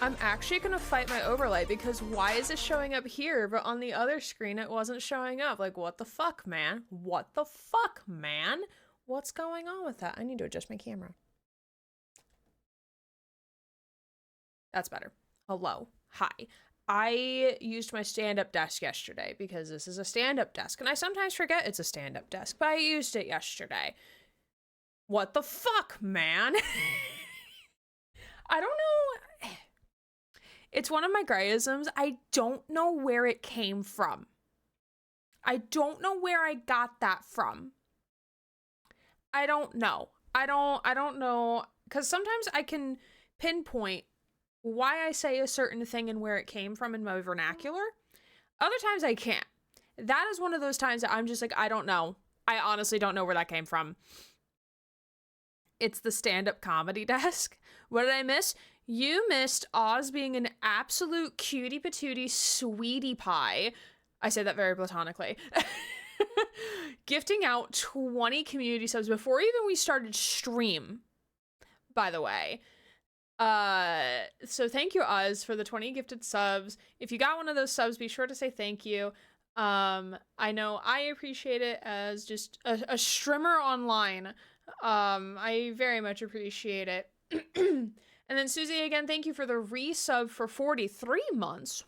I'm actually gonna fight my overlay because why is it showing up here, but on the other screen it wasn't showing up? Like, what the fuck, man? What the fuck, man? What's going on with that? I need to adjust my camera. That's better. Hello. Hi. I used my stand-up desk yesterday because this is a stand-up desk, and I sometimes forget it's a stand-up desk, but I used it yesterday. What the fuck, man? I don't know. It's one of my Grayisms. I don't know where it came from. I don't know where I got that from. I don't know. I don't know, because sometimes I can pinpoint why I say a certain thing and where it came from in my vernacular. Other times I can't. That is one of those times that I'm just like, I don't know. I honestly don't know where that came from. It's the stand-up comedy desk. What did I miss? You missed Oz being an absolute cutie patootie sweetie pie. I say that very platonically. Gifting out 20 community subs before even we started stream, by the way. So thank you, Oz, for the 20 gifted subs. If you got one of those subs, be sure to say thank you. I know I appreciate it as just a streamer online. I very much appreciate it. And then Susie, again, thank you for the resub for 43 months.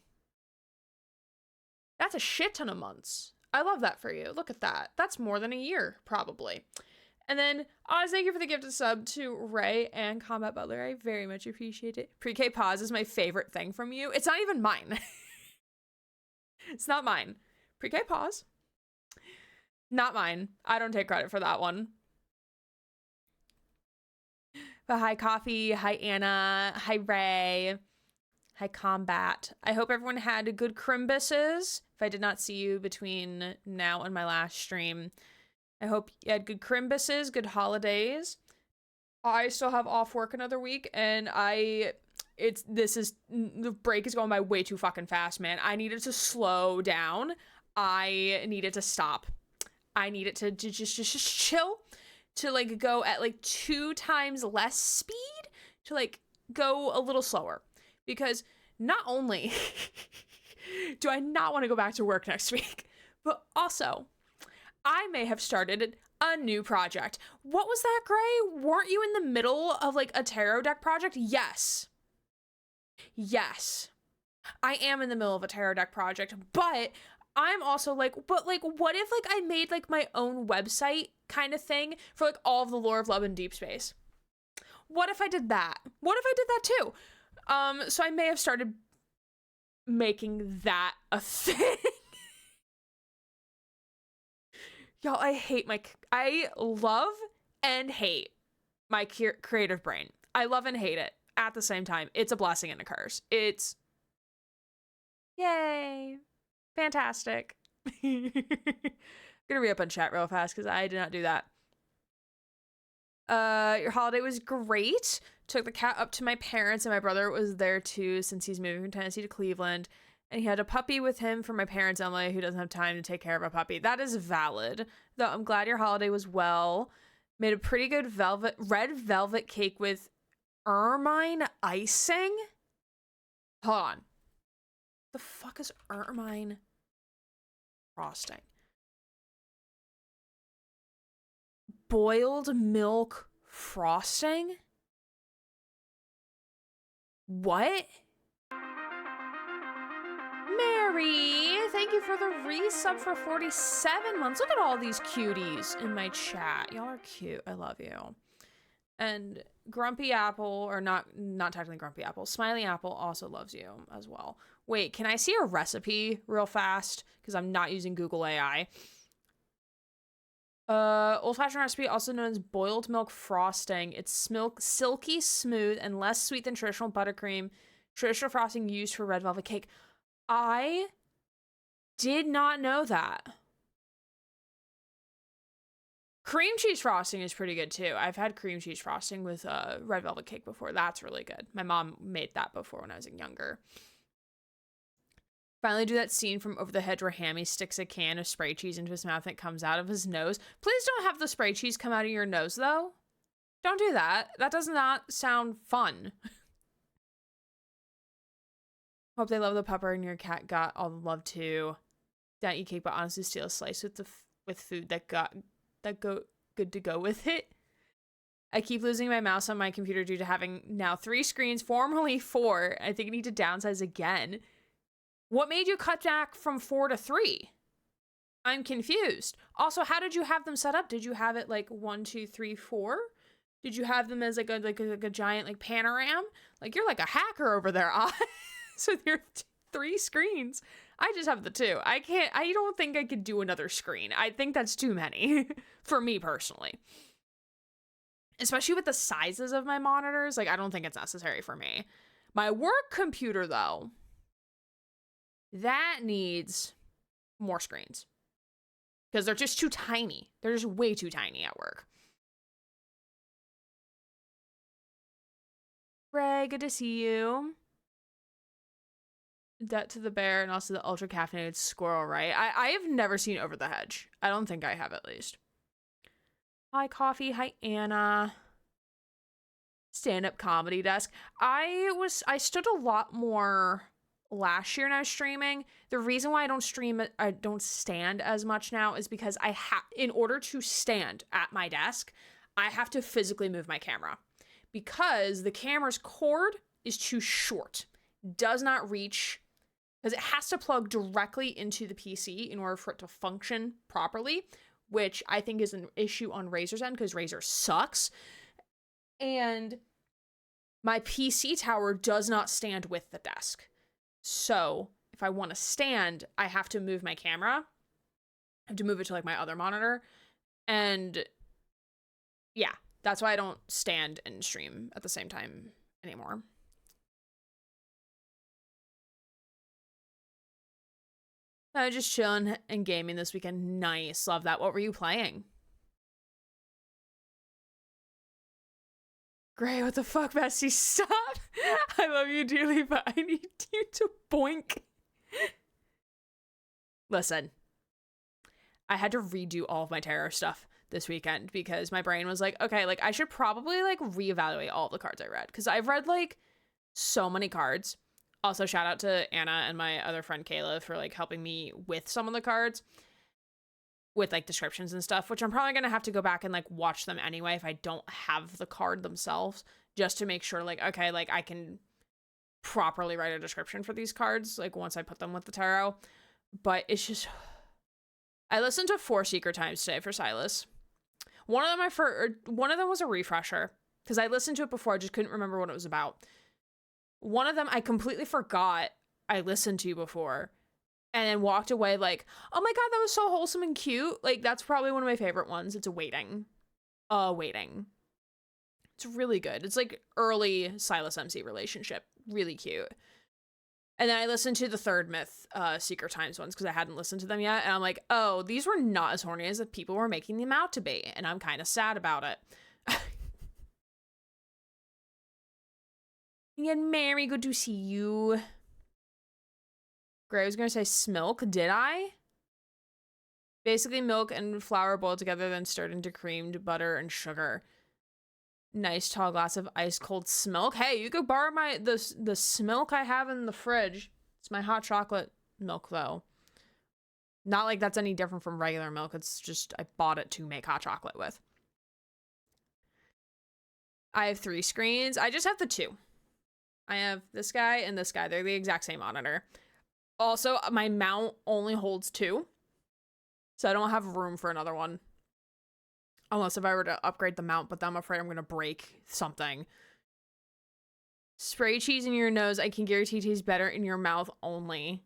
That's a shit ton of months. I love that for you. Look at that. That's more than a year, probably. And then, Oz, thank you for the gifted sub to Ray and Combat Butler. I very much appreciate it. Pre-K pause is my favorite thing from you. It's not even mine. It's not mine. Pre-K pause. Not mine. I don't take credit for that one. But hi, Coffee. Hi, Anna. Hi, Ray. Hi, Combat. I hope everyone had good Crimbuses. If I did not see you between now and my last stream, I hope you had good Crimbuses, good holidays. I still have off work another week, and the break is going by way too fucking fast, man. I needed to slow down. I needed to stop. I needed to just chill, to like go at like 2 times less speed, to like go a little slower, because not only do I not want to go back to work next week, but also I may have started a new project. What was that, Gray? Weren't you in the middle of like a tarot deck project? Yes. Yes. I am in the middle of a tarot deck project, but I'm also like, what if like I made like my own website kind of thing for like all of the lore of Love and Deep Space? What if I did that? What if I did that too? So I may have started making that a thing. Y'all, I love and hate my creative brain. I love and hate it at the same time. It's a blessing and a curse. It's yay. Fantastic. I'm gonna re-up on chat real fast because I did not do that. Your holiday was great. Took the cat up to my parents, and my brother was there too since he's moving from Tennessee to Cleveland. And he had a puppy with him for my parents, Emily, who doesn't have time to take care of a puppy. That is valid. Though I'm glad your holiday was well. Made a pretty good red velvet cake with ermine icing. Hold on. The fuck is ermine frosting? Boiled milk frosting? What? Mary, thank you for the resub for 47 months. Look at all these cuties in my chat. Y'all are cute. I love you. And Grumpy Apple, or not technically Grumpy Apple, Smiley Apple also loves you as well. Wait, can I see a recipe real fast? Because I'm not using Google AI. Old-fashioned recipe, also known as boiled milk frosting. It's silky smooth and less sweet than traditional buttercream. Traditional frosting used for red velvet cake. I did not know that. Cream cheese frosting is pretty good too. I've had cream cheese frosting with red velvet cake before. That's really good. My mom made that before when I was younger. Finally do that scene from Over the Hedge where Hammy sticks a can of spray cheese into his mouth and it comes out of his nose. Please don't have the spray cheese come out of your nose though. Don't do that. That does not sound fun. Hope they love the pepper and your cat got all the love too. Don't eat cake, but honestly steal a slice with food that go good to go with it. I keep losing my mouse on my computer due to having now 3 screens, formerly 4. I think I need to downsize again. What made you cut back from 4 to 3? I'm confused. Also, how did you have them set up? Did you have it like 1, 2, 3, 4? Did you have them as like a giant like panorama? Like you're like a hacker over there, with your 3 screens. I just have the 2. I don't think I could do another screen. I think that's too many for me personally. Especially with the sizes of my monitors. Like, I don't think it's necessary for me. My work computer, though, that needs more screens. Because they're just too tiny. They're just way too tiny at work. Ray, good to see you. That to the bear and also the ultra caffeinated squirrel, right? I have never seen Over the Hedge. I don't think I have, at least. Hi, Coffee. Hi, Anna. Stand-up comedy desk. I stood a lot more last year when I was streaming. The reason why I don't stand as much now is because in order to stand at my desk, I have to physically move my camera because the camera's cord is too short. Does not reach, because it has to plug directly into the PC in order for it to function properly, which I think is an issue on Razer's end because Razer sucks. And my PC tower does not stand with the desk. So if I want to stand, I have to move my camera. I have to move it to like my other monitor. And yeah, that's why I don't stand and stream at the same time anymore. I was just chilling and gaming this weekend. Nice. Love that. What were you playing? Gray, what the fuck, bestie? Stop! I love you dearly, but I need you to boink. Listen, I had to redo all of my tarot stuff this weekend because my brain was like, okay, like I should probably like reevaluate all the cards I read because I've read like so many cards. Also, shout out to Anna and my other friend Kayla for like helping me with some of the cards with like descriptions and stuff, which I'm probably going to have to go back and like watch them anyway if I don't have the card themselves, just to make sure like, okay, like I can properly write a description for these cards, like once I put them with the tarot. But it's just, I listened to 4 Secret Times today for Silas. One of them was a refresher because I listened to it before. I just couldn't remember what it was about. One of them I completely forgot I listened to before. And then walked away like, oh my god, that was so wholesome and cute. Like, that's probably one of my favorite ones. It's Waiting. Waiting. It's really good. It's like early Silas MC relationship. Really cute. And then I listened to the third myth, Secret Times ones, because I hadn't listened to them yet. And I'm like, oh, these were not as horny as the people were making them out to be. And I'm kind of sad about it. And Mary, good to see you. Gray was going to say smilk. Did I? Basically milk and flour boiled together, then stirred into creamed butter and sugar. Nice tall glass of ice cold smilk. Hey, you could borrow the smilk I have in the fridge. It's my hot chocolate milk though. Not like that's any different from regular milk. It's just I bought it to make hot chocolate with. I have 3 screens. I just have the 2. I have this guy and this guy. They're the exact same monitor. Also, my mount only holds 2, so I don't have room for another one. Unless if I were to upgrade the mount, but I'm afraid I'm going to break something. Spray cheese in your nose. I can guarantee it tastes better in your mouth only.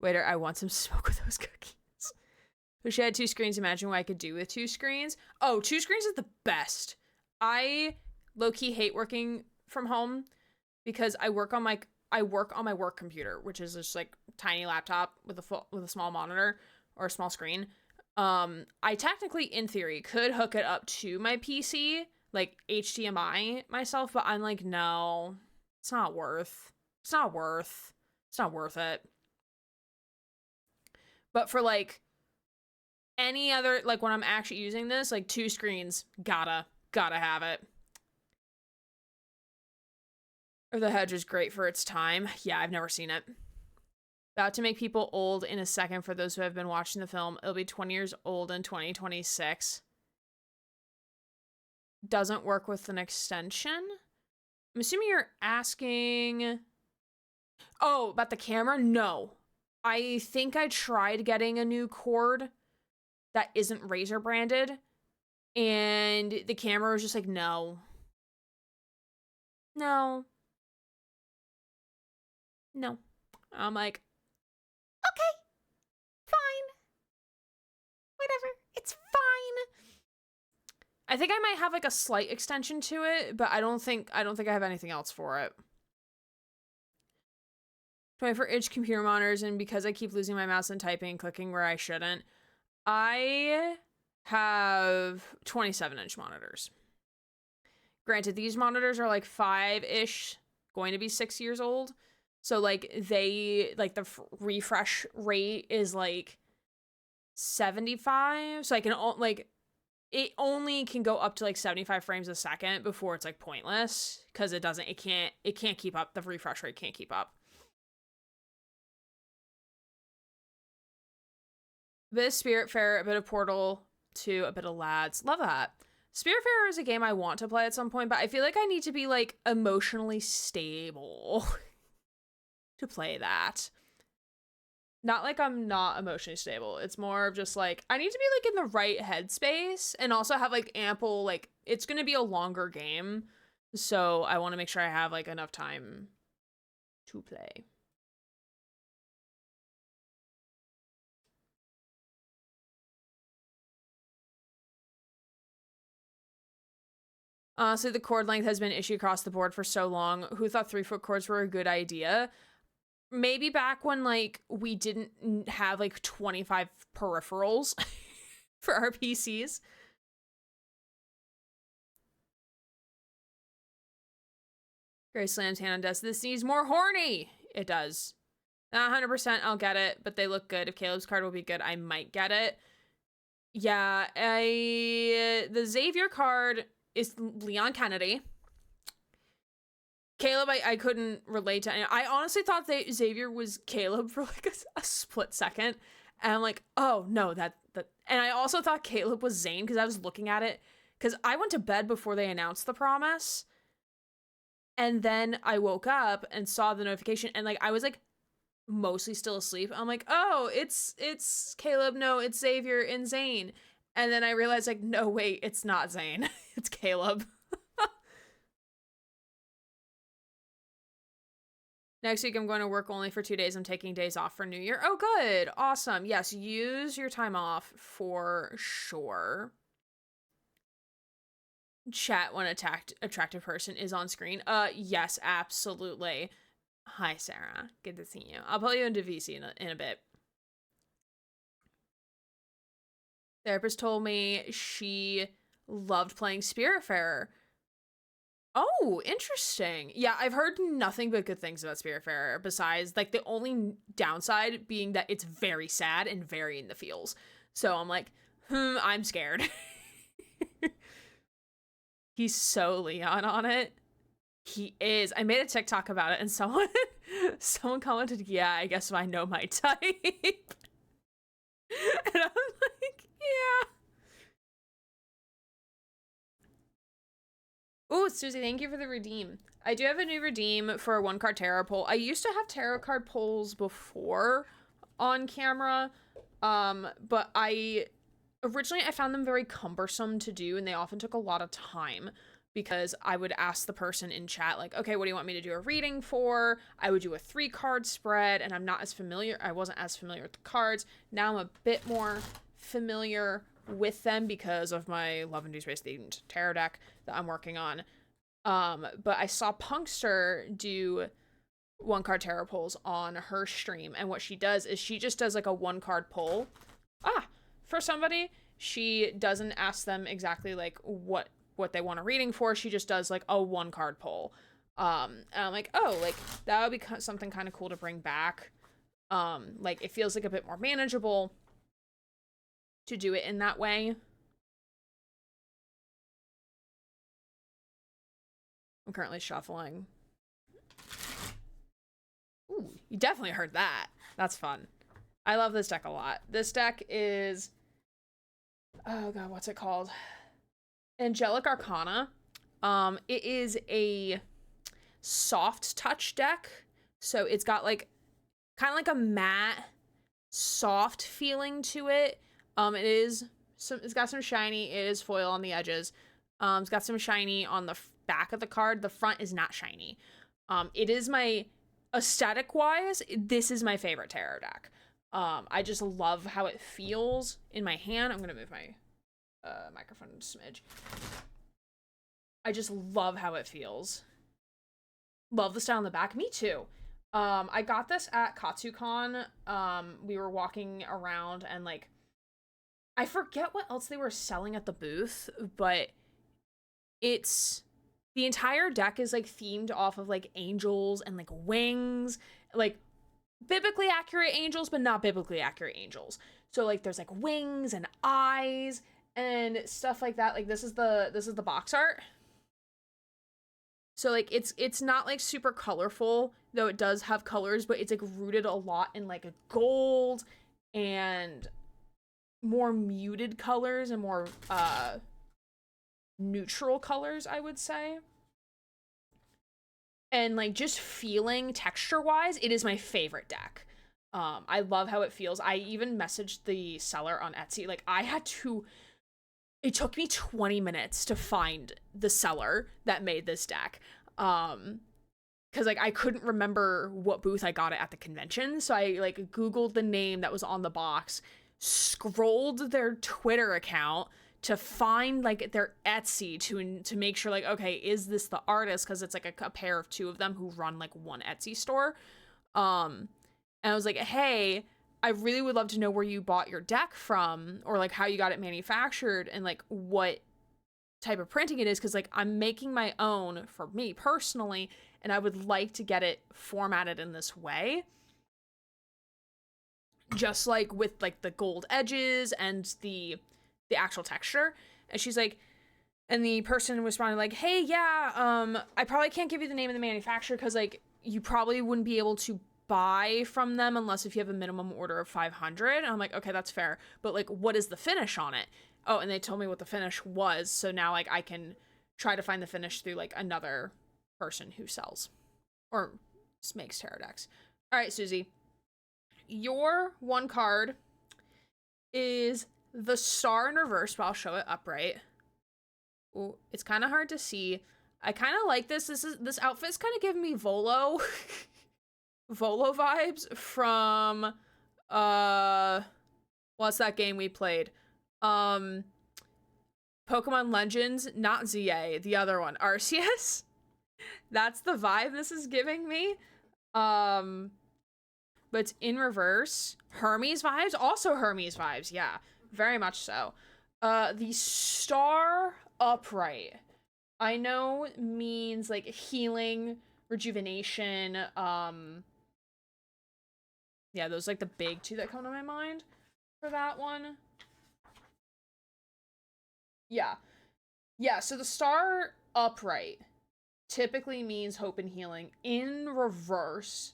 Waiter, I want some smoke with those cookies. So she had 2 screens. Imagine what I could do with 2 screens. Oh, 2 screens is the best. I low-key hate working from home because I work on my work computer, which is just like tiny laptop with a small monitor or a small screen. I technically, in theory, could hook it up to my PC, like HDMI myself, but I'm like, no, it's not worth it. But for like any other, like when I'm actually using this, like 2 screens, gotta have it. Or The Hedge is great for its time. Yeah, I've never seen it. About to make people old in a second for those who have been watching the film. It'll be 20 years old in 2026. Doesn't work with an extension. I'm assuming you're asking... Oh, about the camera? No. I think I tried getting a new cord that isn't Razer branded, and the camera was just like, no. No. No. I'm like, okay, fine. Whatever. It's fine. I think I might have like a slight extension to it, but I don't think I have anything else for it. 24-inch computer monitors, and because I keep losing my mouse and typing and clicking where I shouldn't, I have 27-inch monitors. Granted, these monitors are like 5-ish, going to be 6 years old. So like they, like the refresh rate is like 75. So I can like, it only can go up to like 75 frames a second before it's like pointless, because it can't keep up. The refresh rate can't keep up. A bit of Spiritfarer, a bit of Portal 2, a bit of Lads. Love that. Spiritfarer is a game I want to play at some point, but I feel like I need to be like emotionally stable to play that. Not like I'm not emotionally stable. It's more of just like, I need to be like in the right headspace and also have like ample, like, it's going to be a longer game. So I want to make sure I have like enough time to play. So the cord length has been an issue across the board for so long. Who thought 3-foot cords were a good idea? Maybe back when like we didn't have like 25 peripherals for our PCs. Grace slams hand on desk. This needs more horny. It does. Not 100% I'll get it, but they look good. If Caleb's card will be good, I might get it. Yeah, the Xavier card is Leon Kennedy. Caleb, I couldn't relate to. I honestly thought that Xavier was Caleb for like a split second. And I'm like, oh, no, that. And I also thought Caleb was Zane because I was looking at it. Because I went to bed before they announced the promise. And then I woke up and saw the notification. And like, I was like mostly still asleep. I'm like, oh, it's Caleb. No, it's Xavier and Zane. And then I realized like, no, wait, it's not Zane. It's Caleb. Next week, I'm going to work only for 2 days. I'm taking days off for New Year. Oh, good. Awesome. Yes, use your time off for sure. Chat when attractive person is on screen. Yes, absolutely. Hi, Sarah. Good to see you. I'll put you into VC in a bit. Therapist told me she loved playing Spiritfarer. Oh, interesting. Yeah, I've heard nothing but good things about Spiritfarer, besides, like, the only downside being that it's very sad and very in the feels. So I'm like, I'm scared. He's so Leon on it. He is. I made a TikTok about it, and someone commented, yeah, I guess I know my type. And I'm like, yeah. Oh, Susie, thank you for the redeem. I do have a new redeem for a 1-card tarot pull. I used to have tarot card pulls before on camera, but originally I found them very cumbersome to do, and they often took a lot of time because I would ask the person in chat, like, okay, what do you want me to do a reading for? I would do a 3-card spread, and I wasn't as familiar with the cards. Now I'm a bit more familiar with them because of my Love-Induced Space themed tarot deck that I'm working on. But I saw Punkster do 1-card tarot pulls on her stream, and what she does is she just does like a 1-card pull. For somebody, she doesn't ask them exactly like what they want a reading for. She just does like a 1-card pull. And I'm like, oh, like that would be something kind of cool to bring back. Like it feels like a bit more manageable to do it in that way. I'm currently shuffling. Ooh, you definitely heard that. That's fun. I love this deck a lot. This deck is, oh god, what's it called? Angelic Arcana. It is a soft touch deck. So it's got like kind of like a matte, soft feeling to it. It's got some shiny. It is foil on the edges. It's got some shiny on the back of the card. The front is not shiny. It is my aesthetic wise. This is my favorite tarot deck. I just love how it feels in my hand. I'm gonna move my microphone a smidge. I just love how it feels. Love the style on the back. Me too. I got this at KatsuCon. We were walking around and like, I forget what else they were selling at the booth, but it's, the entire deck is like themed off of like angels and like wings, like biblically accurate angels, but not biblically accurate angels. So like there's like wings and eyes and stuff like that. Like this is the box art. So like it's not like super colorful, though it does have colors, but it's like rooted a lot in like a gold and more muted colors and more neutral colors, I would say. And like just feeling texture wise, it is my favorite deck. I love how it feels. I even messaged the seller on Etsy. Like it took me 20 minutes to find the seller that made this deck. Because like I couldn't remember what booth I got it at the convention. So I like Googled the name that was on the box, scrolled their Twitter account to find like their Etsy to make sure like, okay, is this the artist? Because it's like a pair of two of them who run like one Etsy store. And I was like, hey, I really would love to know where you bought your deck from, or like how you got it manufactured and like what type of printing it is, because like I'm making my own for me personally, and I would like to get it formatted in this way, just like with like the gold edges and the actual texture. And she's like, and the person responded like, hey, yeah, I probably can't give you the name of the manufacturer because like you probably wouldn't be able to buy from them unless if you have a minimum order of 500. And I'm like, okay, that's fair, but like what is the finish on it? Oh, and they told me what the finish was, so now like I can try to find the finish through like another person who sells or makes tarot decks. All right, Susie, your one card is the Star in reverse, but I'll show it upright. Ooh, it's kind of hard to see. I kind of like this. This outfit's kind of giving me Volo Volo vibes from what's that game we played? Pokemon Legends, not ZA, the other one, Arceus. That's the vibe this is giving me. But it's in reverse. Hermes vibes, also Hermes vibes, yeah, very much so. The star upright, I know means like healing, rejuvenation, yeah, those like the big two that come to my mind for that one. Yeah. Yeah, so the star upright typically means hope and healing. In reverse,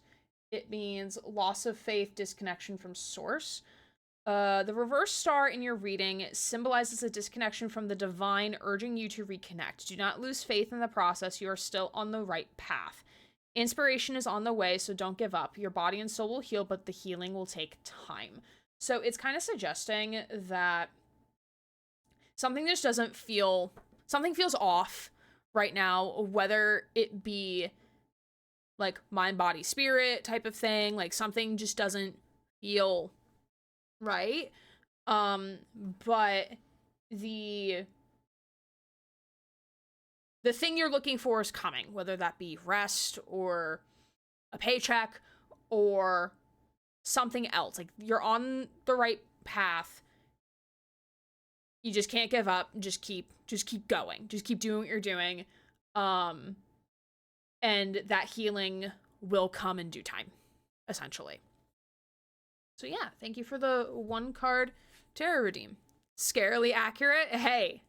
it means loss of faith, disconnection from source. The reverse star in your reading symbolizes a disconnection from the divine, urging you to reconnect. Do not lose faith in the process. You are still on the right path. Inspiration is on the way, so don't give up. Your body and soul will heal, but the healing will take time. So it's kind of suggesting that something just doesn't feel, something feels off right now, whether it be like mind, body, spirit type of thing, like something just doesn't feel right. But the thing you're looking for is coming, whether that be rest or a paycheck or something else. Like you're on the right path. You just can't give up. Just keep going. Just keep doing what you're doing. And that healing will come in due time, essentially. So yeah, thank you for the one card tarot redeem. Scarily accurate. Hey,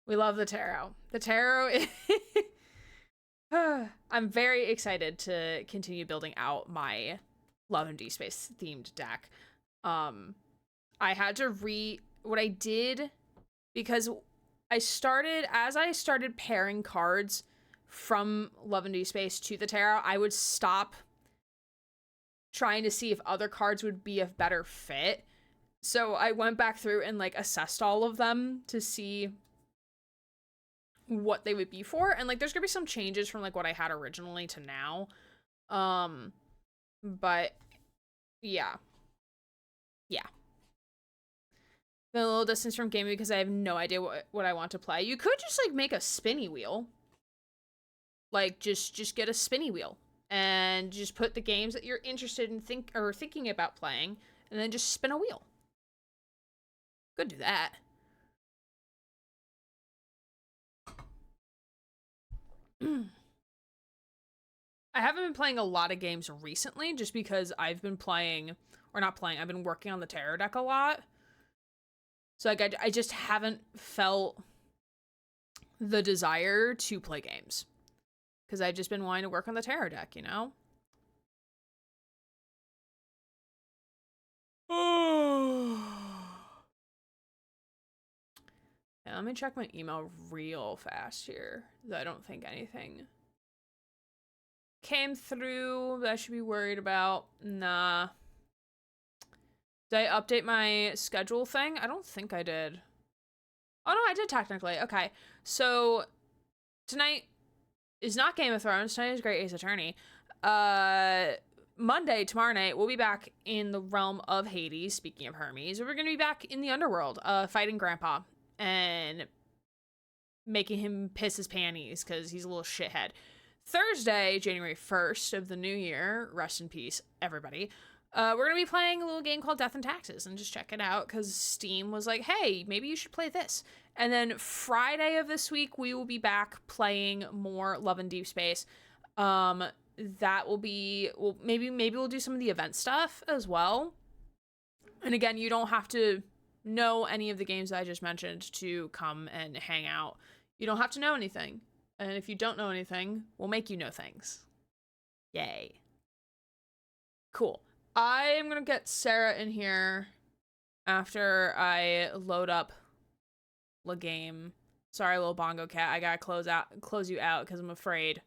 we love the tarot. The tarot is I'm very excited to continue building out my Love and Deep Space themed deck. I had to what I did, because I started pairing cards from Love and Deep Space to the tarot, I would stop trying to see if other cards would be a better fit. So I went back through and like assessed all of them to see what they would be for, and like there's gonna be some changes from like what I had originally to now. But yeah. Been a little distance from gaming because I have no idea what I want to play. You could just like make a spinny wheel. Like just get a spinny wheel and just put the games that you're interested in thinking about playing, and then just spin a wheel. Could do that. I haven't been playing a lot of games recently just because I've been I've been working on the tarot deck a lot. So like I just haven't felt the desire to play games because I've just been wanting to work on the tarot deck, you know? Yeah, let me check my email real fast here. I don't think anything came through that I should be worried about. Nah. Did I update my schedule thing? I don't think I did. Oh no, I did technically. Okay. So tonight is not Game of Thrones. Tonight is Great Ace Attorney. Monday, tomorrow night, we'll be back in the realm of Hades, speaking of Hermes. We're going to be back in the underworld, fighting Grandpa and making him piss his panties because he's a little shithead. Thursday, January 1st of the new year, rest in peace, everybody, we're going to be playing a little game called Death and Taxes, and just check it out because Steam was like, hey, maybe you should play this. And then Friday of this week, we will be back playing more Love and Deep Space. That will be, well, maybe we'll do some of the event stuff as well. And again, you don't have to know any of the games that I just mentioned to come and hang out. You don't have to know anything. And if you don't know anything, we'll make you know things. Yay. Cool. I am going to get Sarah in here after I load up the game. Sorry, little bongo cat. I got to close you out because I'm afraid.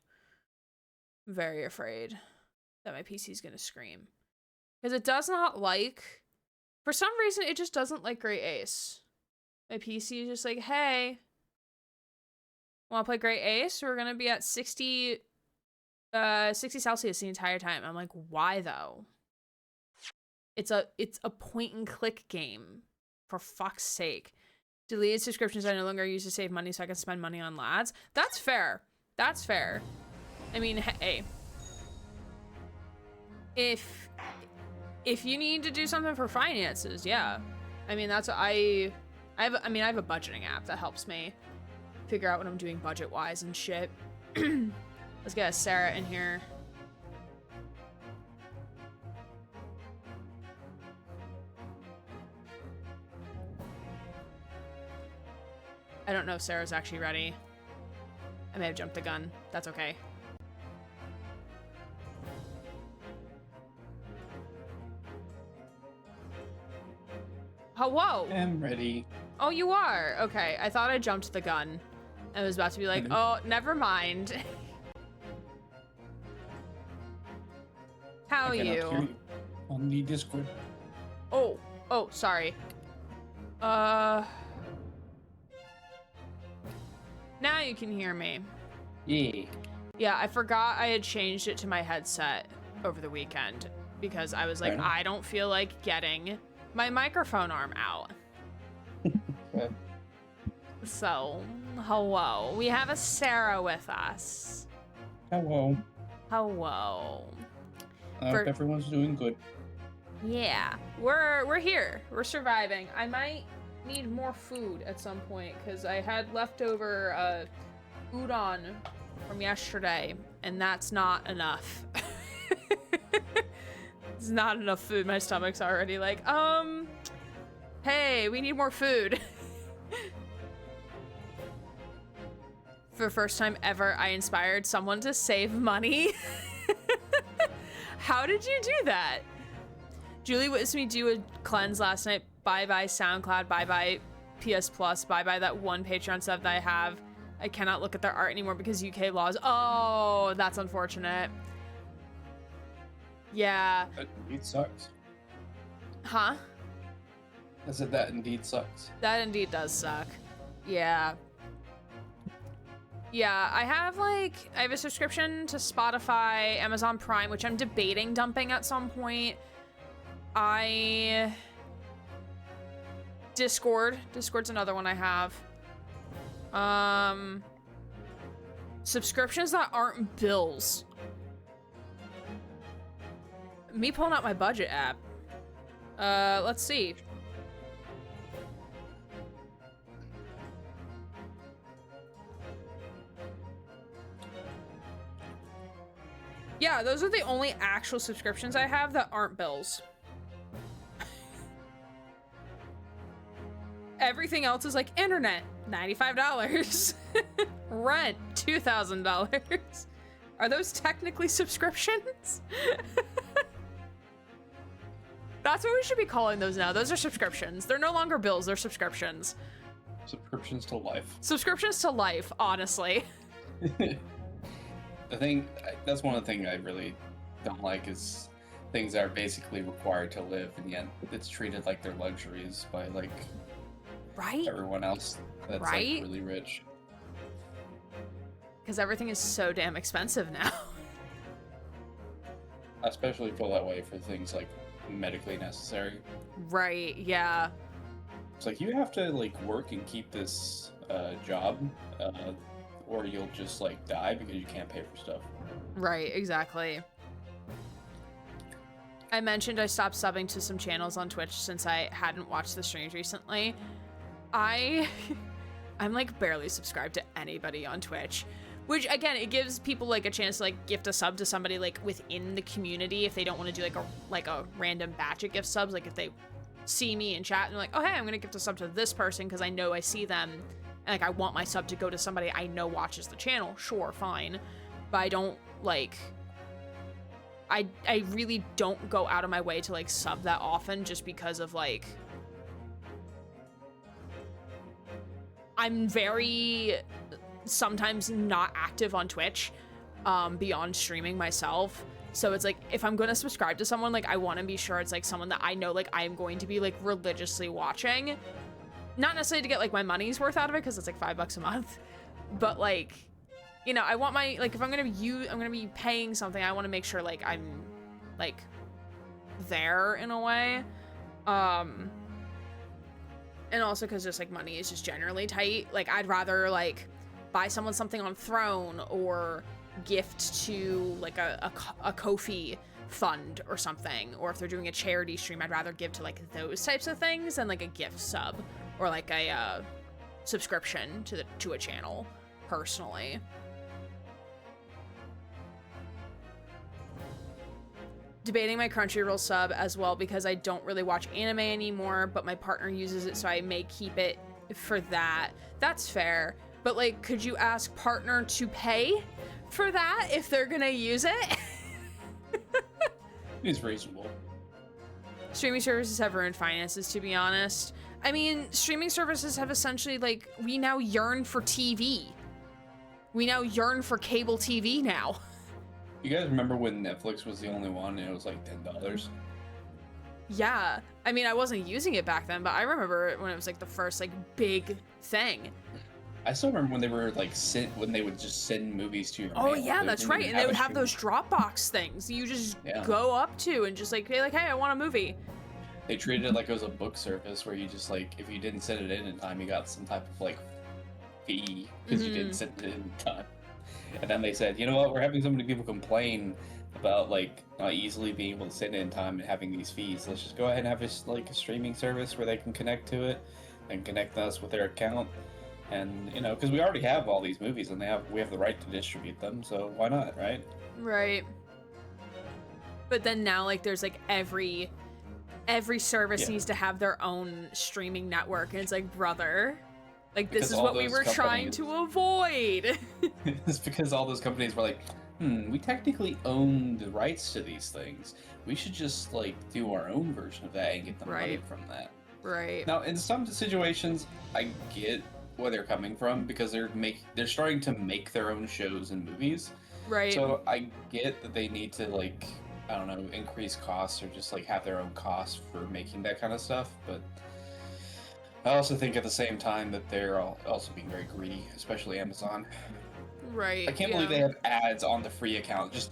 Very afraid that my PC is going to scream. Because it does not like, for some reason, it just doesn't like Great Ace. My PC is just like, hey, want to play Great Ace? We're going to be at 60 Celsius the entire time. I'm like, why though? It's a point and click game. For fuck's sake. Deleted subscriptions I no longer use to save money so I can spend money on lads. That's fair. That's fair. I mean, hey. If you need to do something for finances, yeah. I mean, that's I have a budgeting app that helps me figure out what I'm doing budget-wise and shit. Let's get Sarah in here. I don't know if Sarah's actually ready. I may have jumped the gun. That's okay. Hello. I'm ready. Oh, you are? Okay. I thought I jumped the gun. I was about to be like, oh, never mind. How are you? On the Discord. Oh, sorry. Now you can hear me. Yeah. Yeah, I forgot I had changed it to my headset over the weekend because I was like, I don't feel like getting my microphone arm out. So, hello. We have a Sarah with us. Hello. Hello. I hope everyone's doing good. Yeah, we're here. We're surviving. I might need more food at some point because I had leftover udon from yesterday, and that's not enough. It's not enough food. My stomach's already like, hey, we need more food. For the first time ever, I inspired someone to save money. How did you do that? Julie witnessed me do a cleanse last night. Bye-bye SoundCloud, bye-bye PS Plus, bye-bye that one Patreon sub that I have. I cannot look at their art anymore because UK laws. Oh, that's unfortunate. Yeah. That indeed sucks. Huh? I said that indeed sucks. That indeed does suck. Yeah. Yeah, I have a subscription to Spotify, Amazon Prime, which I'm debating dumping at some point. Discord's another one I have. Subscriptions that aren't bills. Me pulling out my budget app. Let's see. Yeah, those are the only actual subscriptions I have that aren't bills. Everything else is like internet, $95. Rent, $2,000. Are those technically subscriptions? That's what we should be calling those now. Those are subscriptions. They're no longer bills, they're subscriptions. Subscriptions to life. Subscriptions to life, honestly. That's one of the things I really don't like is things that are basically required to live, and yet it's treated like they're luxuries by like everyone else that's like really rich. Because everything is so damn expensive now. I especially feel that way for things like medically necessary. Right, yeah. It's like you have to like work and keep this job, or you'll just like die because you can't pay for stuff. Right, exactly. I mentioned I stopped subbing to some channels on Twitch since I hadn't watched the streams recently. I'm like barely subscribed to anybody on Twitch, which again, it gives people like a chance to like gift a sub to somebody like within the community if they don't want to do like a random batch of gift subs. Like if they see me in chat and they're like, oh hey, I'm gonna gift a sub to this person because I know I see them and like I want my sub to go to somebody I know watches the channel. Sure, fine, but I don't like. I really don't go out of my way to like sub that often just because of like I'm very sometimes not active on Twitch beyond streaming myself. So it's like if I'm going to subscribe to someone, like I want to be sure it's like someone that I know like I'm going to be like religiously watching. Not necessarily to get like my money's worth out of it because it's like $5 a month, but like, you know, I want my like if I'm going to be paying something, I want to make sure like I'm like there in a way. And also because just like money is just generally tight. Like I'd rather like buy someone something on Throne or gift to like a Ko-fi fund or something. Or if they're doing a charity stream, I'd rather give to like those types of things than like a gift sub or like a subscription to a channel personally. Debating my Crunchyroll sub as well because I don't really watch anime anymore, but my partner uses it, so I may keep it for that. That's fair. But like, could you ask partner to pay for that if they're gonna use it? It's reasonable. Streaming services have ruined finances, to be honest. I mean, streaming services have essentially like, we now yearn for TV. We now yearn for cable TV now. You guys remember when Netflix was the only one and it was like $10? Yeah. I mean, I wasn't using it back then, but I remember when it was like the first like big thing. I still remember when they were like when they would just send movies to your Oh mail. yeah, that's right. And they would have those Dropbox things you just go up to and just like be like, hey, I want a movie. They treated it like it was a book service where you just like, if you didn't send it in time, you got some type of like fee because you didn't send it in time. And then they said, you know what, we're having so many people complain about like not easily being able to send it in time and having these fees. Let's just go ahead and have a streaming service where they can connect to it and connect us with their account. And you know, because we already have all these movies and we have the right to distribute them, so why not, right? Right. But then now like there's like every service needs to have their own streaming network, and it's like, brother, Like, this Because is all what we those were trying companies, to avoid. it's because all those companies were like, we technically own the rights to these things. We should just like do our own version of that and get the money Right. from that. Right. Now, in some situations, I get where they're coming from because they're starting to make their own shows and movies. Right. So I get that they need to like, I don't know, increase costs or just like have their own costs for making that kind of stuff. But I also think at the same time that they're also being very greedy, especially Amazon. Right. I can't believe they have ads on the free account. Just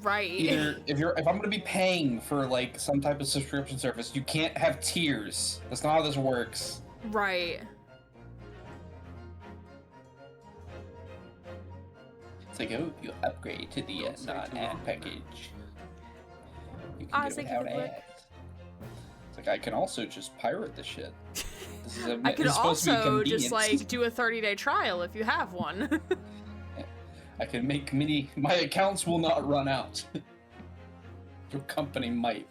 Right. either if I'm gonna be paying for like some type of subscription service, you can't have tiers. That's not how this works. Right. It's like, oh, you upgrade to the non-ad package. You I can was get it thinking without the book. ads. It's like I can also just pirate the shit. I could it's supposed to be also just convenient. like do a 30-day trial if you have one. I can make my accounts will not run out. Your company might.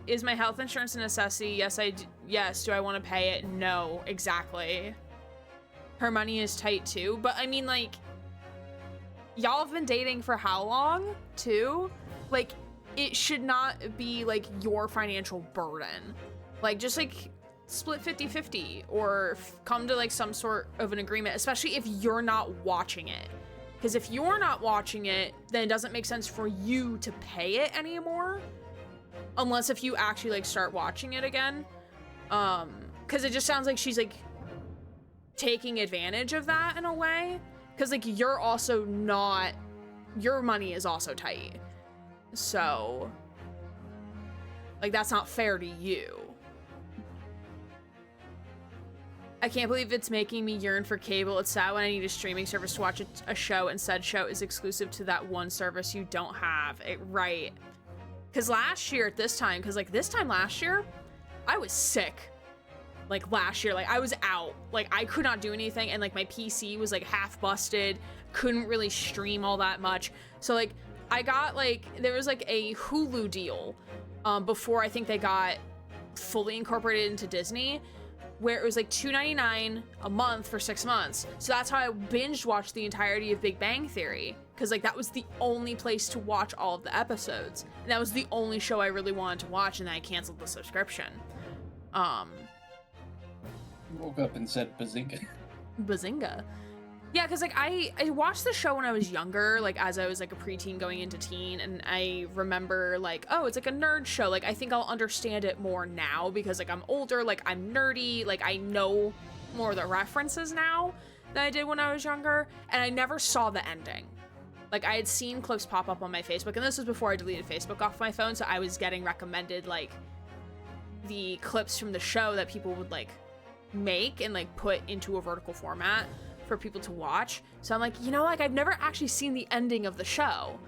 Is my health insurance a necessity? Yes, yes. Do I want to pay it? No, exactly. Her money is tight too, but I mean, like, y'all have been dating for how long too? Like, it should not be like your financial burden. Like, just like split 50-50 or come to like some sort of an agreement, especially if you're not watching it. Because if you're not watching it, then it doesn't make sense for you to pay it anymore. Unless if you actually like start watching it again. Because it just sounds like she's like taking advantage of that in a way. Because like you're also not, your money is also tight. So like that's not fair to you. I can't believe it's making me yearn for cable. It's sad when I need a streaming service to watch a show and said show is exclusive to that one service you don't have. Right. Because last year at this time, because like this time last year, I was sick. Like last year, like I was out. Like I could not do anything and like my PC was like half busted. Couldn't really stream all that much. So like I got like, there was like a Hulu deal before I think they got fully incorporated into Disney, where it was like $2.99 a month for 6 months. So that's how I binge watched the entirety of Big Bang Theory. Because like that was the only place to watch all of the episodes. And that was the only show I really wanted to watch, and then I canceled the subscription. Woke up and said bazinga. Bazinga. Yeah, because like I watched the show when I was younger, like as I was like a preteen going into teen, and I remember like, oh, it's like a nerd show. Like I think I'll understand it more now because like I'm older, like I'm nerdy, like I know more of the references now than I did when I was younger, and I never saw the ending. Like I had seen clips pop up on my Facebook, and this was before I deleted Facebook off my phone, so I was getting recommended like the clips from the show that people would like make and like put into a vertical format for people to watch. So I'm like, you know, like I've never actually seen the ending of the show.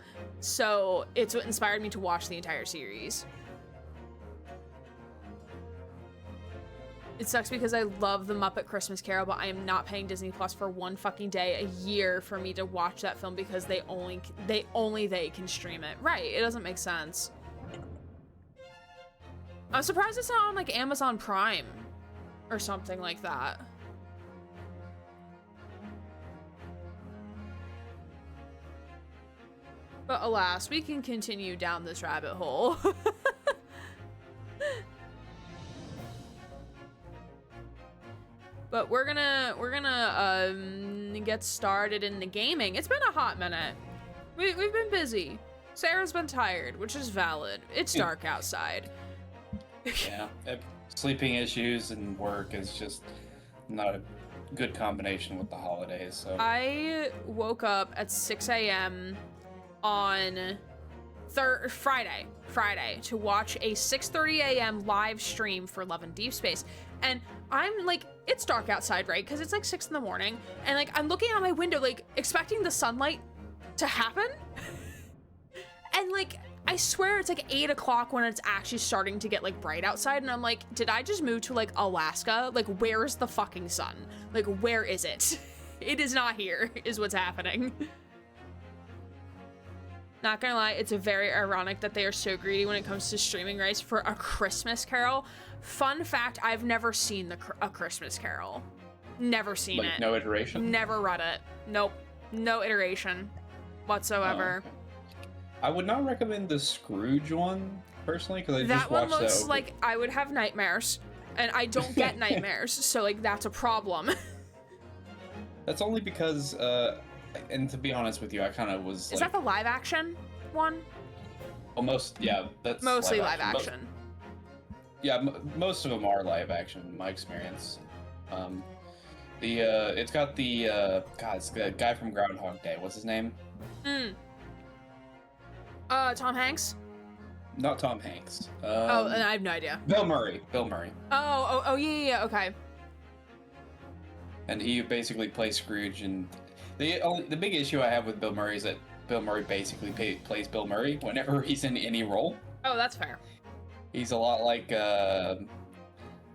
So it's what inspired me to watch the entire series. It sucks because I love The Muppet Christmas Carol, but I am not paying Disney Plus for one fucking day a year for me to watch that film because they can stream it. Right, it doesn't make sense. I'm surprised it's not on like Amazon Prime or something like that. But alas, we can continue down this rabbit hole. But we're gonna get started in the gaming. It's been a hot minute. We've been busy. Sarah's been tired, which is valid. It's dark outside. Yeah, sleeping issues and work is just not a good combination with the holidays. So I woke up at 6 a.m. on Friday to watch a 6:30 a.m. live stream for Love and Deep Space. And I'm like, it's dark outside, right? Because it's like 6 in the morning. And like, I'm looking out my window, like expecting the sunlight to happen. And like, I swear it's like 8 o'clock when it's actually starting to get like bright outside. And I'm like, did I just move to like Alaska? Like, where's the fucking sun? Like, where is it? It is not here, is what's happening. Not gonna lie, it's very ironic that they are so greedy when it comes to streaming rights for A Christmas Carol. Fun fact, I've never seen A Christmas Carol. Never seen Like, it. no iteration? Never read it. Nope. No iteration whatsoever. Oh, okay. I would not recommend the Scrooge one, personally, because I just That one watched that looks over... like I would have nightmares. And I don't get nightmares, so, like, that's a problem. That's only because, and to be honest with you, I kind of was Is like... that the live action one? Well, that's... Mostly live action. Most of them are live action, in my experience. It's got it's the guy from Groundhog Day. What's his name? Tom Hanks? Not Tom Hanks. And I have no idea. Bill Murray. Yeah, okay. And he basically plays Scrooge, and the big issue I have with Bill Murray is that Bill Murray basically plays Bill Murray whenever he's in any role. Oh, that's fair. He's a lot like the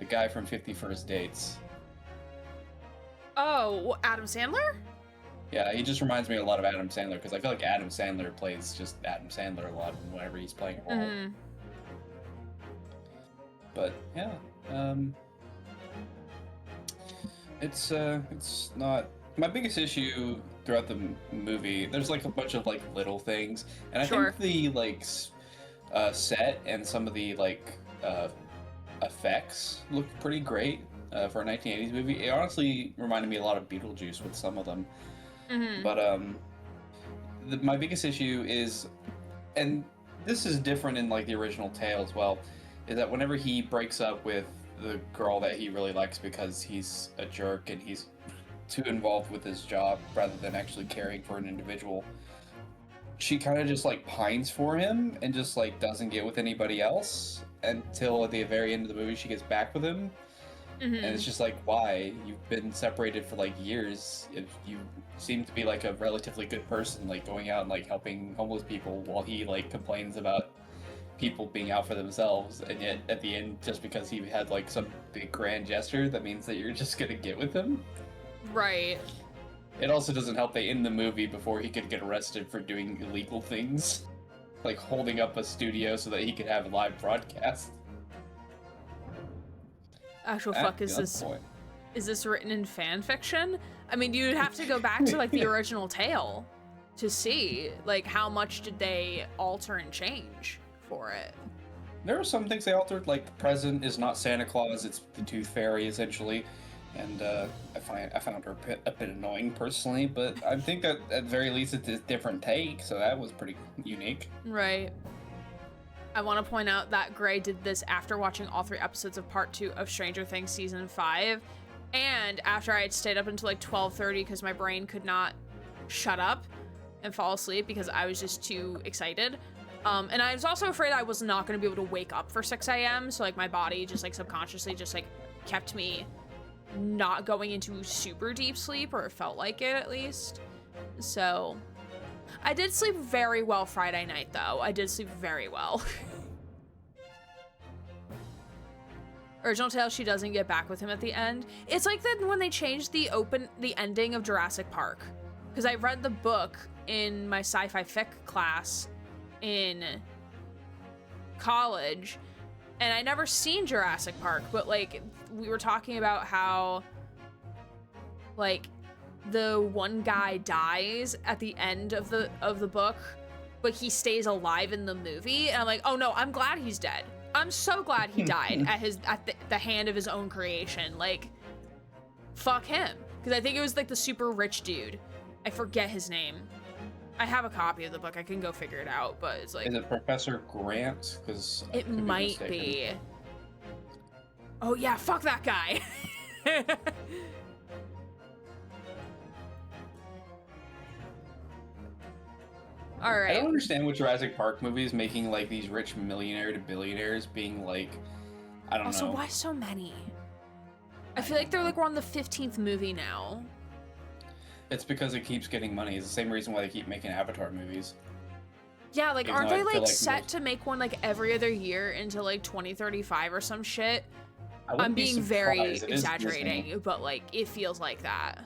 guy from 50 First Dates. Oh, Adam Sandler? Yeah, he just reminds me a lot of Adam Sandler, because I feel like Adam Sandler plays just Adam Sandler a lot whenever he's playing a role. Mm. But yeah, it's not my biggest issue throughout the movie. There's like a bunch of like little things, and I think the like set and some of the like effects look pretty great for a 1980s movie. It honestly reminded me a lot of Beetlejuice with some of them. Mm-hmm. But my biggest issue is, and this is different in like the original tale as well, is that whenever he breaks up with the girl that he really likes because he's a jerk and he's too involved with his job rather than actually caring for an individual, she kind of just like pines for him and just like doesn't get with anybody else until at the very end of the movie she gets back with him. Mm-hmm. And it's just like, why? You've been separated for like years. If you seem to be like a relatively good person, like going out and like helping homeless people, while he like complains about people being out for themselves, and yet at the end, just because he had like some big grand gesture, that means that you're just gonna get with him. Right. It also doesn't help they end the movie before he could get arrested for doing illegal things, like holding up a studio so that he could have a live broadcast. Actual fuck, is this written in fan fiction? I mean, you'd have to go back to like the original tale to see like how much did they alter and change for it. There are some things they altered, like the present is not Santa Claus, it's the Tooth Fairy essentially, and I found her a bit annoying personally, but I think that at the very least it's a different take, so that was pretty unique. Right. I want to point out that Gray did this after watching all 3 episodes of Part 2 of Stranger Things Season 5, and after I had stayed up until like 12:30 because my brain could not shut up and fall asleep because I was just too excited. And I was also afraid I was not going to be able to wake up for 6 a.m., so like my body just like subconsciously just like kept me not going into super deep sleep, or it felt like it at least. So I did sleep very well Friday night, though. I did sleep very well. Original tale, she doesn't get back with him at the end. It's like that when they changed the ending of Jurassic Park. Because I read the book in my sci-fi fic class in college, and I never seen Jurassic Park, but like we were talking about how like the one guy dies at the end of the book, but he stays alive in the movie, and I'm like, oh no, I'm glad he's dead. I'm so glad he died at the hand of his own creation. Like, fuck him. Because I think it was like the super rich dude. I forget his name. I have a copy of the book. I can go figure it out, but it's like... Is it Professor Grant? Because it might be. Oh yeah, fuck that guy. All right. I don't understand what Jurassic Park movies making like these rich millionaire to billionaires being like, I don't know. Also, why so many? I feel like they're like we're on the 15th movie now. It's because it keeps getting money. It's the same reason why they keep making Avatar movies. Yeah, like aren't they like set to make one like every other year into like 2035 or some shit? I'm being very exaggerating, but like it feels like that.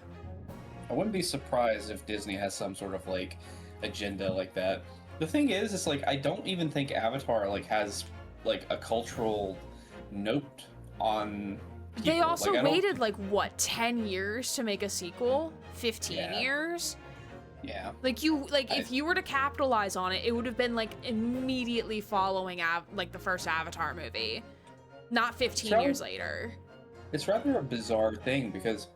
I wouldn't be surprised if Disney has some sort of like agenda like that. The thing is, it's like I don't even think Avatar like has like a cultural note on people. They also like, I don't, waited like what, 10 years to make a sequel? 15 Yeah. years? yeah. Like if you were to capitalize on it, it would have been like immediately following like the first Avatar movie, not 15 years later. It's rather a bizarre thing because,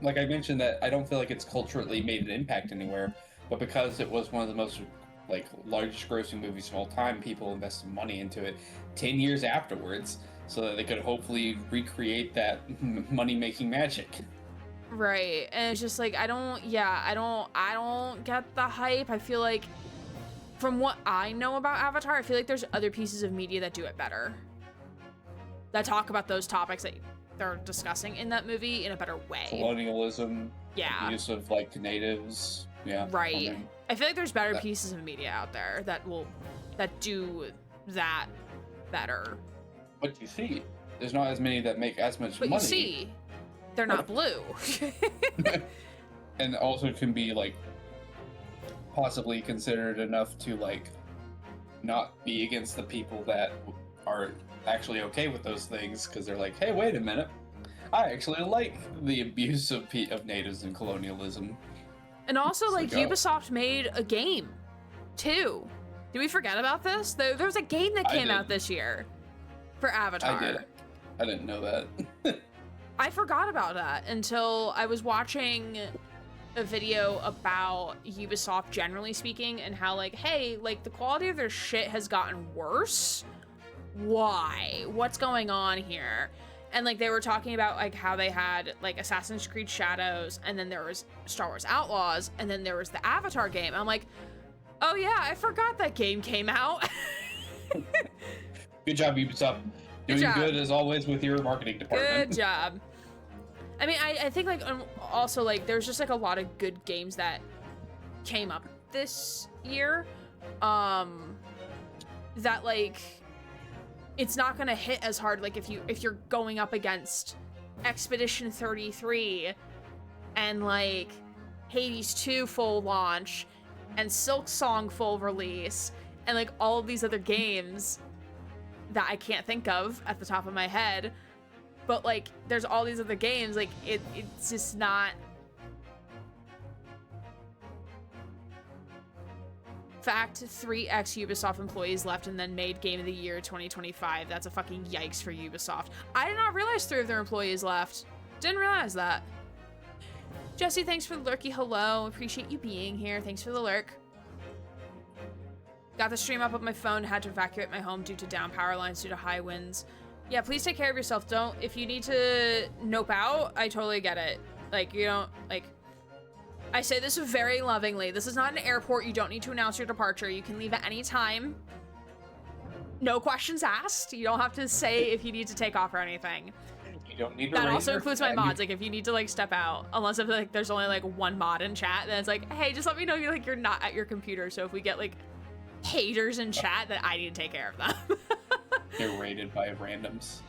like I mentioned, that I don't feel like it's culturally made an impact anywhere, but because it was one of the most like largest grossing movies of all time, people invested money into it 10 years afterwards so that they could hopefully recreate that money making magic. Right. And it's just like I don't get the hype. I feel like from what I know about Avatar, I feel like there's other pieces of media that do it better. That talk about those topics that they're discussing in that movie in a better way. Colonialism, Yeah. use of like natives, yeah. Right. I feel like there's better pieces of media out there that do that better. But you see, there's not as many that make as much But money. you see, they're not blue. And also can be like possibly considered enough to like not be against the people that are actually okay with those things because they're like, hey, wait a minute, I actually like the abuse of natives and colonialism. And also, It's like, like, oh. Ubisoft made a game, too. Did we forget about this? There was a game that came out this year for Avatar. I did. I didn't know that. I forgot about that until I was watching a video about Ubisoft generally speaking and how, like, hey, like, the quality of their shit has gotten worse. Why? What's going on here? And like they were talking about like how they had like Assassin's Creed Shadows, and then there was Star Wars Outlaws, and then there was the Avatar game. I'm like, oh yeah, I forgot that game came out. Good job, Ubisoft. Doing good as always with your marketing department. Good job. I mean, I think like also like there's just like a lot of good games that came up this year. That like it's not gonna hit as hard like if you're going up against Expedition 33 and like Hades 2 full launch and Silksong full release and like all of these other games that I can't think of at the top of my head, but like there's all these other games, like it's just not. Fact, 3x Ubisoft employees left and then made Game of the Year 2025. That's a fucking yikes for Ubisoft. I did not realize 3 of their employees left. Didn't realize that. Jesse, thanks for the lurky hello. Appreciate you being here. Thanks for the lurk. Got the stream up on my phone. Had to evacuate my home due to down power lines due to high winds. Yeah, please take care of yourself. If you need to nope out, I totally get it. Like, you don't, like, I say this very lovingly. This is not an airport. You don't need to announce your departure. You can leave at any time. No questions asked. You don't have to say if you need to take off or anything. You don't need to. That also includes my mods. Like if you need to like step out, unless if like there's only like one mod in chat, then it's like, hey, just let me know you're not at your computer. So if we get like haters in chat, that I need to take care of them. They're raided by randoms.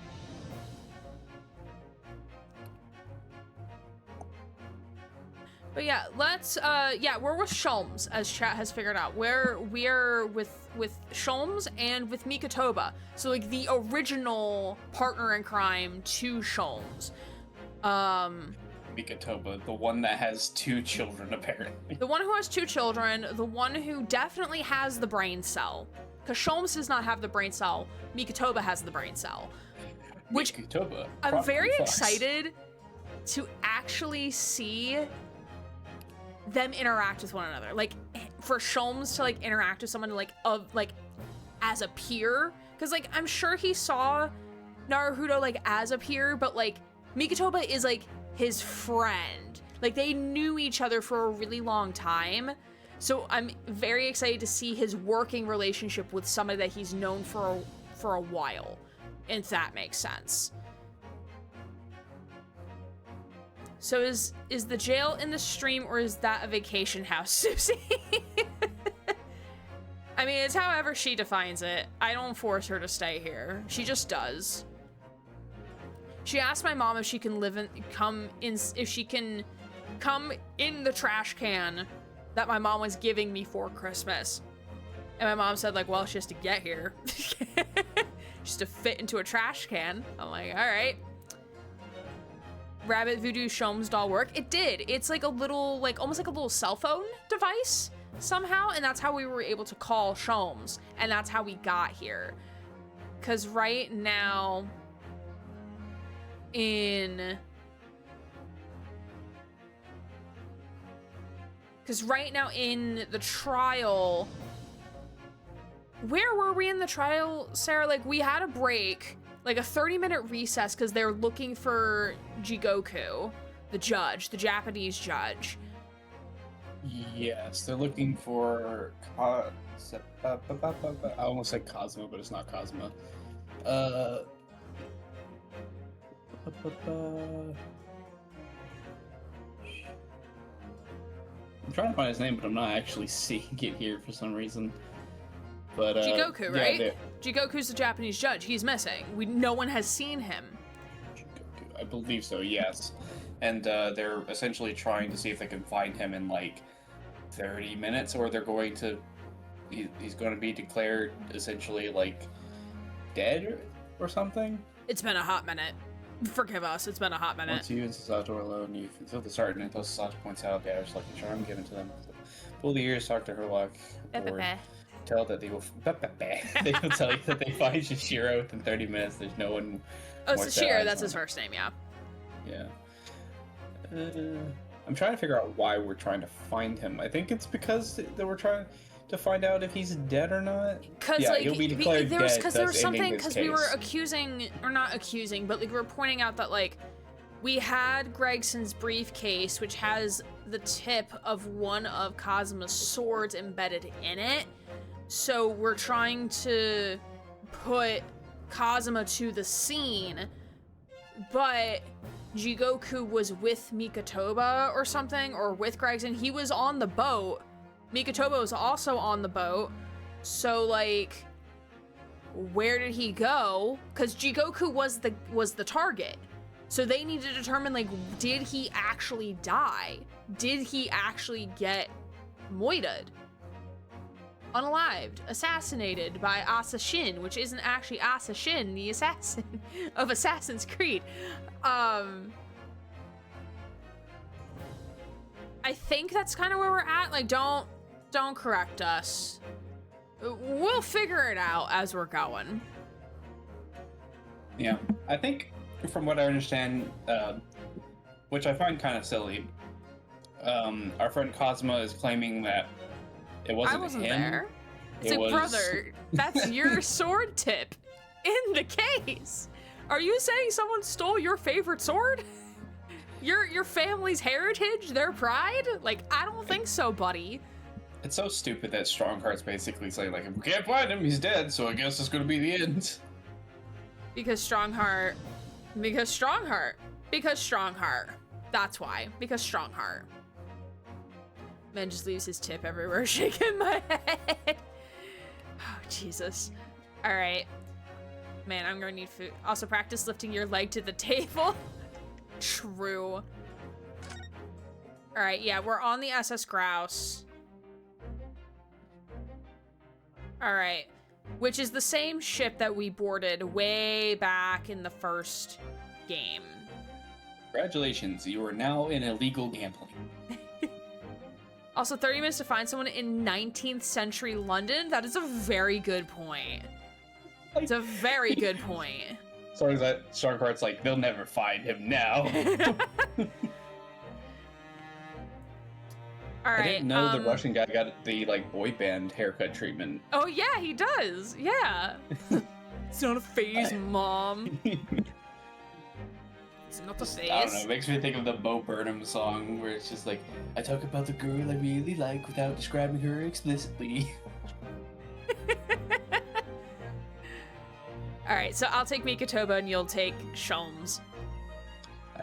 But yeah, let's we're with Sholmes, as chat has figured out. We're with Sholmes and with Mikatoba. So like the original partner in crime to Sholmes. Mikatoba, the one that has 2 children apparently. The one who has 2 children, the one who definitely has the brain cell. Because Sholmes does not have the brain cell, Mikatoba has the brain cell. Which Mikatoba, I'm very excited to actually see them interact with one another. Like for Sholmes to like interact with someone like as a peer, because like I'm sure he saw Naruhodo like as a peer, but like Mikatoba is like his friend. Like they knew each other for a really long time. So I'm very excited to see his working relationship with somebody that he's known for a while, if that makes sense. So is the jail in the stream or is that a vacation house, Susie? I mean, it's however she defines it. I don't force her to stay here. She just does. She asked my mom if she can come in the trash can that my mom was giving me for Christmas. And my mom said, like, well, she has to get here. Just to fit into a trash can. I'm like, all right. Rabbit Voodoo Sholmes doll work? It did. It's like a little, like, almost like a little cell phone device somehow. And that's how we were able to call Sholmes. And that's how we got here. Because right now in... Because right now in the trial... Where were we in the trial, Sarah? Like, we had a break, like a 30-minute recess, because they're looking for Jigoku, the judge, the Japanese judge. Yes, they're looking for... I almost said Cosmo, but it's not Cosmo. I'm trying to find his name, but I'm not actually seeing it here for some reason. But Jigoku, right? Jigoku's the Japanese judge. He's missing. No one has seen him. Jigoku, I believe so, yes. And they're essentially trying to see if they can find him in like 30 minutes, or they're going to... He's going to be declared essentially like dead or something. It's been a hot minute. Forgive us, it's been a hot minute. Once you and Sasato are alone, you feel the sergeant until Sasato points out the Irish lucky charm given to them. Pull the ears, talk to Herlock, or tell that they will they will tell you that they find Shishiro within 30 minutes. There's no one. Oh, Shishiro, that's his first name, yeah. Yeah. I'm trying to figure out why we're trying to find him. I think it's because that we're trying to find out if he's dead or not. Because yeah, like he'll be declared dead. Because there was something, because we were accusing, or not accusing, but like we were pointing out that like we had Gregson's briefcase, which has the tip of one of Cosmo's swords embedded in it. So we're trying to put Cosmo to the scene, but Jigoku was with Mikotoba or something, or with Gregson. He was on the boat. Mikotoba was also on the boat. So like, where did he go? Because Jigoku was the target. So they need to determine, like, did he actually die? Did he actually get moited? Unalived, assassinated by Asa Shin, which isn't actually Asa Shin, the assassin of Assassin's Creed. I think that's kind of where we're at. Like, don't correct us. We'll figure it out as we're going. Yeah, I think from what I understand, which I find kind of silly, our friend Cosmo is claiming that it wasn't him. I wasn't there. It's it like, was... brother, that's your sword tip in the case. Are you saying someone stole your favorite sword? Your family's heritage, their pride? Like, I don't think so, buddy. It's so stupid that Strongheart's basically saying, like, if we can't find him, he's dead, so I guess it's gonna be the end. Because Strongheart. That's why. Because Strongheart. Man just leaves his tip everywhere, shaking my head. Oh, Jesus. All right. Man, I'm gonna need food. Also, practice lifting your leg to the table. True. All right, yeah, we're on the SS Grouse. All right. Which is the same ship that we boarded way back in the first game. Congratulations, you are now in illegal gambling. Also, 30 minutes to find someone in 19th century London? That is a very good point. It's a very good point. As long as that Strongheart's like, they'll never find him now. All right. I didn't know the Russian guy got the like boy band haircut treatment. Oh yeah, he does. Yeah. It's not a phase, Mom. It's not a phase. I don't know. It makes me think of the Bo Burnham song where it's just like, I talk about the girl I really like without describing her explicitly. All right, so I'll take Mikotoba and you'll take Sholmes.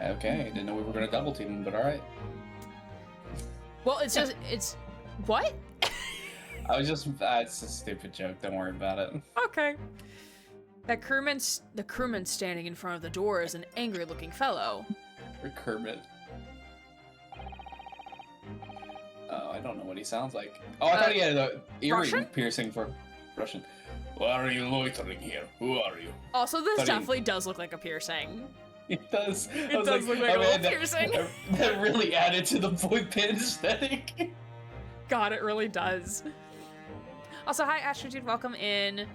Okay, I didn't know we were gonna double team him, but all right. Well, it's what? it's a stupid joke. Don't worry about it. Okay. The crewman standing in front of the door is an angry-looking fellow. For Kermit. Oh, I don't know what he sounds like. Oh, I thought he had an earring Russian? piercing for Russian. Why are you loitering here? Who are you? Also, this definitely does look like a piercing. It does. It does look like a little piercing. That really added to the boy band aesthetic. God, it really does. Also, hi, Astrodude, welcome in.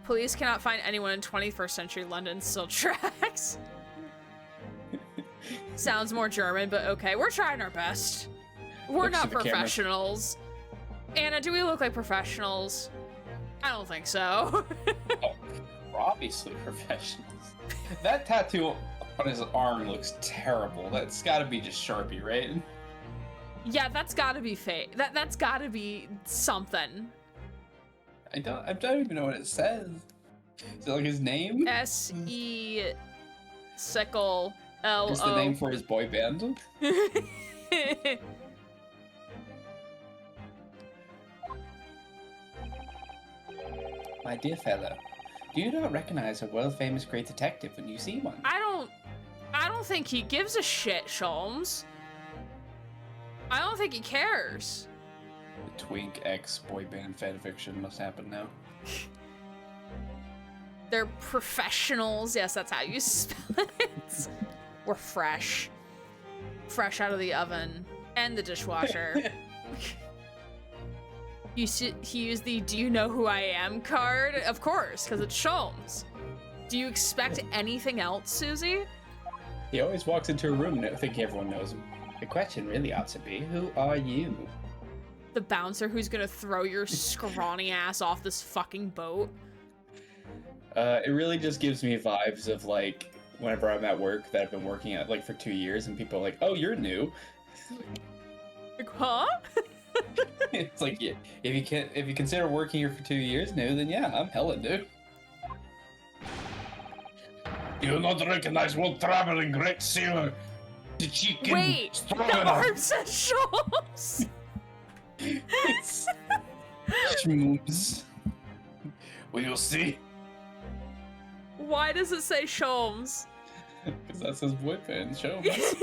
Police cannot find anyone in 21st century London still tracks. Sounds more German, but okay. We're trying our best. We're not professionals. Anna, do we look like professionals? I don't think so. Oh, we're obviously professionals. That tattoo on his arm looks terrible. That's gotta be just Sharpie, right? Yeah, that's gotta be fake. That's gotta be something. I don't even know what it says. Is it like his name? S-E sickle L-O. Is the name for his boy band? My dear fellow, do you not recognize a world-famous great detective when you see one? I don't think he gives a shit, Sholmes. I don't think he cares. The Twink X boy band fanfiction must happen now. They're professionals. Yes, that's how you spell it. We're fresh. Fresh out of the oven and the dishwasher. He used the "Do you know who I am" card? Of course, because it's Sholmes. Do you expect anything else, Susie? He always walks into a room thinking everyone knows him. The question really ought to be, who are you? The bouncer who's gonna throw your scrawny ass off this fucking boat. It really just gives me vibes of like whenever I'm at work that I've been working at like for 2 years and people are like, oh, you're new. Like, huh? It's like, yeah, if you consider working here for 2 years new, then yeah, I'm hella new. You do not recognize one traveling great sailor. The chicken. Wait, the arm says Sholmes. It's Schmooms. We'll see. Why does it say Sholmes? Because that's his boyfriend, Sholmes.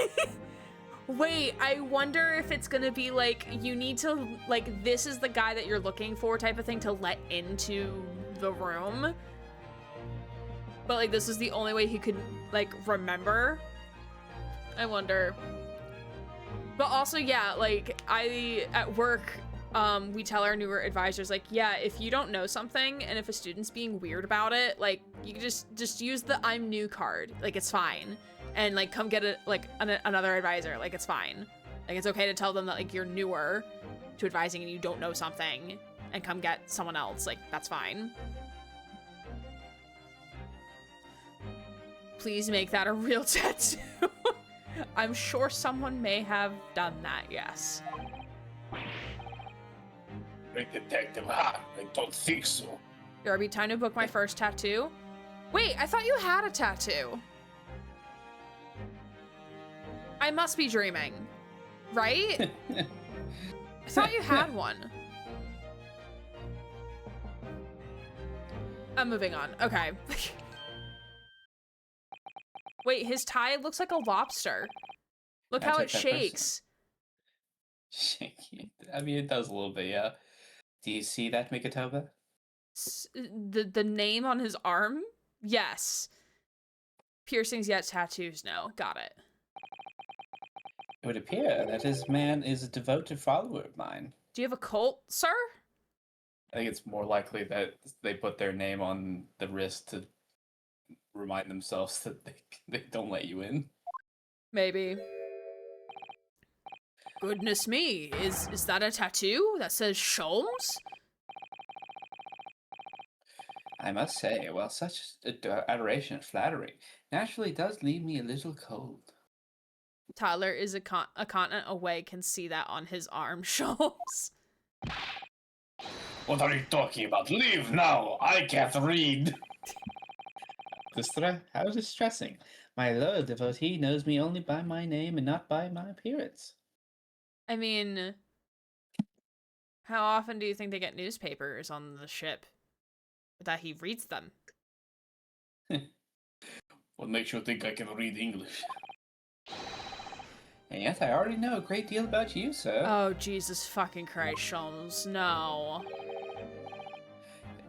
Wait, I wonder if it's gonna be like, you need to, like, this is the guy that you're looking for type of thing to let into the room. But, like, this is the only way he could, like, remember. I wonder. But also, yeah, like, at work, we tell our newer advisors, like, yeah, if you don't know something and if a student's being weird about it, like, you can just use the "I'm new" card. Like, it's fine. And, like, come get another advisor. Like, it's fine. Like, it's okay to tell them that, like, you're newer to advising and you don't know something and come get someone else. Like, that's fine. Please make that a real tattoo. I'm sure someone may have done that, yes. Great detective, I don't think so. Derby, time to book my first tattoo. Wait, I thought you had a tattoo. I must be dreaming, right? I thought you had one. I'm moving on. Okay. Wait, his tie looks like a lobster. Look how it shakes. Shaky. I mean, it does a little bit, yeah. Do you see that, Mikatoba? The name on his arm? Yes. Piercings, yet tattoos, no. Got it. It would appear that this man is a devoted follower of mine. Do you have a cult, sir? I think it's more likely that they put their name on the wrist to remind themselves that they don't let you in. Maybe. Goodness me, is that a tattoo that says Sholmes? I must say, while such adoration and flattery naturally does leave me a little cold. Tyler is a continent away, can see that on his arm, Sholmes. What are you talking about? Leave now! I can't read! How distressing. My loyal devotee knows me only by my name and not by my appearance. I mean, how often do you think they get newspapers on the ship? That he reads them? What makes you think I can read English? And yet I already know a great deal about you, sir. Oh, Jesus fucking Christ, Sholmes. No.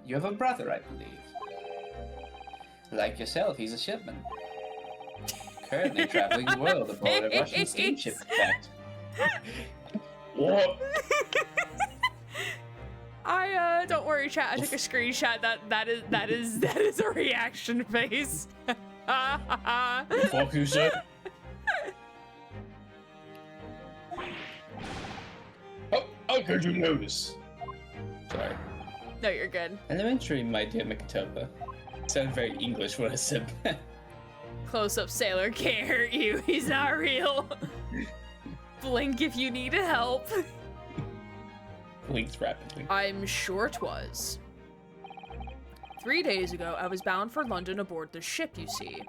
You have a brother, I believe. Like yourself, he's a shipman. Currently traveling the world aboard a Russian steamship, in fact. What? Don't worry, chat. I took a screenshot. That is a reaction face. Fuck you, sir. How could you notice? Sorry. No, you're good. Elementary, my dear Mikatopa. Sounded very English when I said that. Close-up sailor can't hurt you. He's not real. Blink if you need help. Blinks rapidly. I'm sure 'twas. 3 days ago, I was bound for London aboard the ship, you see.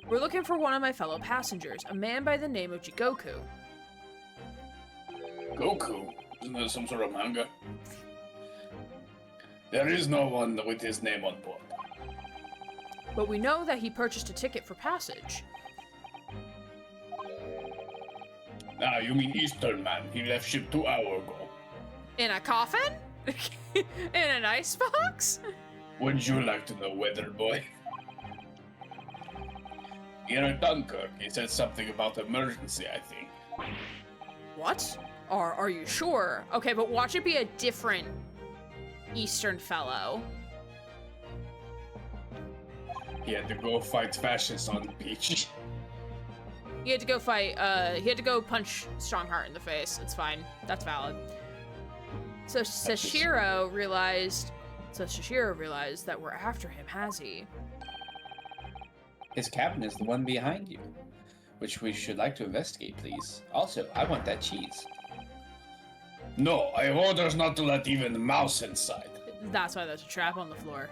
We're looking for one of my fellow passengers, a man by the name of Jigoku. Goku? Isn't there some sort of manga? There is no one with his name on board. But we know that he purchased a ticket for passage. Ah, you mean Eastern Man. He left ship 2 hours ago. In a coffin? In an icebox? Would you like to know, weather boy? In a Dunkirk, he said something about emergency, I think. What? Are you sure? Okay, but watch it be a different Eastern fellow. He had to go fight fascists on the beach. He had to go fight, he had to go punch Strongheart in the face. It's fine. That's valid. So Sashiro realized that we're after him, has he? His cabin is the one behind you, which we should like to investigate, please. Also, I want that cheese. No, I have orders not to let even the mouse inside. That's why there's a trap on the floor.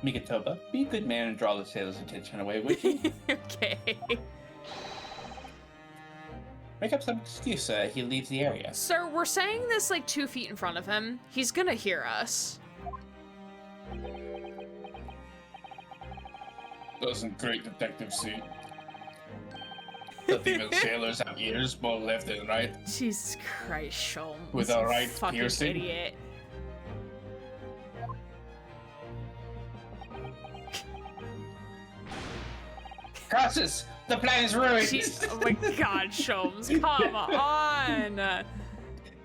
Mikatoba, be a good man and draw the sailor's attention away, would you? Okay. Make up some excuse, he leaves the area. Sir, we're saying this like 2 feet in front of him. He's gonna hear us. Doesn't great detective see? That even sailors have ears, both left and right. Jesus Christ, Sholmes. With a right fucking piercing. Idiot. Crosses! The plan is ruined! Oh my god, Sholmes, come on!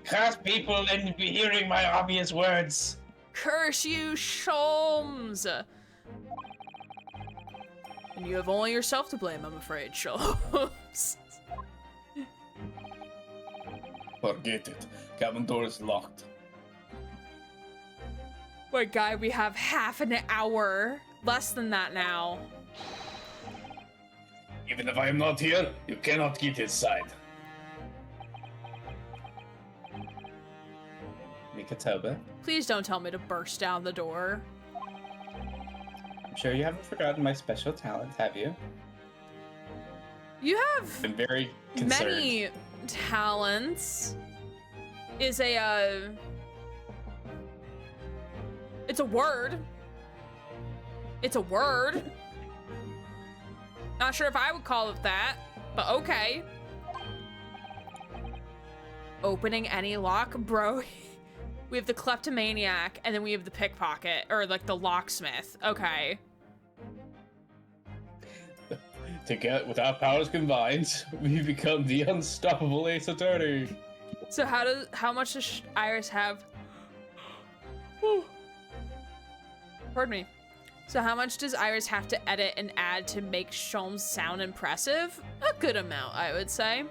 Cross people and be hearing my obvious words. Curse you, Sholmes! And you have only yourself to blame, I'm afraid, Sholmes. Forget it. Cabin door is locked. Wait, guy, we have half an hour. Less than that now. Even if I am not here, you cannot get inside. Mikatoba, Please don't tell me to burst down the door. I'm sure you haven't forgotten my special talent, have you? You have I'm very concerned. many talents. Is a, It's a word. It's a word. Not sure if I would call it that, but okay. Opening any lock, bro. We have the kleptomaniac, and then we have the pickpocket, or like the locksmith. Okay. Together, with our powers combined, we become the unstoppable Ace Attorney. So how much does Iris have? Pardon me. So how much does Iris have to edit and add to make Sholmes sound impressive? A good amount, I would say.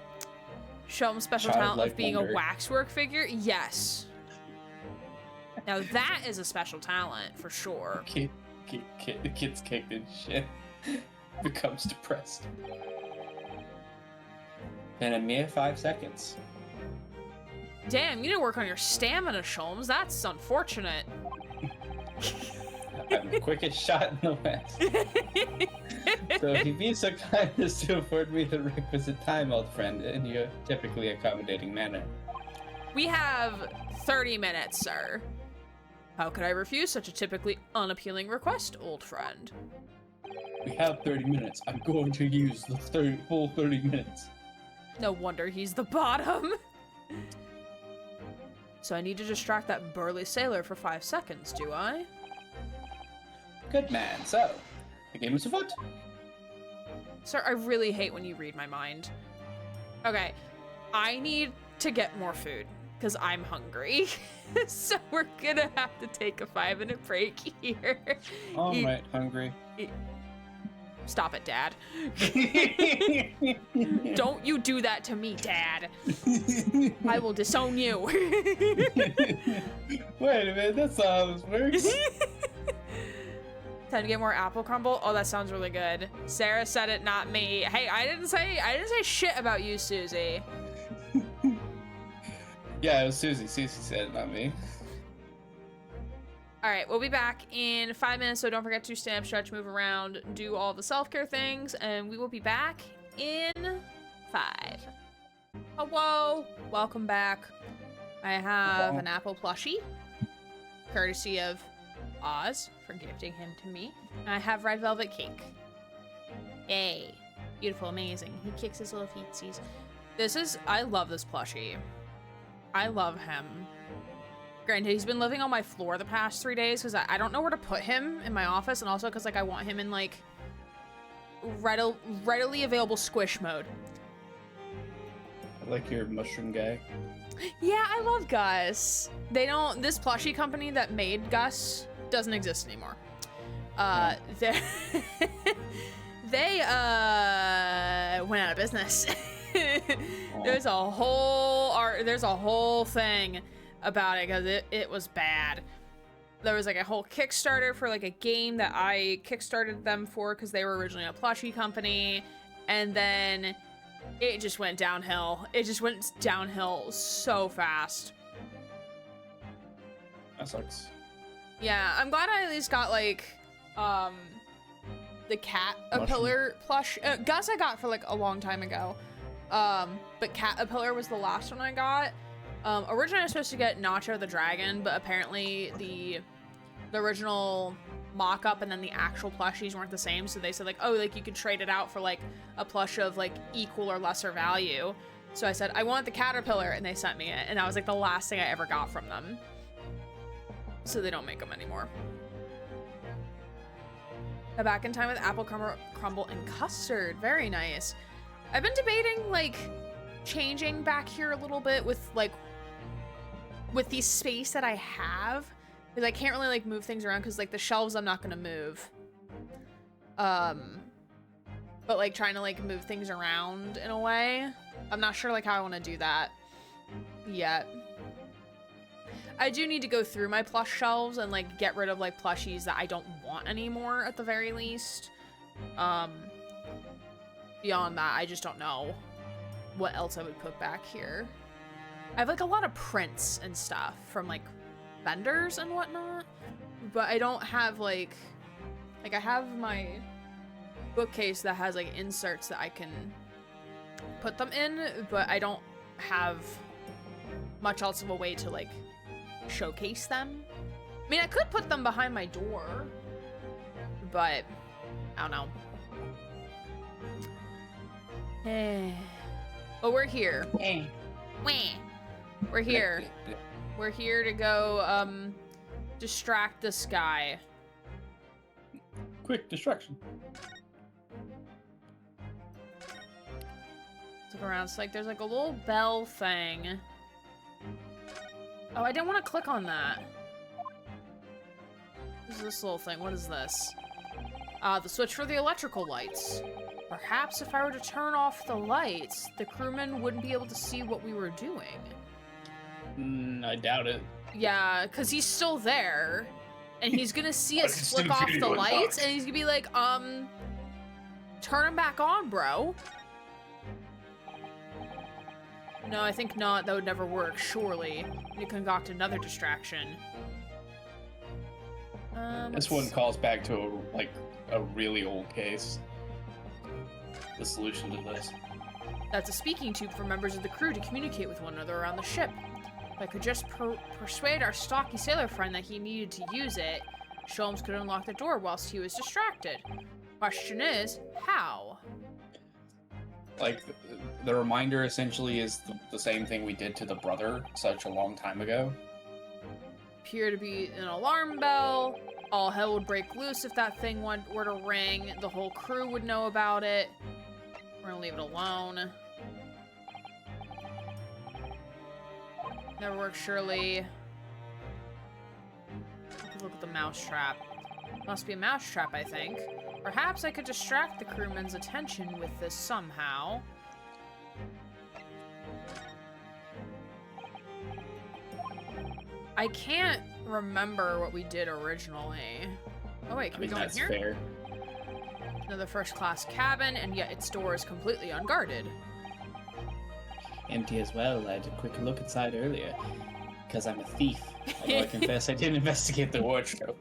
Sholmes' special talent of being a waxwork figure? Yes. Now that is a special talent, for sure. The kid's kicked in shit. Becomes depressed. In a mere 5 seconds. Damn, you need to work on your stamina, Sholmes. That's unfortunate. I'm the quickest shot in the West. So if you'd be so kind as to afford me the requisite time, old friend, in your typically accommodating manner. We have 30 minutes, sir. How could I refuse such a typically unappealing request, old friend? We have 30 minutes. I'm going to use the full 30 minutes. No wonder he's the bottom. So I need to distract that burly sailor for 5 seconds, do I? Good man. So, the game is afoot. Sir, I really hate when you read my mind. Okay, I need to get more food, because I'm hungry. So we're gonna have to take a 5-minute break here. Alright, hungry. Stop it, Dad. Don't you do that to me, Dad. I will disown you. Wait a minute, that's not how this works. Time to get more apple crumble. Oh, that sounds really good. Sarah said it, not me. Hey, I didn't say shit about you, Susie. Yeah, it was Susie. Susie said it, not me. All right, we'll be back in 5 minutes, so don't forget to stand up, stretch, move around, do all the self-care things, and we will be back in 5. Hello, welcome back. I have an apple plushie, courtesy of Oz for gifting him to me. And I have red velvet cake. Yay. Beautiful, amazing. He kicks his little feetsies. I love this plushie. I love him. Granted, he's been living on my floor the past 3 days because I don't know where to put him in my office, and also because like I want him in like readily available squish mode. I like your mushroom guy. Yeah, I love Gus. This plushie company that made Gus doesn't exist anymore. They went out of business. There's a whole thing about it because it was bad. There was like a whole Kickstarter for like a game that I kickstarted them for because they were originally a plushie company, and then it just went downhill. It just went downhill so fast. That sucks. Yeah, I'm glad I at least got like the caterpillar plush. Gus I got for like a long time ago. But caterpillar was the last one I got. Originally I was supposed to get Nacho the dragon, but apparently the original mock-up and then the actual plushies weren't the same, so they said like, oh, like you could trade it out for like a plush of like equal or lesser value. So I said I want the caterpillar, and they sent me it, and that was like the last thing I ever got from them. So they don't make them anymore. I'm back in time with apple crumble and custard. Very nice. I've been debating like changing back here a little bit with the space that I have, because I can't really like move things around because like the shelves I'm not gonna move. But like trying to like move things around in a way. I'm not sure like how I want to do that yet. I do need to go through my plush shelves and like get rid of like plushies that I don't want anymore at the very least. Beyond that, I just don't know what else I would put back here. I have like a lot of prints and stuff from like vendors and whatnot, but I don't have like I have my bookcase that has like inserts that I can put them in, but I don't have much else of a way to like showcase them. I mean, I could put them behind my door, but I don't know. But we're here. We're here. We're here to go distract this guy. Quick distraction. Look around. It's like there's like a little bell thing. Oh, I didn't want to click on that. What is this little thing? What is this? The switch for the electrical lights. Perhaps if I were to turn off the lights, the crewmen wouldn't be able to see what we were doing. I doubt it. Yeah, because he's still there. And he's gonna see us flick off the lights, and he's gonna be like, turn them back on, bro. No, I think not. That would never work, surely. You concoct another distraction. This one calls back to a really old case. The solution to this. That's a speaking tube for members of the crew to communicate with one another around the ship. If I could just persuade our stocky sailor friend that he needed to use it, Sholmes could unlock the door whilst he was distracted. Question is, how? Like, the reminder essentially is the same thing we did to the brother such a long time ago. Appear to be an alarm bell. All hell would break loose if that thing were to ring. The whole crew would know about it. We're gonna leave it alone. Never worked, surely. Look at the mousetrap. Must be a mousetrap, I think. Perhaps I could distract the crewman's attention with this somehow. I can't remember what we did originally. Oh wait, can we go in here? Fair. Another first-class cabin, and yet its door is completely unguarded. Empty as well. I had a quick look inside earlier. Because I'm a thief. Although I confess I didn't investigate the wardrobe.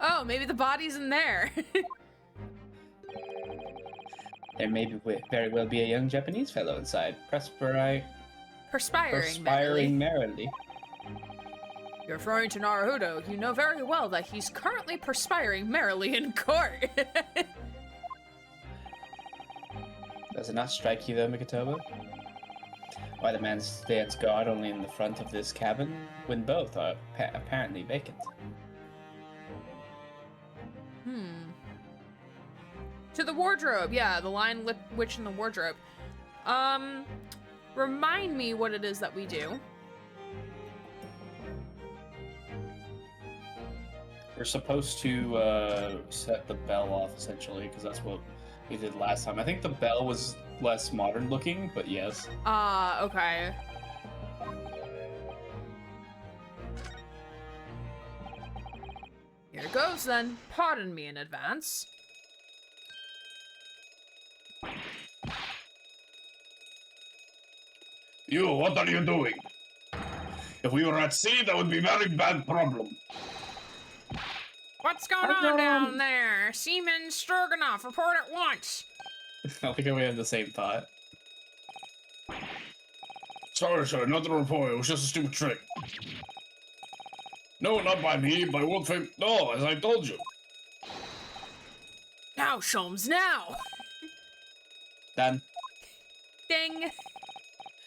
Oh, maybe the body's in there. There may very well be a young Japanese fellow inside. Perspiring merrily. You're referring to Naruto. You know very well that he's currently perspiring merrily in court. Does it not strike you though, Mikitoba? Why the man stands guard only in the front of this cabin, when both are apparently vacant? To the wardrobe, yeah, the lion witch in the wardrobe. Remind me what it is that we do. We're supposed to set the bell off, essentially, because that's what we did last time. I think the bell was less modern looking, but yes. Okay. Here goes then. Pardon me in advance. You, what are you doing? If we were at sea, that would be a very bad problem. What's going on down there? Seaman Stroganoff, report at once. I think we have the same thought. Sorry, sir, not the report. It was just a stupid trick. No, not by me. By World Fame. No, as I told you. Now, Sholmes, now! Done. Ding!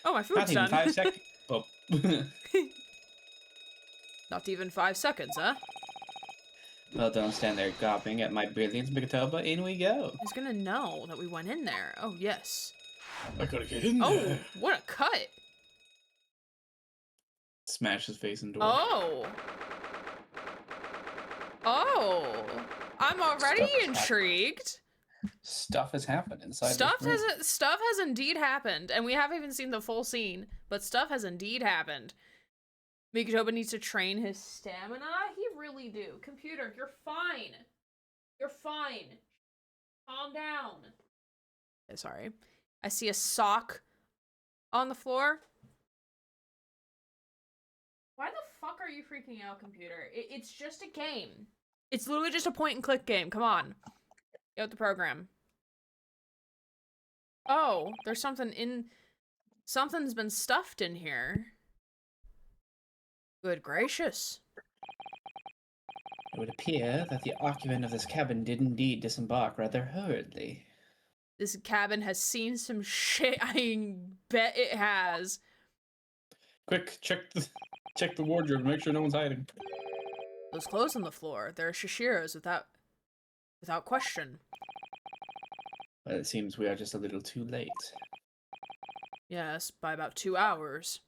Oh, my food's Not even done. 5 seconds. Oh. Not even 5 seconds, huh? Well, don't stand there gawping at my brilliance, Mikitoba. In we go. Who's gonna know that we went in there? Oh, yes. I gotta get in Oh, there. what a cut! Smash his face in door. Oh! Oh! I'm already intrigued! Stuff has happened inside Stuff this room. has indeed happened, and we haven't even seen the full scene, but stuff has indeed happened. Mikitoba needs to train his stamina? He really do. Computer, you're fine. You're fine. Calm down. Sorry. I see a sock on the floor. Why the fuck are you freaking out, computer? It's just a game. It's literally just a point-and-click game. Come on. Get out the program. Oh, there's something in... Something's been stuffed in here. Good gracious. It would appear that the occupant of this cabin did indeed disembark rather hurriedly. This cabin has seen some shit. I bet it has. Quick, check the wardrobe to make sure no one's hiding. Those clothes on the floor, they're Shishiro's without question. Well, it seems we are just a little too late. Yes, by about 2 hours.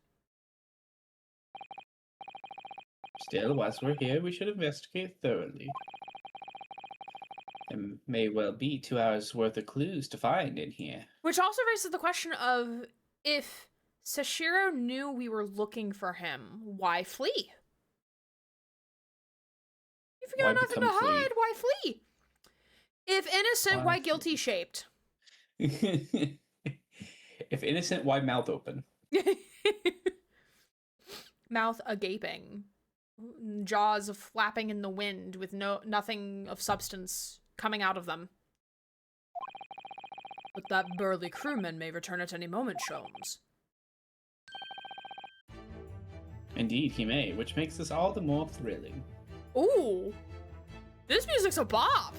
Still, whilst we're here, we should investigate thoroughly. There may well be 2 hours worth of clues to find in here. Which also raises the question of, if Sashiro knew we were looking for him, why flee? You've got nothing to hide, why flee? If innocent, why guilty shaped? If innocent, why mouth open? Mouth agaping. Jaws flapping in the wind with nothing of substance coming out of them. But that burly crewman may return at any moment, Sholmes. Indeed, he may, which makes this all the more thrilling. Ooh. This music's a bop.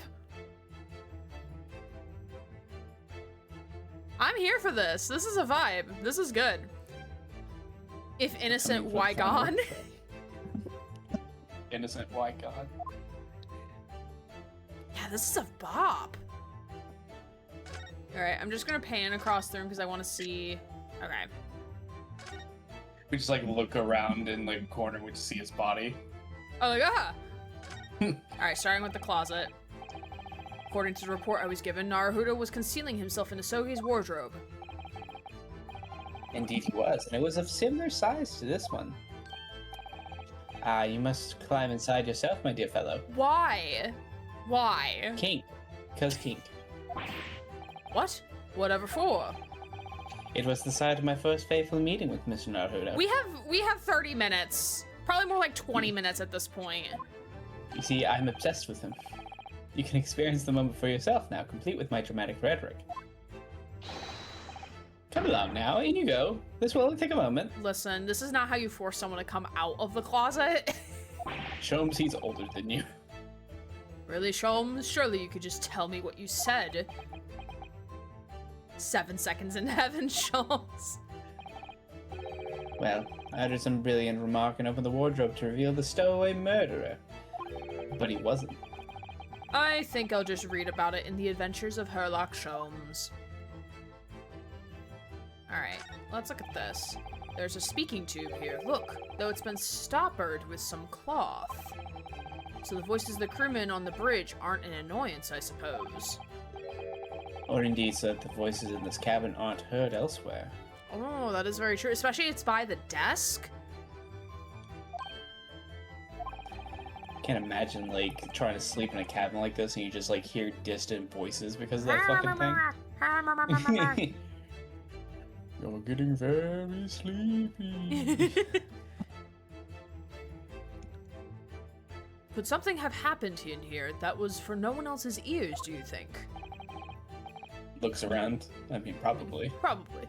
I'm here for this. This is a vibe. This is good. If innocent, why gone? Innocent, why God? Yeah, this is a bop. Alright, I'm just gonna pan across the room because I want to see... Okay. We just, like, look around in, like, a corner, we just see his body. Oh, like, ah! Alright, starting with the closet. According to the report I was given, Naruhodo was concealing himself in Asogi's wardrobe. Indeed he was, and it was of similar size to this one. Ah, you must climb inside yourself, my dear fellow. Why? Why? Kink. 'Cause kink. What? Whatever for? It was the site of my first fateful meeting with Mr. Naruhodo. We have 30 minutes. Probably more like 20 minutes at this point. You see, I'm obsessed with him. You can experience the moment for yourself now, complete with my dramatic rhetoric. Come along now, in you go. This will only take a moment. Listen, this is not how you force someone to come out of the closet. Sholmes, he's older than you. Really, Sholmes? Surely you could just tell me what you said. 7 seconds in heaven, Sholmes. Well, I uttered some brilliant remark and opened the wardrobe to reveal the stowaway murderer. But he wasn't. I think I'll just read about it in the Adventures of Herlock Sholmes. Alright, let's look at this. There's a speaking tube here. Look, though it's been stoppered with some cloth. So the voices of the crewmen on the bridge aren't an annoyance, I suppose. Or indeed so that the voices in this cabin aren't heard elsewhere. Oh, that is very true. Especially it's by the desk. Can't imagine, like, trying to sleep in a cabin like this and you just, like, hear distant voices because of that fucking thing. You're getting very sleepy. Could something have happened in here that was for no one else's ears, do you think? Looks around. I mean, probably. Probably.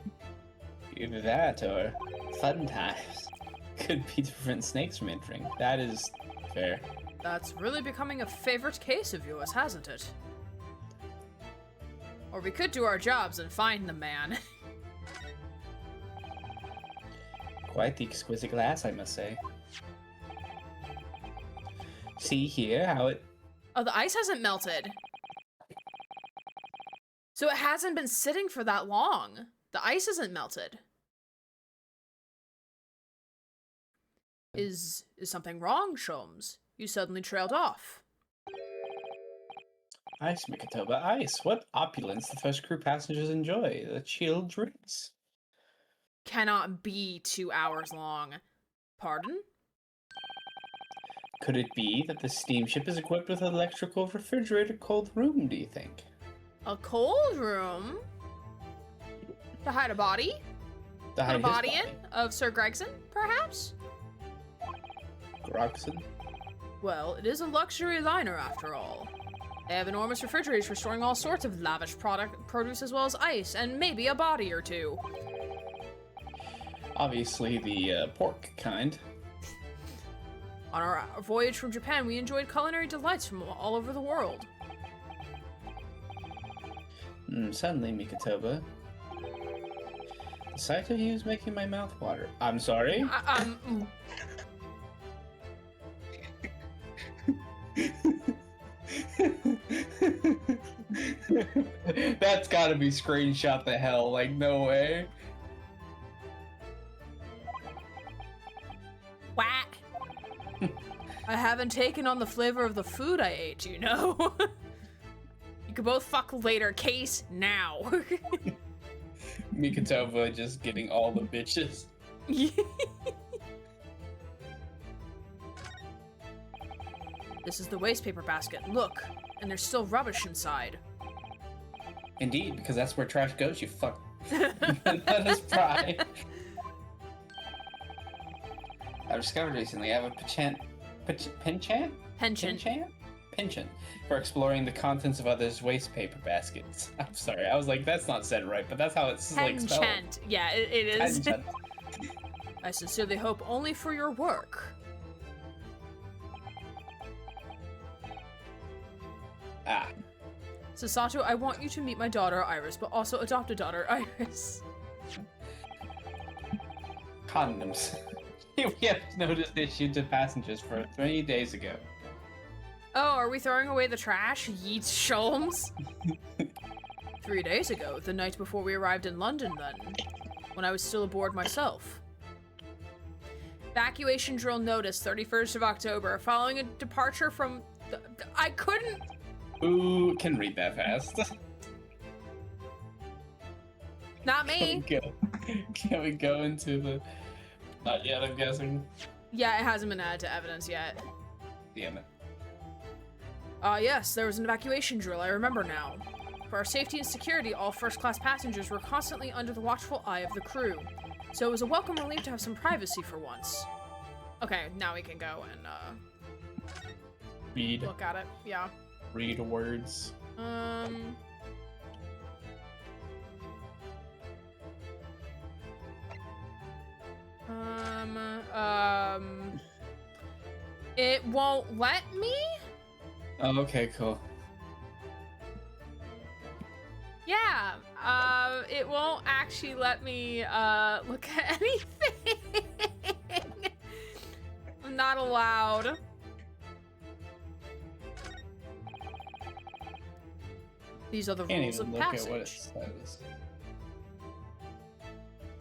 Either that or fun times. Could be to prevent snakes from entering. That is fair. That's really becoming a favorite case of yours, hasn't it? Or we could do our jobs and find the man. Quite the exquisite glass, I must say. See here how it... Oh, the ice hasn't melted. So it hasn't been sitting for that long. The ice isn't melted. Is something wrong, Sholmes? You suddenly trailed off. Ice, Mikitoba, ice. What opulence the first crew passengers enjoy. The chilled drinks. Cannot be 2 hours long. Pardon? Could it be that the steamship is equipped with an electrical refrigerator cold room, do you think? A cold room? To hide a body? To Put hide a his body in? Of Sir Gregson, perhaps? Gregson? Well, it is a luxury liner after all. They have enormous refrigerators for storing all sorts of lavish produce as well as ice, and maybe a body or two. Obviously the pork kind. On our voyage from Japan, we enjoyed culinary delights from all over the world. Suddenly, Mikitoba. The sight of you is making my mouth water. I'm sorry? That's gotta be screenshot the hell, like, no way. Whack! I haven't taken on the flavor of the food I ate, you know? You could both fuck later, case now. Mikitova just getting all the bitches. This is the waste paper basket. Look, and there's still rubbish inside. Indeed, because that's where trash goes, you fuck. Let us pry. I've discovered recently I have a penchant for exploring the contents of others' waste paper baskets. I'm sorry, I was like, that's not said right, but that's how it's like spelled. Penchant. Yeah, it is. Penchant. I sincerely hope only for your work. Ah. Sasato, I want you to meet my daughter, Iris, but also adopted daughter, Iris. Condoms. We have noticed issued to passengers for 3 days ago. Oh, are we throwing away the trash? Yeet Sholmes? 3 days ago, the night before we arrived in London then, when I was still aboard myself. Evacuation drill notice, 31st of October, following a departure from I couldn't... Who can read that fast? Not me. Can we go into the... Not yet, I'm guessing. Yeah, it hasn't been added to evidence yet. Damn it. Yes, there was an evacuation drill, I remember now. For our safety and security, all first-class passengers were constantly under the watchful eye of the crew. So it was a welcome relief to have some privacy for once. Okay, now we can go and, Read. look at it. Yeah. Read words. It won't let me? Oh, okay, cool. Yeah, it won't actually let me, look at anything. I'm not allowed. These are the Can't rules even of look passage. at what it says.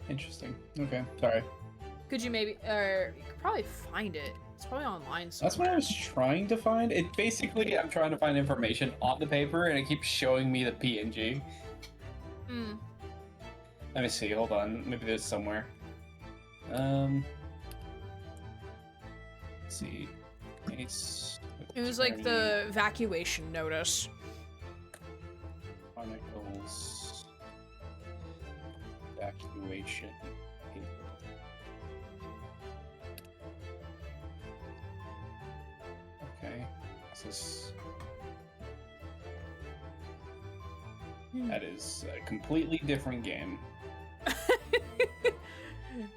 Interesting. Okay, sorry. Could you maybe, you could probably find it. It's probably online somewhere. That's what I was trying to find. It basically, I'm trying to find information on the paper, and it keeps showing me the PNG. Let me see. Hold on. Maybe there's somewhere. Let's see. It was like the evacuation notice. Chronicles. Evacuation. Okay. This is... That is a completely different game.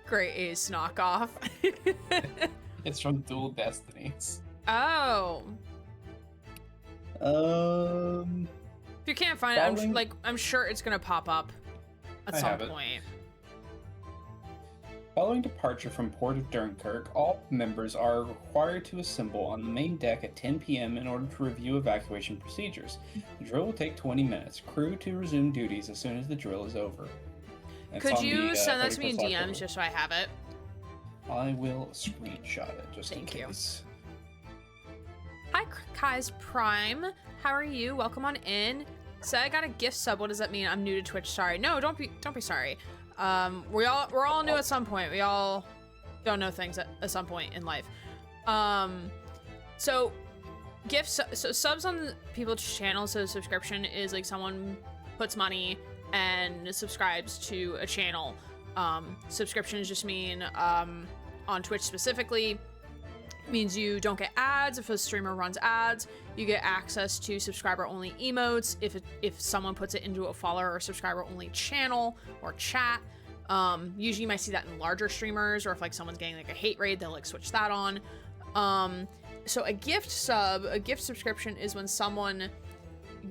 Great Ace knockoff. It's from Dual Destinies. Oh. If you can't find it, I'm sure it's gonna pop up at some point. Following departure from Port of Dunkirk, all members are required to assemble on the main deck at 10 p.m. in order to review evacuation procedures. The drill will take 20 minutes. Crew to resume duties as soon as the drill is over. Could you send that to me in DMs just so I have it? I will screenshot it just in Thank you. case. Hi, Kai's Prime. How are you? Welcome on in. Said I got a gift sub. What does that mean? I'm new to Twitch. Sorry. No, don't be sorry. We're all new at some point. We all don't know things at some point in life. So gifts, so subs on people's channels, so subscription is like someone puts money and subscribes to a channel. Subscriptions just mean, on Twitch specifically, means you don't get ads. If a streamer runs ads, you get access to subscriber only emotes if someone puts it into a follower or subscriber only channel or chat. Usually you might see that in larger streamers, or if like someone's getting like a hate raid, they'll like switch that on. So a gift subscription is when someone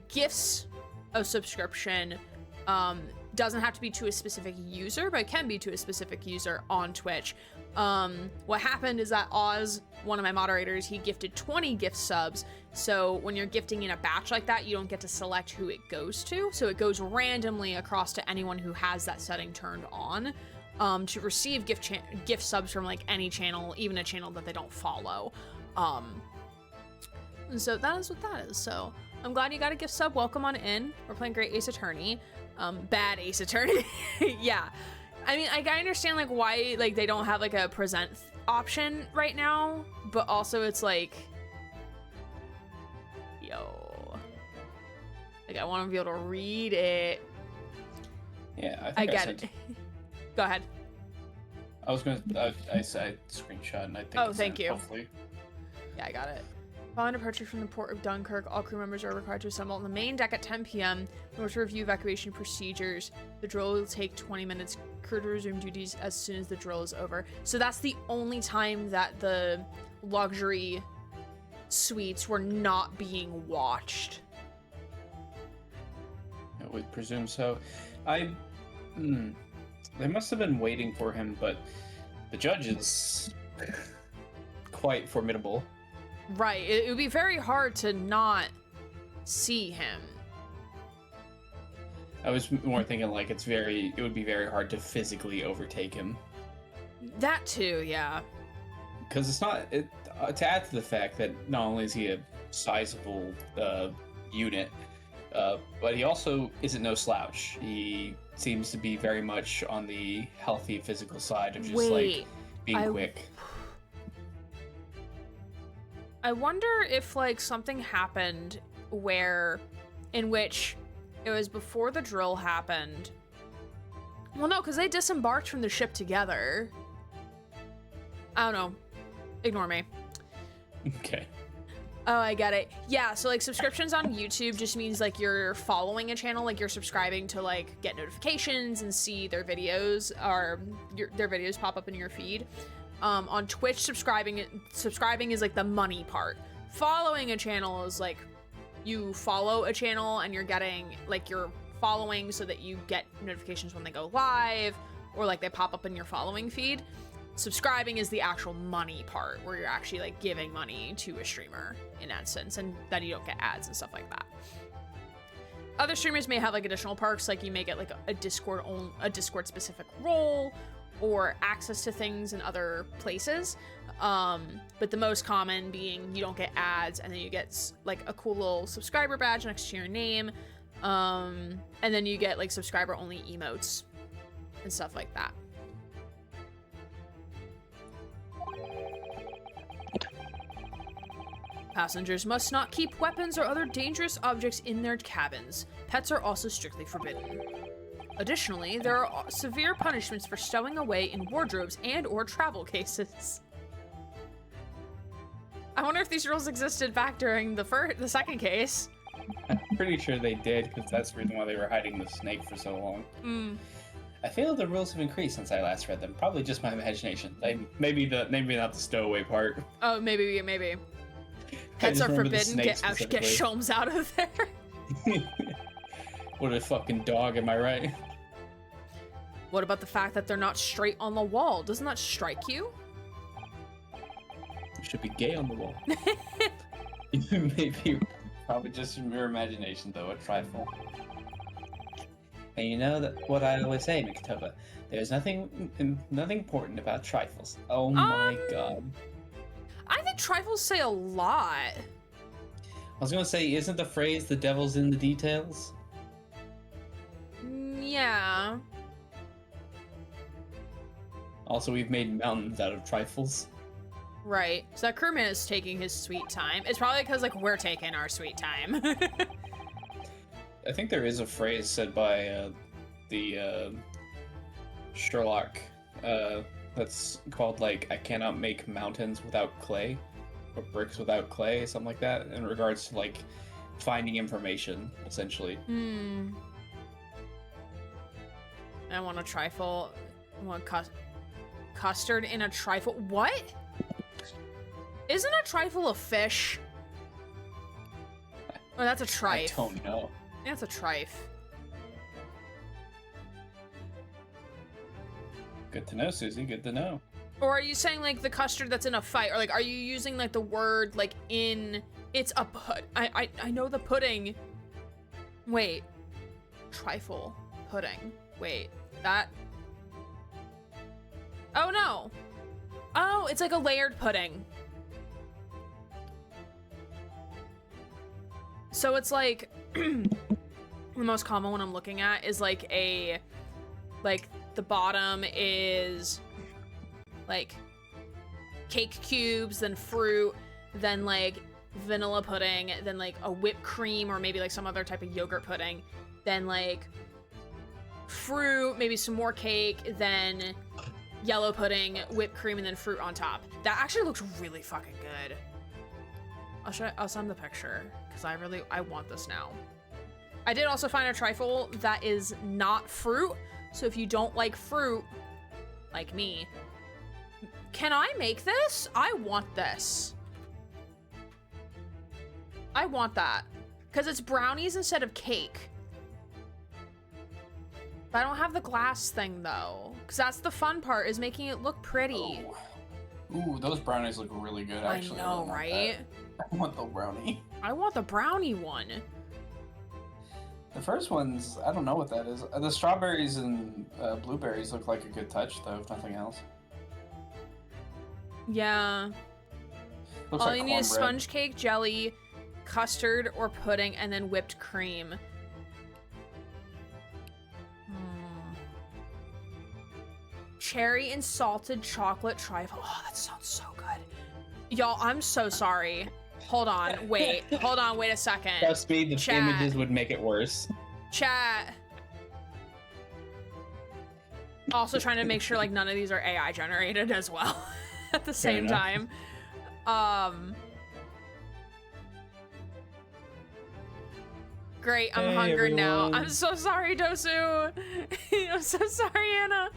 gifts a subscription. Doesn't have to be to a specific user, but it can be to a specific user on Twitch. What happened is that Oz, one of my moderators, he gifted 20 gift subs. So when you're gifting in a batch like that, you don't get to select who it goes to. So it goes randomly across to anyone who has that setting turned on, to receive gift subs from like any channel, even a channel that they don't follow. And so that is what that is. So I'm glad you got a gift sub. Welcome on in. We're playing Great Ace Attorney. Bad Ace Attorney. Yeah. I mean, I understand like why like they don't have like a present option right now, but also it's like, yo, like I want to be able to read it. Yeah, I get it. Go ahead. I was gonna. I said screenshot, and I think. Oh, thank you. Hopefully. Yeah, I got it. Following departure from the port of Dunkirk, all crew members are required to assemble on the main deck at 10 p.m. in order to review evacuation procedures. The drill will take 20 minutes. Crew to resume duties as soon as the drill is over. So that's the only time that the luxury suites were not being watched. I would presume so. They must have been waiting for him, but the judge is quite formidable. Right. It would be very hard to not see him. I was more thinking like it would be very hard to physically overtake him. That too, yeah. Because it's not, to add to the fact that not only is he a sizable unit, but he also isn't no slouch. He seems to be very much on the healthy physical side of just like being quick. I wonder if like something happened in which it was before the drill happened. Well, no, because they disembarked from the ship together. I don't know. Ignore me. Okay. Oh, I get it. Yeah, so like subscriptions on YouTube just means like you're following a channel, like you're subscribing to like get notifications and see their videos or their videos pop up in your feed. On Twitch, subscribing is like the money part. Following a channel is like you follow a channel and you're getting like you're following so that you get notifications when they go live or like they pop up in your following feed. Subscribing is the actual money part where you're actually like giving money to a streamer in that sense, and that you don't get ads and stuff like that. Other streamers may have like additional perks, like you may get like a Discord specific role or access to things in other places. But the most common being you don't get ads, and then you get like a cool little subscriber badge next to your name. And then you get like subscriber only emotes and stuff like that. Passengers must not keep weapons or other dangerous objects in their cabins. Pets are also strictly forbidden. Additionally, there are severe punishments for stowing away in wardrobes and or travel cases. I wonder if these rules existed back during the second case. I'm pretty sure they did, because that's the reason why they were hiding the snake for so long. I feel the rules have increased since I last read them. Probably just my imagination. Maybe not the stowaway part. Oh, maybe. Pets are forbidden. Get Sholmes out of there. What a fucking dog, am I right? What about the fact that they're not straight on the wall? Doesn't that strike you? It should be gay on the wall. Maybe, probably just from your imagination, though, a trifle. And you know that what I always say, Mikitoba, there's nothing important about trifles. Oh my god. I think trifles say a lot. I was gonna say, isn't the phrase "the devil's in the details"? Yeah. Also, we've made mountains out of trifles. Right. So that crewman is taking his sweet time. It's probably because like we're taking our sweet time. I think there is a phrase said by the Sherlock that's called like "I cannot make mountains without clay," or bricks without clay, something like that, in regards to like finding information, essentially. I want a trifle. I want custard in a trifle. What? Isn't a trifle a fish? Oh, that's a trife. I don't know. That's a trife. Good to know, Susie. Good to know. Or are you saying like the custard that's in a fight? Or like are you using like the word like in it's a put I know the pudding. Wait. Trifle. Pudding. Wait. That Oh no. Oh, it's like a layered pudding. So it's like the most common one I'm looking at is like the bottom is like cake cubes, then fruit, then like vanilla pudding, then like a whipped cream or maybe like some other type of yogurt pudding, then like fruit, maybe some more cake, then yellow pudding, whipped cream, and then fruit on top. That actually looks really fucking good. I'll send the picture because I want this now. I did also find a trifle that is not fruit. So if you don't like fruit, like me, can I make this? I want this. I want that because it's brownies instead of cake. But I don't have the glass thing though, because that's the fun part, is making it look pretty. Oh. Ooh, those brownies look really good, actually. I know, right? I want the brownie. I want the brownie one. The first ones, I don't know what that is. The strawberries and blueberries look like a good touch, though, if nothing else. Yeah. Looks All like you need is cornbread. sponge cake, jelly, custard, or pudding, and then whipped cream. Cherry and salted chocolate trifle. Oh, that sounds so good. Y'all, I'm so sorry. Hold on, wait. Hold on, wait a second. Trust me, the Chat. images would make it worse. Chat. Also trying to make sure like none of these are AI generated as well at the same enough. time. Great, I'm Hey, hungry now. everyone. I'm so sorry, Dosu. I'm so sorry, Anna.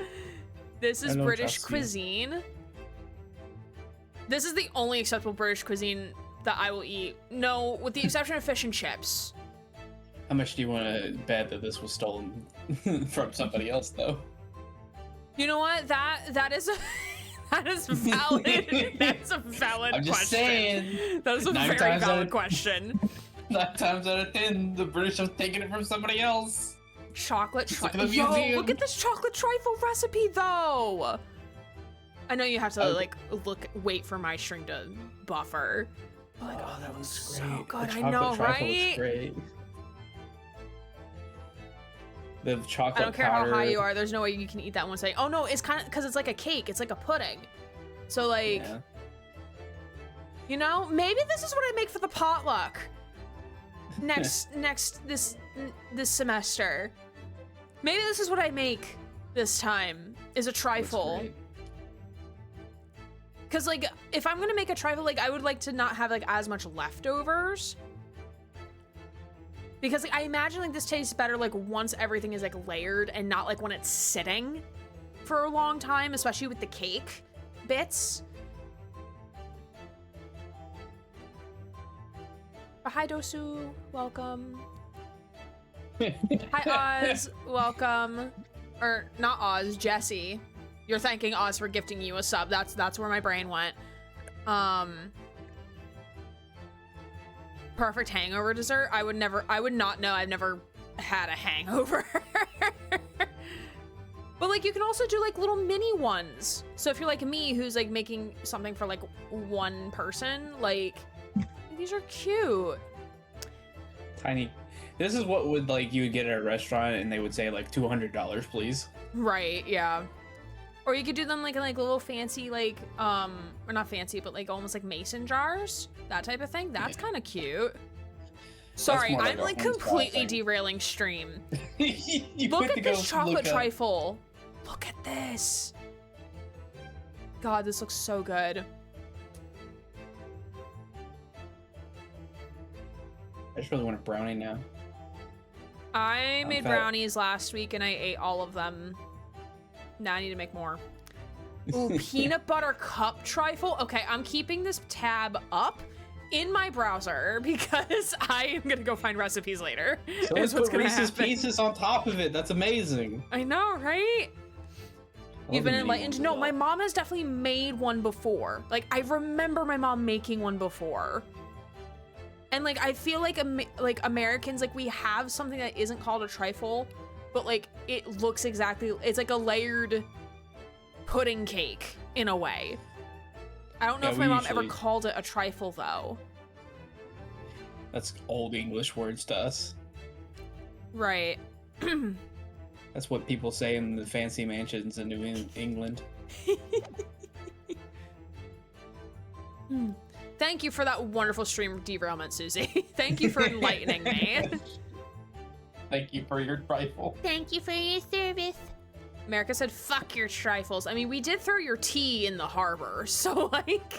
This is I don't British trust you. cuisine. This is the only acceptable British cuisine that I will eat. No, with the exception of fish and chips. How much do you want to bet that this was stolen from somebody else, though? You know what? That is a that is valid. That's a valid I'm just question. saying. That is a 9 very times out valid of- question. 9 times out of 10, the British have taken it from somebody else. Chocolate Just look trifle. at the Yo, museum. look at this chocolate trifle recipe though. I know you have to Okay. like wait for my string to buffer. But like, oh, that looks so great. good. The I know, chocolate trifle looks right? great. The chocolate I don't care powder. how high you are. There's no way you can eat that one say, oh no, it's kind of because it's like a cake. It's like a pudding. So like, Yeah. you know, maybe this is what I make for the potluck. Next this semester. Maybe this is what I make this time is a Looks trifle. great. Cause like if I'm gonna make a trifle, like I would like to not have like as much leftovers. Because like, I imagine like this tastes better like once everything is like layered and not like when it's sitting for a long time, especially with the cake bits. But hi Dosu, welcome. Hi Oz, welcome. Or not Oz, Jesse. You're thanking Oz for gifting you a sub. That's where my brain went. Perfect hangover dessert. I would not know. I've never had a hangover. But like you can also do like little mini ones. So if you're like me who's like making something for like one person, like these are cute. Tiny. This is what would like you would get at a restaurant and they would say like $200, please. Right, yeah. Or you could do them like in like little fancy like or not fancy, but like almost like mason jars, that type of thing. That's kind of cute. Sorry, more like I'm a like home style completely thing. derailing stream. You Look went at to go this chocolate look up- trifle. Look at this. God, this looks so good. I just really want a brownie now. I made fat. brownies last week and I ate all of them. Now I need to make more. Ooh, peanut butter cup trifle. Okay, I'm keeping this tab up in my browser because I am gonna go find recipes later. So is let's what's put gonna Reese's happen. Pieces on top of it. That's amazing. I know, right? I You've love been the mini enlightened. ones No, as my well. mom has definitely made one before. Like, I remember my mom making one before. And like, I feel like Americans, like we have something that isn't called a trifle, but like it looks exactly, it's like a layered pudding cake in a way. I don't know Yeah, if we my mom ever usually- called it a trifle though. That's old English words to us. Right. That's what people say in the fancy mansions in New England. Thank you for that wonderful stream derailment, Susie. Thank you for enlightening me. Thank you for your trifle. Thank you for your service. America said, fuck your trifles. I mean, we did throw your tea in the harbor, so like...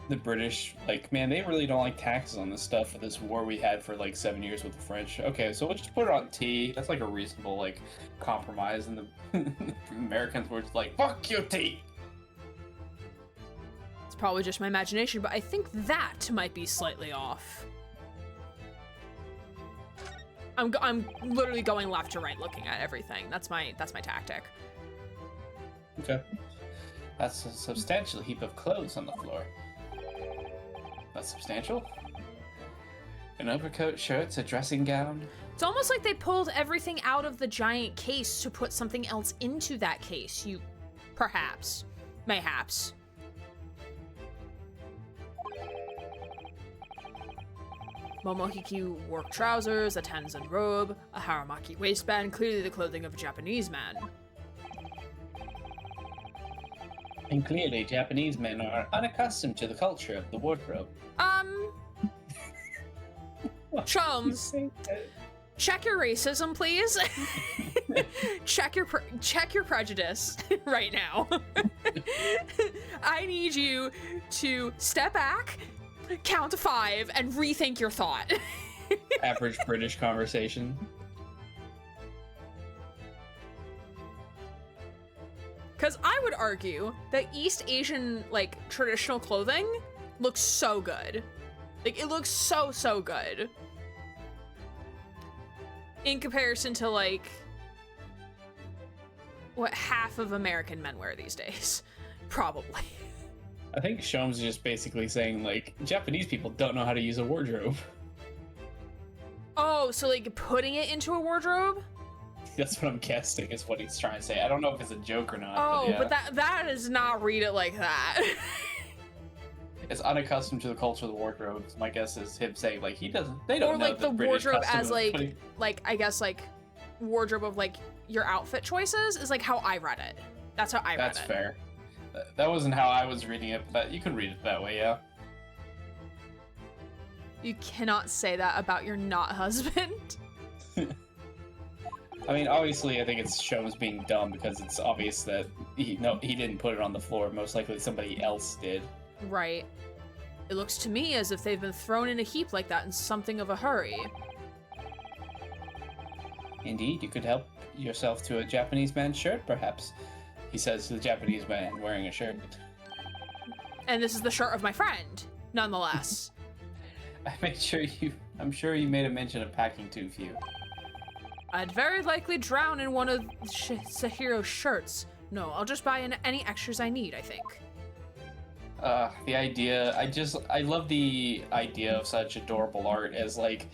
the British, like, man, they really don't like taxes on this stuff for this war we had for like 7 years with the French. Okay, so we'll just put it on tea. That's like a reasonable like compromise, and the Americans were just like, "Fuck your tea." It's probably just my imagination, but I think that might be slightly off. I'm literally going left to right, looking at everything. That's my tactic. Okay. That's a substantial heap of clothes on the floor. That's substantial. An overcoat, shirts, a dressing gown. It's almost like they pulled everything out of the giant case to put something else into that case. Perhaps. Mayhaps. Momohiki work trousers, a Tenzin robe, a Haramaki waistband, clearly the clothing of a Japanese man. And clearly, Japanese men are unaccustomed to the culture of the wardrobe. Chums, check your racism, please. check your prejudice right now. I need you to step back, count to 5, and rethink your thought. Average British conversation. Because I would argue that East Asian, like, traditional clothing looks so good. Like, it looks so, so good. In comparison to, like, what half of American men wear these days. Probably. I think Sholmes is just basically saying, like, Japanese people don't know how to use a wardrobe. Oh, so, like, putting it into a wardrobe? That's what I'm guessing is what he's trying to say. I don't know if it's a joke or not. Oh, but, yeah. but that is not read it like that. It's unaccustomed to the culture of the wardrobe. My guess is him saying, like, they don't or know like the British wardrobe custom as of putting- like I guess like wardrobe of like your outfit choices is like how I read it. That's how I read it. That's fair. That wasn't how I was reading it, but you can read it that way, yeah. You cannot say that about your not husband. I mean, obviously, I think it's Sholmes being dumb because it's obvious that he didn't put it on the floor. Most likely, somebody else did. Right. It looks to me as if they've been thrown in a heap like that in something of a hurry. Indeed, you could help yourself to a Japanese man's shirt, perhaps. He says to the Japanese man wearing a shirt. And this is the shirt of my friend, nonetheless. I'm sure you made a mention of packing too few. I'd very likely drown in one of Sahiro's shirts. No, I'll just buy any extras I need, I think. The idea, I love the idea of such adorable art as, like,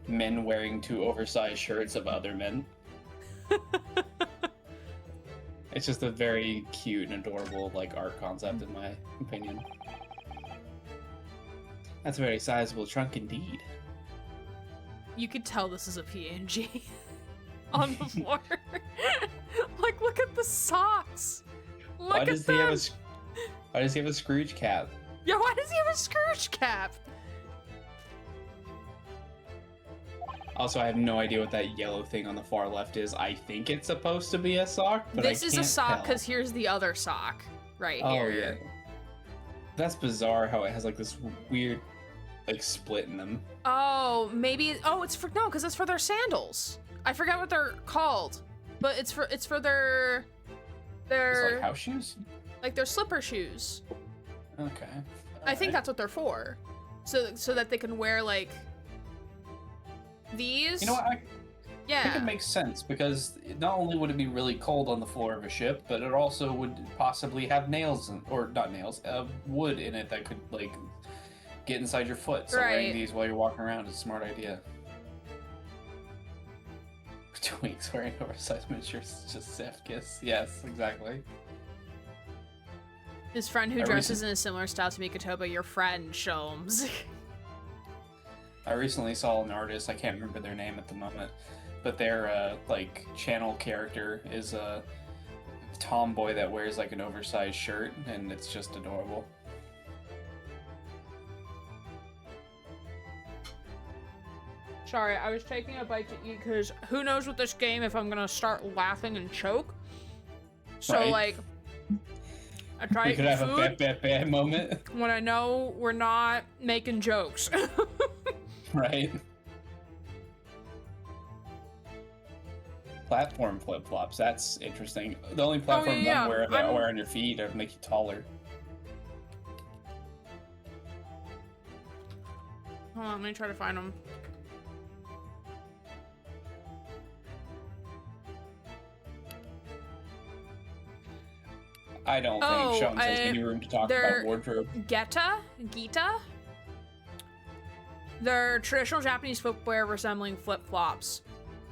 men wearing 2 oversized shirts of other men. It's just a very cute and adorable, like, art concept, in my opinion. That's a very sizable trunk indeed. You could tell this is a PNG on the floor. Like, look at the socks. Look Why does he have a Scrooge cap? Yeah, why does he have a Scrooge cap? Also, I have no idea what that yellow thing on the far left is. I think it's supposed to be a sock, but This I is a can't sock tell. because here's the other sock right Oh, here. yeah. That's bizarre how it has, like, this weird, like, split in them. Oh, maybe. Oh, it's for no, because it's for their sandals. I forgot what they're called, but it's for their It's like house shoes? like their slipper shoes. Okay. I think that's what they're for, so that they can wear like these. You know what? I Yeah. think it makes sense because not only would it be really cold on the floor of a ship, but it also would possibly have nails, or not nails, wood in it that could, like, get inside your foot. So wearing Right. these while you're walking around is a smart idea. Twinks wearing oversized miniatures, just Seth kiss. Yes, exactly. His friend who I dresses in a similar style to Mikotoba, your friend Sholmes. I recently saw an artist, I can't remember their name at the moment, but their, like, channel character is a tomboy that wears, like, an oversized shirt, and it's just adorable. Sorry, I was taking a bite to eat because who knows with this game if I'm gonna start laughing and choke. So Right. like, I try We to could eat have a food bad moment, when I know we're not making jokes. right? Platform flip-flops, that's interesting. The only platforms I'm aware of that wear on your feet or make you taller. Hold on, let me try to find them. I don't think Sholmes has any room to talk about wardrobe. Gita? They're traditional Japanese footwear resembling flip-flops.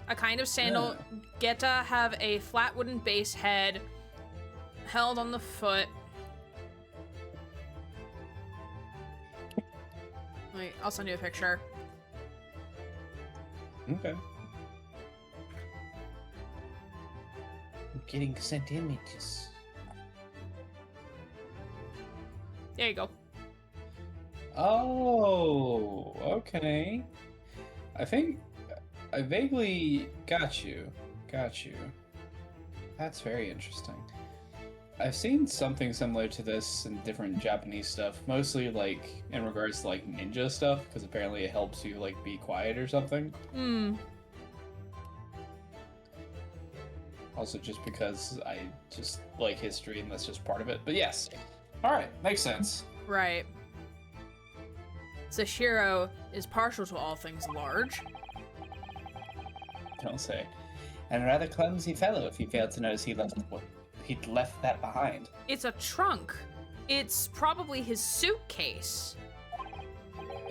A kind of sandal. Geta have a flat wooden base head held on the foot. Wait, I'll send you a picture. Okay. I'm getting sent images. There you go. Oh, okay. I think I vaguely got you. That's very interesting. I've seen something similar to this in different Japanese stuff, mostly like in regards to like ninja stuff, because apparently it helps you like be quiet or something. Also just because I just like history and that's just part of it. But yes. Alright, makes sense. Right. Sashiro is partial to all things large. Don't say. And a rather clumsy fellow if he failed to notice he'd left that behind. It's a trunk. It's probably his suitcase.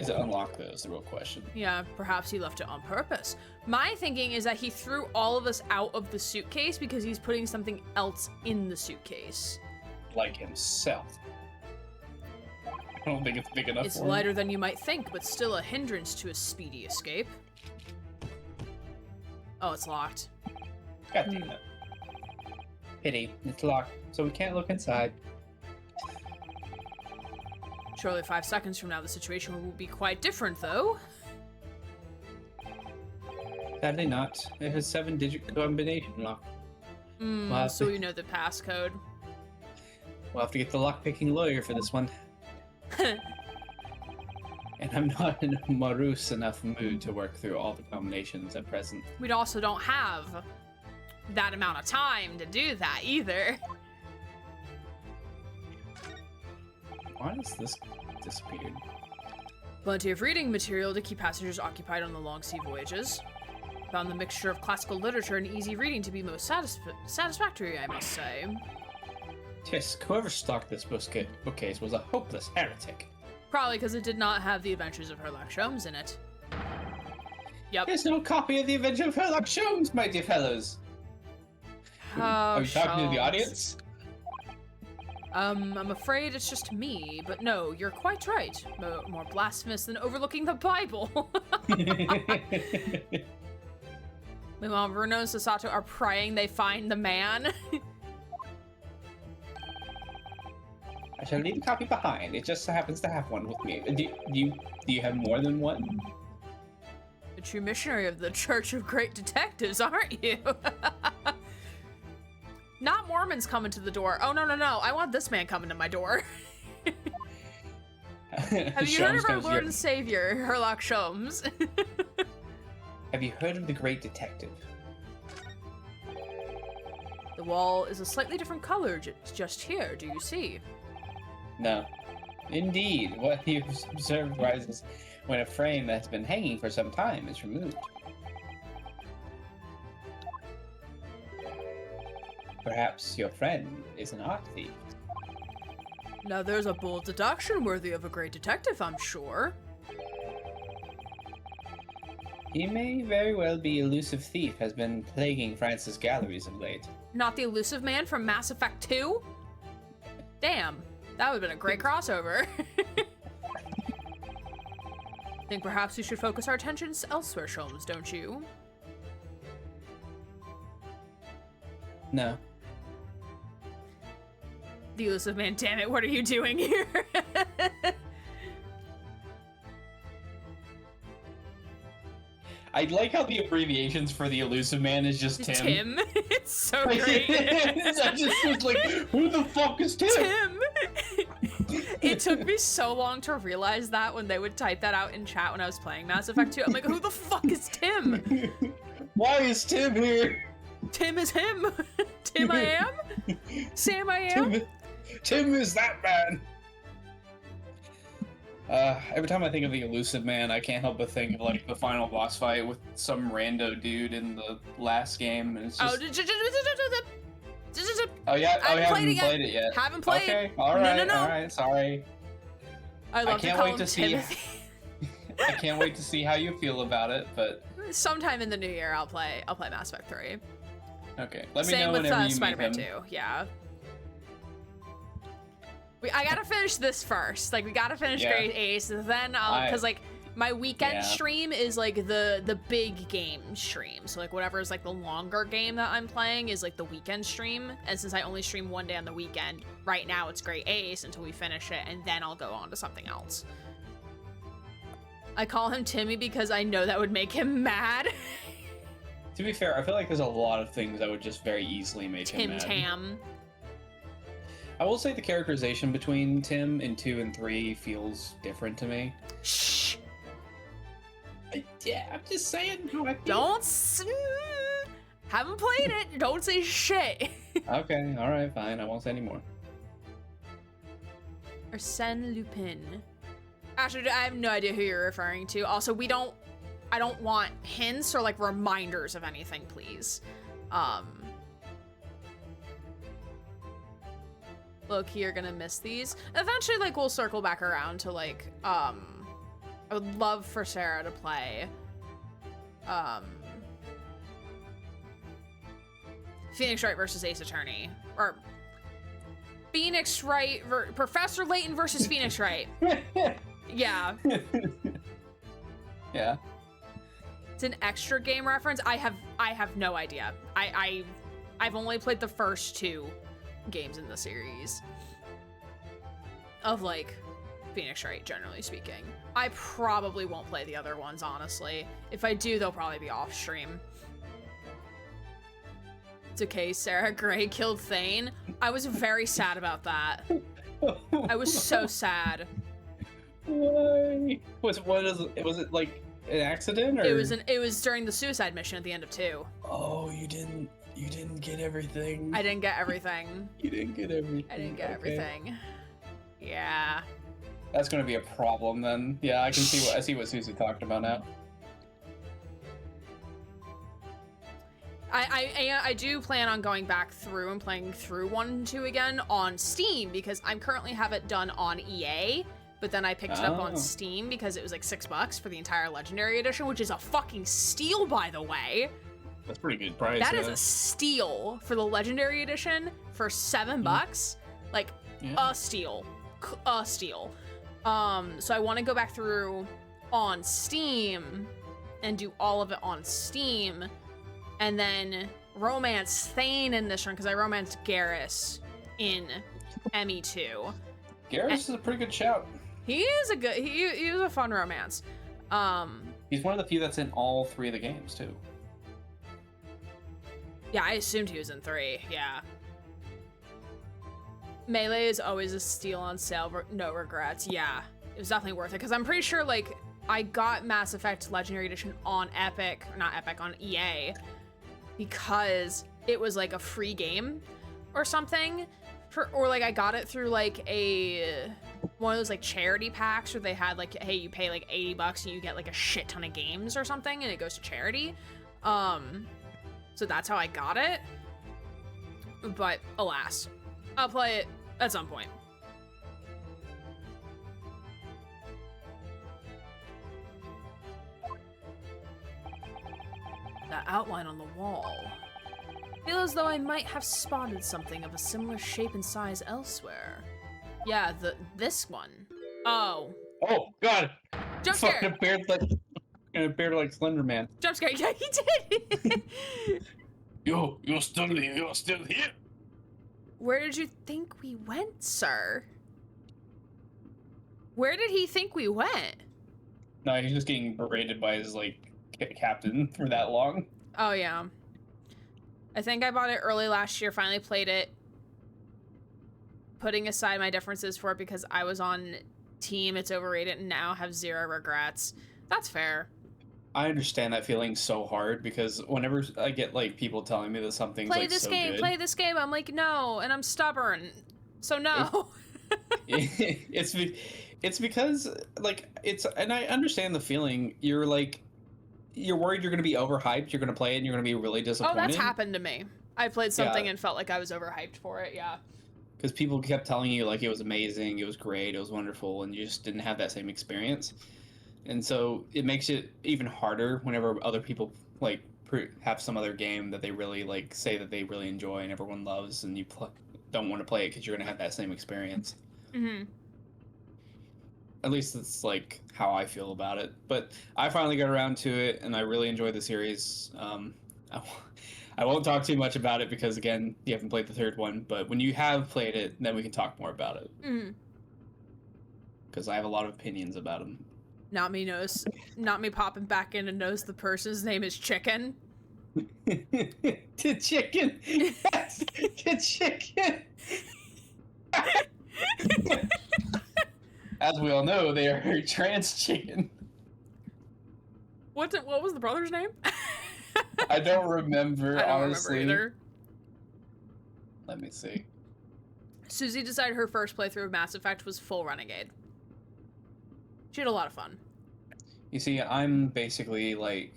Is it unlocked though, is the real question. Yeah, perhaps he left it on purpose. My thinking is that he threw all of us out of the suitcase because he's putting something else in the suitcase. Like himself. I don't think it's big enough It's for him. lighter than you might think, but still a hindrance to a speedy escape. Oh, it's locked. God damn it. Pity, it's locked, so we can't look inside. Surely 5 seconds from now the situation will be quite different, though. Sadly not. It has 7-digit combination lock. So we know the passcode. We'll have to get the lockpicking lawyer for this one. And I'm not in a morose enough mood to work through all the combinations at present. We also don't have that amount of time to do that either. Why has this disappeared? Plenty of reading material to keep passengers occupied on the long sea voyages. Found the mixture of classical literature and easy reading to be most satisfactory, I must say. Tisk, whoever stocked this bookcase was a hopeless heretic. Probably because it did not have the adventures of Sherlock Sholmes in it. Yep. There's no copy of the Adventure of Sherlock Sholmes, my dear fellows. Oh, Are you talking to the Sholmes. audience? I'm afraid it's just me, but no, you're quite right. More blasphemous than overlooking the Bible. Meanwhile, Bruno and Sasato are praying they find the man. I shall leave a copy behind. It just so happens to have one with me. Do you have more than one? The true missionary of the Church of Great Detectives, aren't you? Not Mormons coming to the door. Oh, no. I want this man coming to my door. Have you heard of our Lord and Savior, Sherlock Sholmes? Have you heard of the Great Detective? The wall is a slightly different color just here, do you see? No. Indeed, what you've observed rises when a frame that has been hanging for some time is removed. Perhaps your friend is an art thief. Now there's a bold deduction worthy of a great detective, I'm sure. He may very well be elusive thief has been plaguing France's galleries of late. Not the elusive man from Mass Effect 2? Damn, that would have been a great crossover. Think perhaps we should focus our attentions elsewhere, Sholmes, don't you? No. The elusive man, damn it, what are you doing here? I like how the abbreviations for the elusive man is just Tim. Tim. It's so Like, great. I just was like, who the fuck is Tim? Tim. It took me so long to realize that when they would type that out in chat when I was playing Mass Effect 2. I'm like, who the fuck is Tim? Why is Tim here? Tim is him. Tim I am? Sam I am? Tim is that man. Every time I think of the elusive man, I can't help but think of like the final boss fight with some rando dude in the last game, and it's just... Oh yeah, I haven't played it yet. Haven't played. Okay, all right, No. all right. Sorry. I love can't to call wait him to see. Timothy. I can't wait to see how you feel about it, but Sometime in the new year, I'll play Mass Effect 3. okay. Let me Same know with whenever you Spider-Man meet him. 2. Yeah. I gotta finish this first. Like, we gotta finish Yeah. Great Ace, then because like my weekend stream is like the big game stream. So like whatever is like the longer game that I'm playing is like the weekend stream. And since I only stream one day on the weekend, right now it's Great Ace until we finish it, and then I'll go on to something else. I call him Timmy because I know that would make him mad. To be fair, I feel like there's a lot of things that would just very easily make him Tim mad. Tam. I will say the characterization between Tim in 2 and 3 feels different to me. Shh. Yeah, I'm just saying. Don't. Haven't played it. Don't say shit. Okay, all right, fine. I won't say anymore. Arsène Lupin. Actually, I have no idea who you're referring to. Also, I don't want hints or like reminders of anything, please. Look, you're gonna miss these. Eventually, like, we'll circle back around to like, I would love for Sarah to play, Phoenix Wright versus Ace Attorney, or Phoenix Wright, Professor Layton versus Phoenix Wright. Yeah. Yeah. It's an extra game reference. I have no idea. I've only played the first 2 games in the series of like Phoenix Wright, generally speaking. I probably won't play the other ones, honestly. If I do, they'll probably be off stream. It's okay, Sarah Gray killed Thane. I was very sad about that. I was so sad. Why? Was it like an accident, or It was during the suicide mission at the end of 2. Oh, you didn't get everything. I didn't get everything. You didn't get everything. I didn't get Okay. everything. Yeah. That's gonna be a problem then. Yeah, I see what Susie talked about now. I do plan on going back through and playing through 1 and 2 again on Steam, because I'm currently have it done on EA, but then I picked it up on Steam because it was like $6 for the entire Legendary Edition, which is a fucking steal, by the way. That's pretty good price. That is a steal for the Legendary Edition for $7. Like, a steal. A steal. So I want to go back through on Steam and do all of it on Steam, and then romance Thane in this run, because I romanced Garrus in ME2. Garrus is a pretty good shout. He is a good, he was a fun romance. He's one of the few that's in all 3 of the games too. Yeah, I assumed he was in 3, yeah. Melee is always a steal on sale, no regrets. Yeah, it was definitely worth it, because I'm pretty sure, like, I got Mass Effect Legendary Edition on Epic, not Epic, on EA, because it was, like, a free game or something, or, like, I got it through, like, one of those, like, charity packs where they had, like, hey, you pay, like, $80 and you get, like, a shit ton of games or something, and it goes to charity. So that's how I got it, but alas, I'll play it at some point. That outline on the wall. Feel as though I might have spotted something of a similar shape and size elsewhere. Yeah, this one. Oh. Oh God! Jump scare! Fucking appeared like Slender Man. Jump scare! Yeah, he did. You're still here. Where did you think we went, sir? Where did he think we went? No, he's just getting berated by his like captain for that long. Oh, yeah. I think I bought it early last year, finally played it, putting aside my differences for it because I was on team it's overrated and now have zero regrets. That's fair. I understand that feeling so hard because whenever I get like people telling me that something's Play like this so game, good, play this game. I'm like, no, and I'm stubborn. So no. it's because like it's, and I understand the feeling. You're like, you're worried you're going to be overhyped. You're going to play it and you're going to be really disappointed. Oh, that's happened to me. I played something Yeah. and felt like I was overhyped for it. Yeah. Because people kept telling you like it was amazing, it was great, it was wonderful, and you just didn't have that same experience. And so it makes it even harder whenever other people like have some other game that they really like say that they really enjoy and everyone loves, and you don't want to play it because you're gonna have that same experience. Mm-hmm. At least it's like how I feel about it. But I finally got around to it, and I really enjoyed the series. I won't talk too much about it because again, you haven't played the third one. But when you have played it, then we can talk more about it. Mm-hmm. Because I have a lot of opinions about them. Not me popping back in and knows the person's name is Chicken. The chicken. Yes, the chicken. As we all know, they are trans chicken. What was the brother's name? I don't remember. I don't honestly. remember either. Let me see. Susie decided her first playthrough of Mass Effect was full Renegade. She had a lot of fun. You see, I'm basically like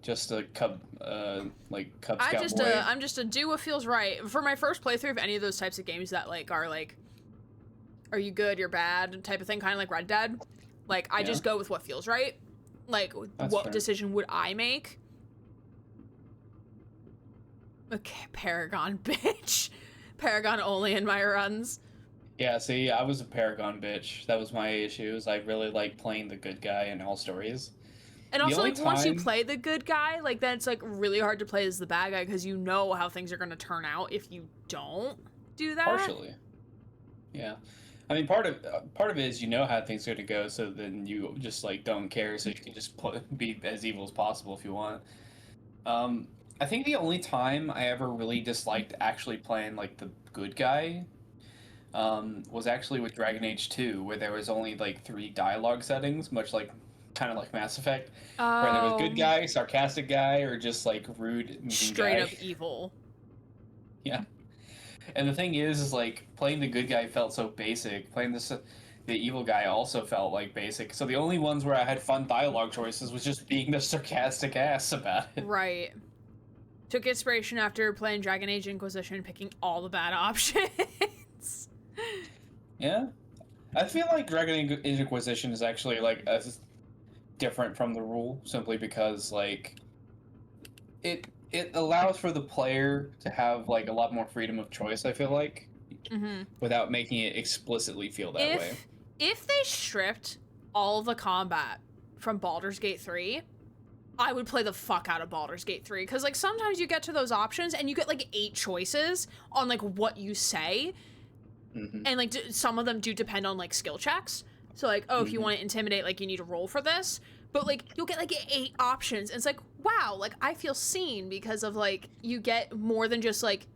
just a Cub Scout boy. I'm just a do what feels right. For my first playthrough of any of those types of games that like are like, are you good, you're bad type of thing, kind of like Red Dead. Like I just go with what feels right. Like That's what fair. decision would I make? Okay, Paragon bitch. Paragon only in my runs. Yeah, see, I was a Paragon bitch. That was my issue. Is I really like playing the good guy in all stories. And The also, only like, once you time- play the good guy, like, then it's, like, really hard to play as the bad guy because you know how things are going to turn out if you don't do that. Partially. Yeah. I mean, part of it is you know how things are going to go, so then you just, like, don't care, so you can just be as evil as possible if you want. I think the only time I ever really disliked actually playing, like, the good guy was actually with Dragon Age 2, where there was only, like, 3 dialogue settings, much like kind of like Mass Effect, where there was good guy, sarcastic guy, or just like rude, mean straight guy. up evil. Yeah. And the thing is like playing the good guy felt so basic. Playing the evil guy also felt like basic. So the only ones where I had fun dialogue choices was just being the sarcastic ass about it. Right. Took inspiration after playing Dragon Age Inquisition, picking all the bad options. Yeah. I feel like Dragon Age Inquisition is actually like different from the rule simply because like it allows for the player to have like a lot more freedom of choice, I feel like, without making it explicitly feel that way. If they stripped all the combat from Baldur's Gate 3, I would play the fuck out of Baldur's Gate 3 because like sometimes you get to those options and you get like 8 choices on like what you say, and like some of them do depend on like skill checks. So, like, oh, if you want to intimidate, like, you need to roll for this. But, like, you'll get, like, 8 options. And it's like, wow, like, I feel seen because of, like, you get more than just, like,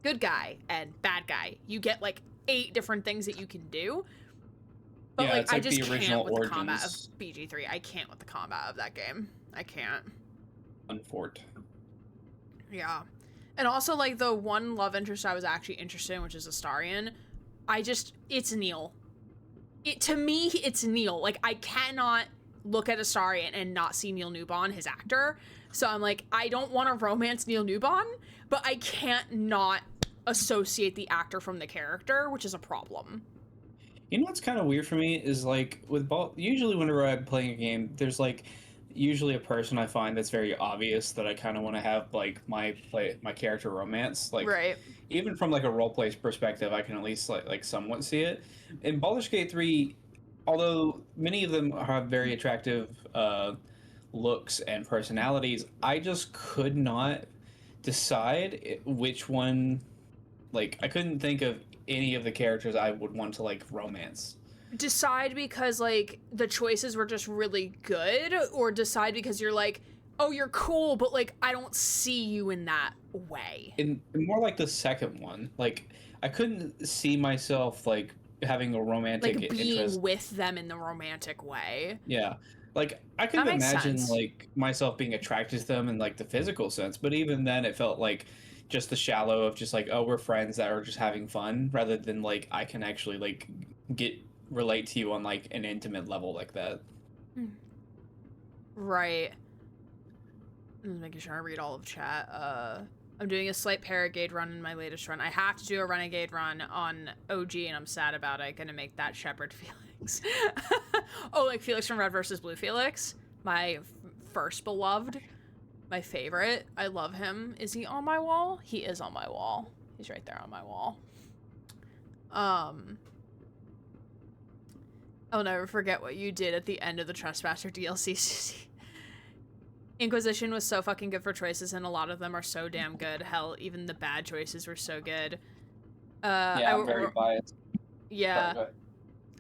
good guy and bad guy. You get, like, 8 different things that you can do. But, Yeah, like, it's I like just the can't original with the combat of Origins. BG3. I can't with the combat of that game. I can't. Unfort. Yeah. And also, like, the one love interest I was actually interested in, which is Astarion, it's Neil. To me, it's Neil. Like, I cannot look at Astarion and not see Neil Newbon, his actor. So I'm like, I don't want to romance Neil Newbon, but I can't not associate the actor from the character, which is a problem. You know what's kind of weird for me is like with usually whenever I'm playing a game, there's like usually a person I find that's very obvious that I kind of want to have like my character romance. Like Right. even from like a roleplay perspective, I can at least like somewhat see it. In Baldur's Gate 3, although many of them have very attractive looks and personalities, I just could not decide which one. Like I couldn't think of any of the characters I would want to like romance. Decide because, like, the choices were just really good, or decide because you're like, oh, you're cool, but like I don't see you in that way. In more like the second one, like I couldn't see myself like having a romantic Like being interest. with them in the romantic way. Yeah, like I could That makes imagine sense. like myself being attracted to them in like the physical sense, but even then, it felt like just the shallow of just like, oh, we're friends that are just having fun, rather than like I can actually like get relate to you on like an intimate level like that. Right. I'm just making sure I read all of chat. I'm doing a slight Paragade run in my latest run. I have to do a Renegade run on OG, and I'm sad about it. Gonna make that Shepherd Felix. Oh, like Felix from Red versus Blue Felix? My first beloved. My favorite. I love him. Is he on my wall? He is on my wall. He's right there on my wall. I'll never forget what you did at the end of the Trespasser DLC, Susie. Inquisition was so fucking good for choices, and a lot of them are so damn good. Hell, even the bad choices were so good. Yeah, I'm very biased. Yeah. Sorry,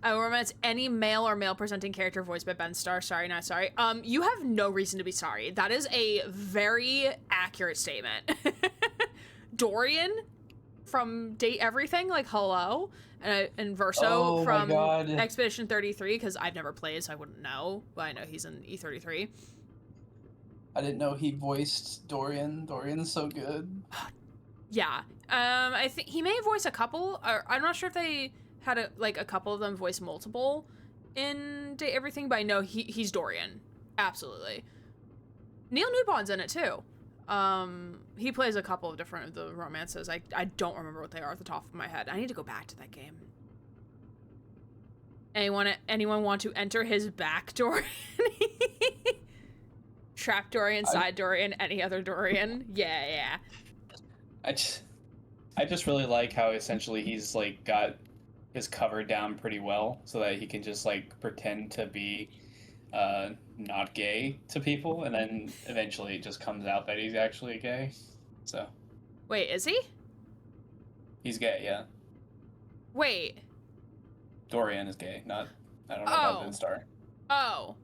I will romance any male or male presenting character voiced by Ben Starr. Sorry, not sorry. You have no reason to be sorry. That is a very accurate statement. Dorian from Date Everything, like hello, and Verso from Expedition 33, because I've never played, so I wouldn't know, but I know he's in E33. I didn't know he voiced Dorian. Dorian's so good. Yeah. I think he may voice a couple, or I'm not sure if they had a couple of them voice multiple in Date Everything, but I know he's Dorian. Absolutely. Neil Newbon's in it too. He plays a couple of different of the romances. I don't remember what they are at the top of my head. I need to go back to that game. Anyone want to enter his back Dorian? Trap Dorian, side Dorian, any other Dorian? Yeah. I just really like how essentially he's like got his cover down pretty well, so that he can just like pretend to be not gay to people, and then eventually it just comes out that he's actually gay. So wait, is he? He's gay, yeah. Wait. Dorian is gay, not I don't know about Ben Starr. Oh.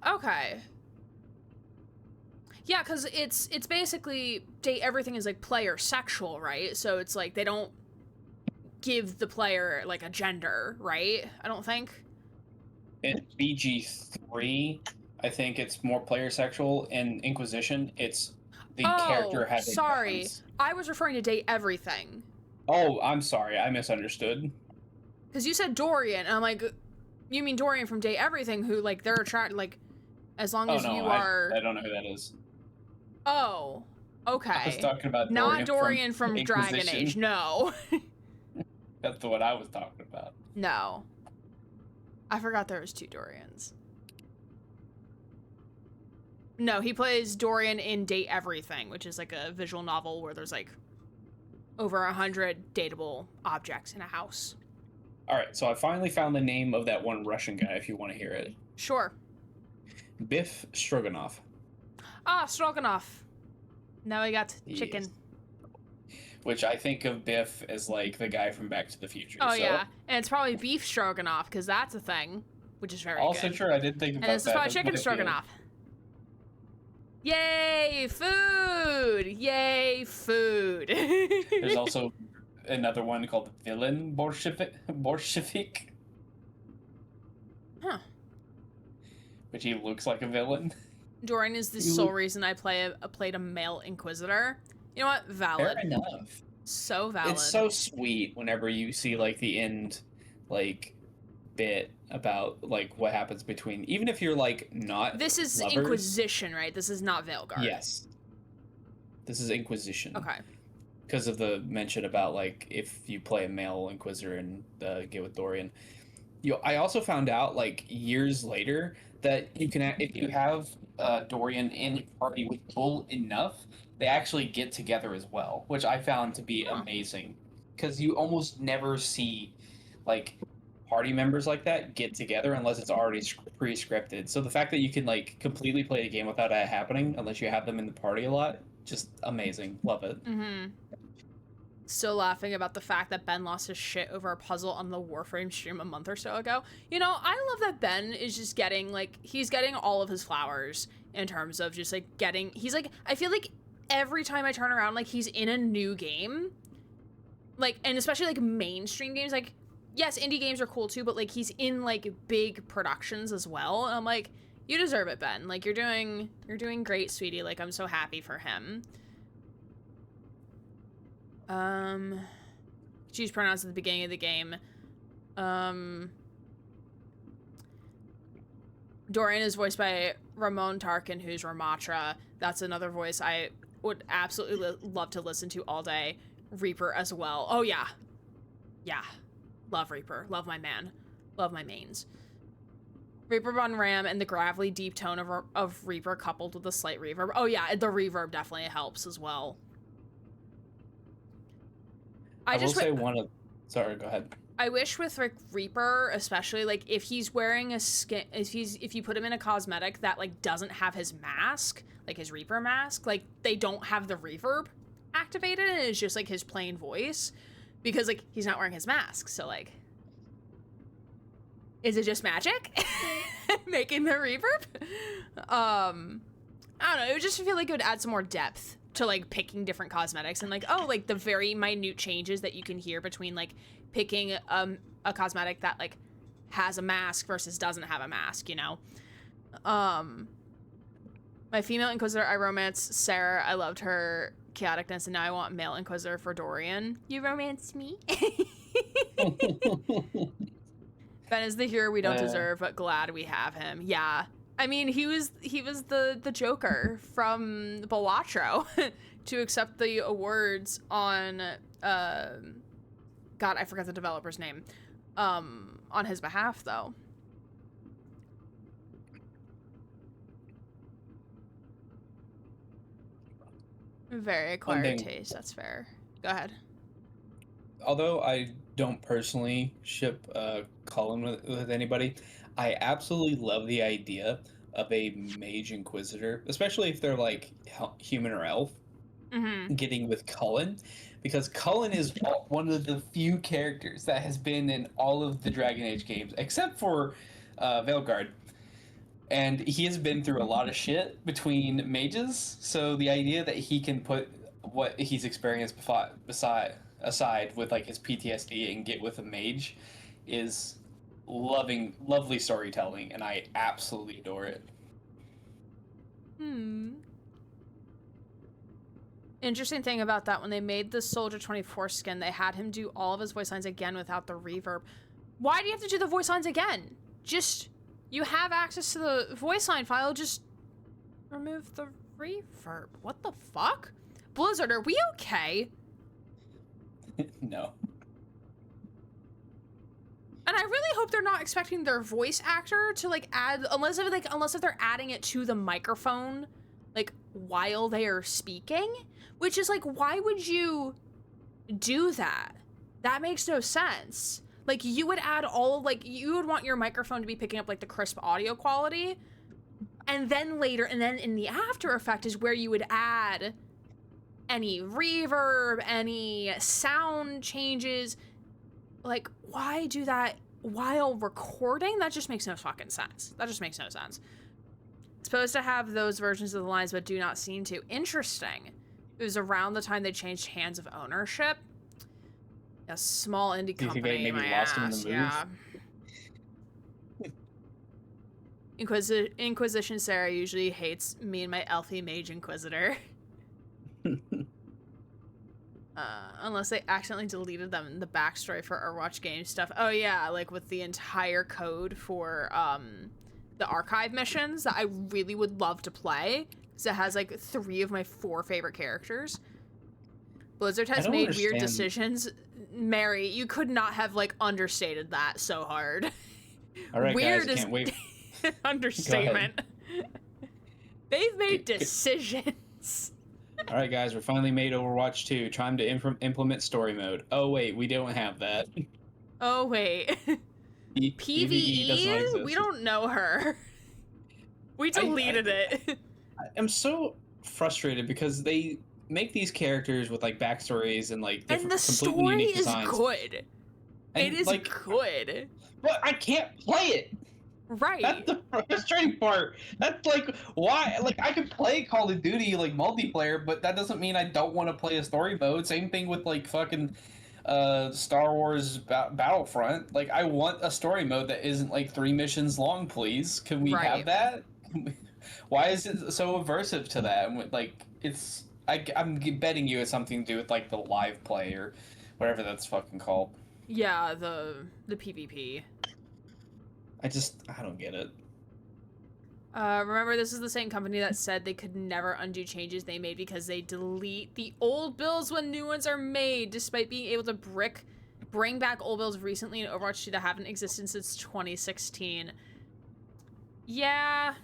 Okay. Yeah, because it's basically Date Everything is like player sexual, right? So it's like they don't give the player like a gender, right? I don't think. In BG3, I think it's more player sexual. In Inquisition, it's the character having sorry. guns. I was referring to Date Everything. Oh, I'm sorry. I misunderstood. Because you said Dorian, and I'm like, you mean Dorian from Date Everything, who like they're attracted, like, as long as you are. I don't know who that is. Oh, okay. I was talking about not Dorian from Dragon Age. No. That's what I was talking about. No. I forgot there was two Dorians. No, he plays Dorian in Date Everything, which is like a visual novel where there's like over 100 dateable objects in a house. All right, so I finally found the name of that one Russian guy, if you want to hear it. Sure. Biff Stroganoff. Ah, Stroganoff. Now we got chicken. Yes. Which I think of Biff as like the guy from Back to the Future. Oh, so. Yeah. And it's probably beef stroganoff, because that's a thing, which is very also good. true, I did think about that. And this is probably chicken stroganoff. Yay, food! Yay, food! There's also another one called Villain Bolshevik. Huh. Which he looks like a villain. Dorian is the sole reason I played a male Inquisitor. You know what? Valid. Fair enough. So valid. It's so sweet whenever you see like the end, like bit about like what happens between, even if you're like not. This is lovers. Inquisition, right? This is not Veilguard. Yes. This is Inquisition. Okay. Because of the mention about like if you play a male Inquisitor and get with Dorian. I also found out like years later that you can, if you have Dorian in a party with Bull enough, they actually get together as well, which I found to be amazing. Because you almost never see like party members like that get together unless it's already pre-scripted. So the fact that you can like completely play the game without that happening, unless you have them in the party a lot, just amazing. Love it. Mm-hmm. Still laughing about the fact that Ben lost his shit over a puzzle on the Warframe stream a month or so ago. You know, I love that Ben is just getting, like, he's getting all of his flowers in terms of just, like, getting, he's, like, I feel like every time I turn around, like, he's in a new game. Like, and especially, like, mainstream games, like, yes, indie games are cool too, but, like, he's in, like, big productions as well. And I'm like, you deserve it, Ben. Like, you're doing great, sweetie. Like, I'm so happy for him. Choose pronouns at the beginning of the game. Dorian is voiced by Ramon Tarkin, who's Ramatra. That's another voice I would absolutely love to listen to all day. Reaper as well. Oh, yeah. Yeah. Love Reaper. Love my man. Love my mains. Reaper Von Ram and the gravelly deep tone of Reaper coupled with a slight reverb. Oh, yeah. The reverb definitely helps as well. I will say one of... Sorry, go ahead. I wish with like Reaper, especially, like, if he's wearing a skin, if you put him in a cosmetic that, like, doesn't have his mask, like his Reaper mask, like, they don't have the reverb activated, and it's just, like, his plain voice, because, like, he's not wearing his mask, so, like, is it just magic? Making the reverb? I don't know, it would just feel like it would add some more depth to, like, picking different cosmetics and, like, oh, like, the very minute changes that you can hear between, like, picking a cosmetic that, like, has a mask versus doesn't have a mask, you know? My female Inquisitor, I romanced Sarah. I loved her chaoticness, and now I want male Inquisitor for Dorian. You romanced me? Ben is the hero we don't deserve, but glad we have him. Yeah. I mean, he was the Joker from Balatro to accept the awards on God, I forgot the developer's name. On his behalf, though. Very acquired taste. That's fair. Go ahead. Although I don't personally ship Cullen with anybody, I absolutely love the idea of a mage inquisitor, especially if they're like human or elf, getting with Cullen, because Cullen is one of the few characters that has been in all of the Dragon Age games, except for Veilguard. And he has been through a lot of shit between mages, so the idea that he can put what he's experienced aside with like his PTSD and get with a mage is lovely storytelling, and I absolutely adore it. Interesting thing about that, when they made the Soldier 24 skin, they had him do all of his voice lines again without the reverb. Why do you have to do the voice lines again? Just, you have access to the voice line file, just remove the reverb. What the fuck? Blizzard, are we okay? No. And I really hope they're not expecting their voice actor to, like, add, unless if they're adding it to the microphone, like, while they are speaking, which is, like, why would you do that? That makes no sense. Like, you would add you would want your microphone to be picking up, like, the crisp audio quality, and then in the After Effect is where you would add any reverb, any sound changes. Like, why do that while recording? That just makes no fucking sense. That just makes no sense. It's supposed to have those versions of the lines, but do not seem to. Interesting. It was around the time they changed hands of ownership. A small indie company. Do you think they maybe lost him in the move? Yeah. Inquisition Sarah usually hates me and my elfie mage Inquisitor. Unless they accidentally deleted them in the backstory for Overwatch game stuff. Oh yeah, like with the entire code for the archive missions that I really would love to play, because it has like 3 of my 4 favorite characters. Blizzard has made weird decisions. Mary, you could not have like understated that so hard. All right, weird guys, I can't wait. Understatement. They've made decisions. All right, guys, we're finally made Overwatch 2. Time to implement story mode. Oh, wait, we don't have that. Oh, wait. PvE? We don't know her. We deleted it. I'm so frustrated because they make these characters with like backstories and like And different, the completely story unique is designs. good. And, It is like, good. but I can't play it. Right. That's the frustrating part. That's like why. Like I could play Call of Duty like multiplayer, but that doesn't mean I don't want to play a story mode. Same thing with like fucking Star Wars Battlefront. Like I want a story mode that isn't like 3 missions long, please. Can we have Right. that? Why is it so aversive to that? Like it's I'm betting you it's something to do with like the live play or whatever that's fucking called. Yeah, the PvP. I don't get it. Remember, this is the same company that said they could never undo changes they made because they delete the old builds when new ones are made, despite being able to bring back old builds recently in Overwatch 2 that haven't existed since 2016. Yeah.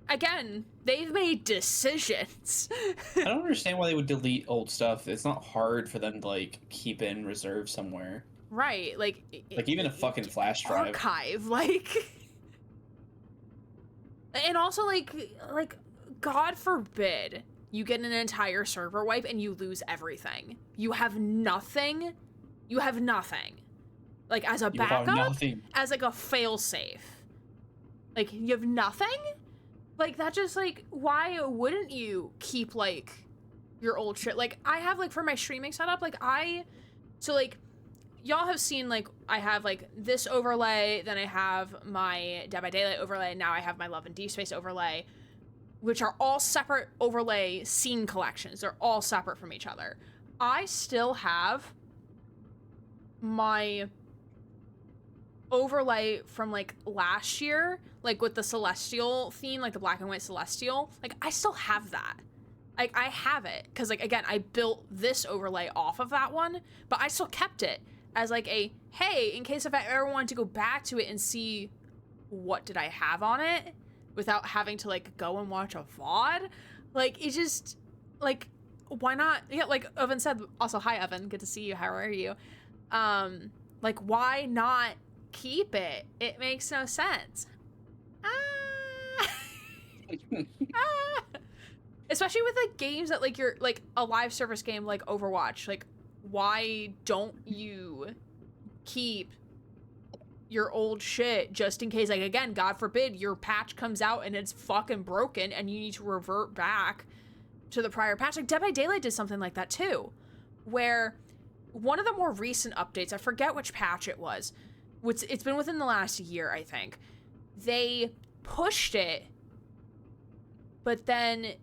Again, they've made decisions. I don't understand why they would delete old stuff. It's not hard for them to like keep it in reserve somewhere. Right, like Even a fucking flash drive. archive, like. And also, like, God forbid you get an entire server wipe and you lose everything. You have nothing. You have nothing. Like, as a You have backup, nothing. as like a fail-safe. Like, you have nothing? Like, that just, like, why wouldn't you keep, like, your old shit? Like, I have, like, for my streaming setup, like, so, like, y'all have seen, like, I have, like, this overlay, then I have my Dead by Daylight overlay, and now I have my Love and Deep Space overlay, which are all separate overlay scene collections. They're all separate from each other. I still have my overlay from, like, last year, like, with the Celestial theme, like, the black and white Celestial. Like, I still have that. Like, I have it, because, like, again, I built this overlay off of that one, but I still kept it as, like, a, hey, in case if I ever wanted to go back to it and see what did I have on it without having to, like, go and watch a VOD. Like, it just, like, why not? Yeah, like Evan said, also, hi, Evan, good to see you, how are you? Like, why not keep it? It makes no sense. Especially with, like, games that, like, you're, like, a live service game like Overwatch. Like, why don't you keep your old shit just in case, like, again, God forbid, your patch comes out and it's fucking broken and you need to revert back to the prior patch. Like, Dead by Daylight did something like that, too. Where one of the more recent updates, I forget which patch it was, it's been within the last year, I think, they pushed it, but then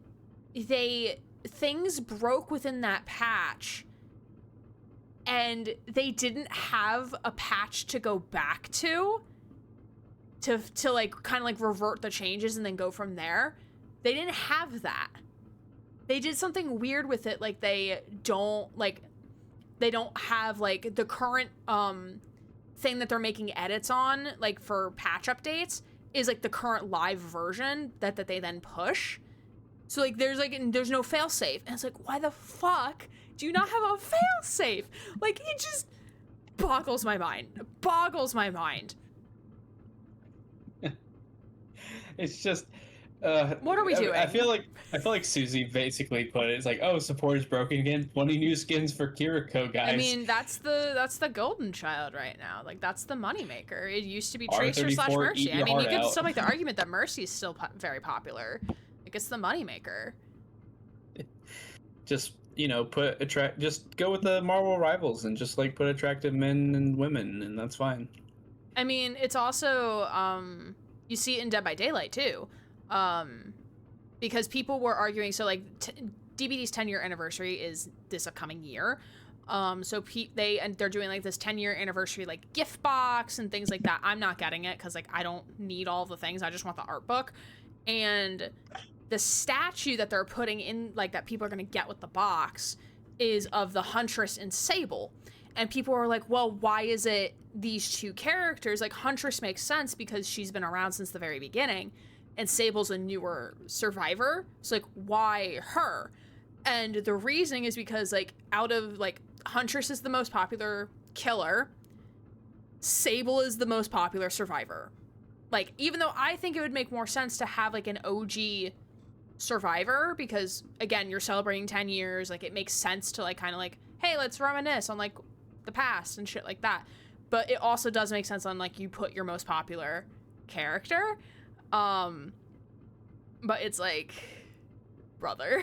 things broke within that patch and they didn't have a patch to go back to like kind of like revert the changes and then go from there. They didn't have that. They did something weird with it. Like, they don't have, like, the current thing that they're making edits on, like, for patch updates is, like, the current live version that they then push. So, like, there's no failsafe. And it's like, why the fuck do you not have a failsafe? Like, it just boggles my mind. It's just What are we doing? I feel like Susie basically put it. It's like, oh, support is broken again. 20 new skins for Kiriko, guys. I mean, that's the golden child right now. Like, that's the moneymaker. It used to be Tracer R34, / Mercy. eat I your mean, you heart could out. still make the argument that Mercy is still very popular. Like, it's the moneymaker. Just, just go with the Marvel rivals and just like put attractive men and women, and that's fine. I mean, it's also you see it in Dead by Daylight too, because people were arguing. So, like, DBD's 10-year anniversary is this upcoming year. So they're doing, like, this 10-year anniversary, like, gift box and things like that. I'm not getting it because, like, I don't need all the things. I just want the art book. And the statue that they're putting in, like, that people are going to get with the box is of the Huntress and Sable. And people were like, well, why is it these two characters? Like, Huntress makes sense because she's been around since the very beginning, and Sable's a newer survivor. So, like, why her? And the reasoning is because, like, out of, like, Huntress is the most popular killer, Sable is the most popular survivor. Like, even though I think it would make more sense to have, like, an OG Survivor, because again, you're celebrating 10 years, like it makes sense to like kind of like, hey, let's reminisce on like the past and shit like that. But it also does make sense on like you put your most popular character. But it's like, brother.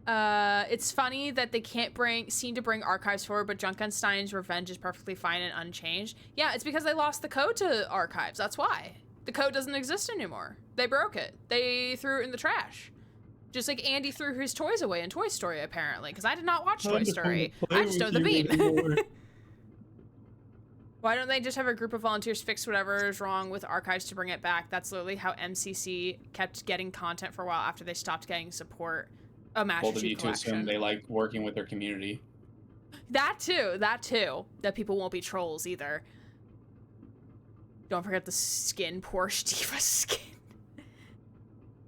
It's funny that they can't seem to bring archives forward, but Junkenstein's revenge is perfectly fine and unchanged. Yeah, it's because they lost the code to archives. That's why. The code doesn't exist anymore. They broke it. They threw it in the trash. Just like Andy threw his toys away in Toy Story, apparently, because I did not watch Toy Story. I just know the beam. Why don't they just have a group of volunteers fix whatever is wrong with archives to bring it back? That's literally how MCC kept getting content for a while after they stopped getting support. A Master Chief to assume they like working with their community. That too. That people won't be trolls either. Don't forget the skin, Porsche Diva skin.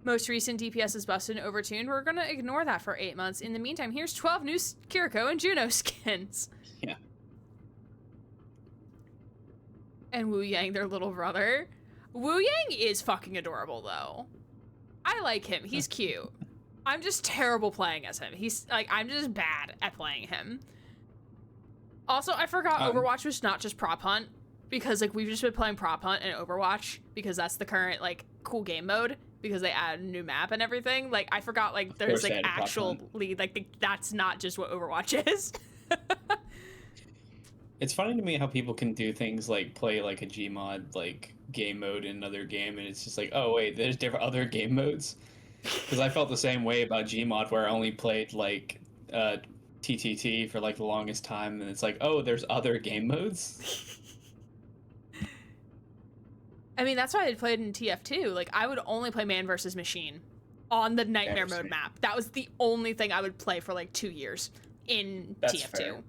Most recent DPS is busted and overtuned. We're gonna ignore that for 8 months. In the meantime, here's 12 new Kiriko and Juno skins. Yeah. And Wu Yang, their little brother. Wu Yang is fucking adorable, though. I like him. He's cute. I'm just terrible playing as him. He's like, I'm just bad at playing him. Also, I forgot Overwatch was not just prop hunt, because like we've just been playing prop hunt and Overwatch because that's the current like cool game mode, because they added a new map and everything. Like I forgot like there's like actual lead, like that's not just what Overwatch is. It's funny to me how people can do things like play like a Gmod like game mode in another game, and it's just like, oh wait, there's different other game modes. Because I felt the same way about Gmod, where I only played like TTT for like the longest time, and it's like, oh, there's other game modes. I mean, that's why I played in TF2. Like, I would only play Man vs. Machine on the Nightmare Mode map. That was the only thing I would play for like 2 years in TF2. Fair.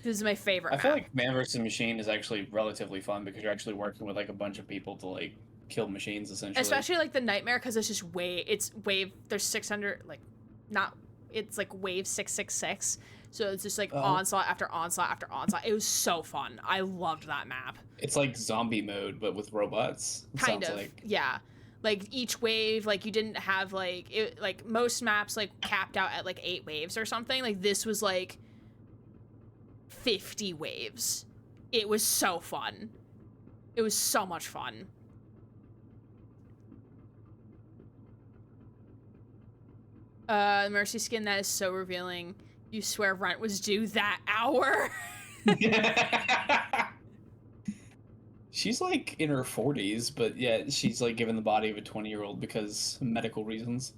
This is my favorite map. I feel like Man vs. Machine is actually relatively fun because you're actually working with like a bunch of people to like kill machines, essentially. Especially like the Nightmare, because it's just wave. There's 600, like, not. It's like wave 666. So it's just like onslaught after onslaught after onslaught. It was so fun. I loved that map. It's like zombie mode, but with robots. Kind of, like. Yeah. Like each wave, like you didn't have like it. Like most maps, like capped out at like 8 waves or something. Like this was like 50 waves. It was so fun. It was so much fun. Mercy skin, that is so revealing. You swear rent was due that hour? She's like in her 40s, but yeah, she's like given the body of a 20-year-old because of medical reasons.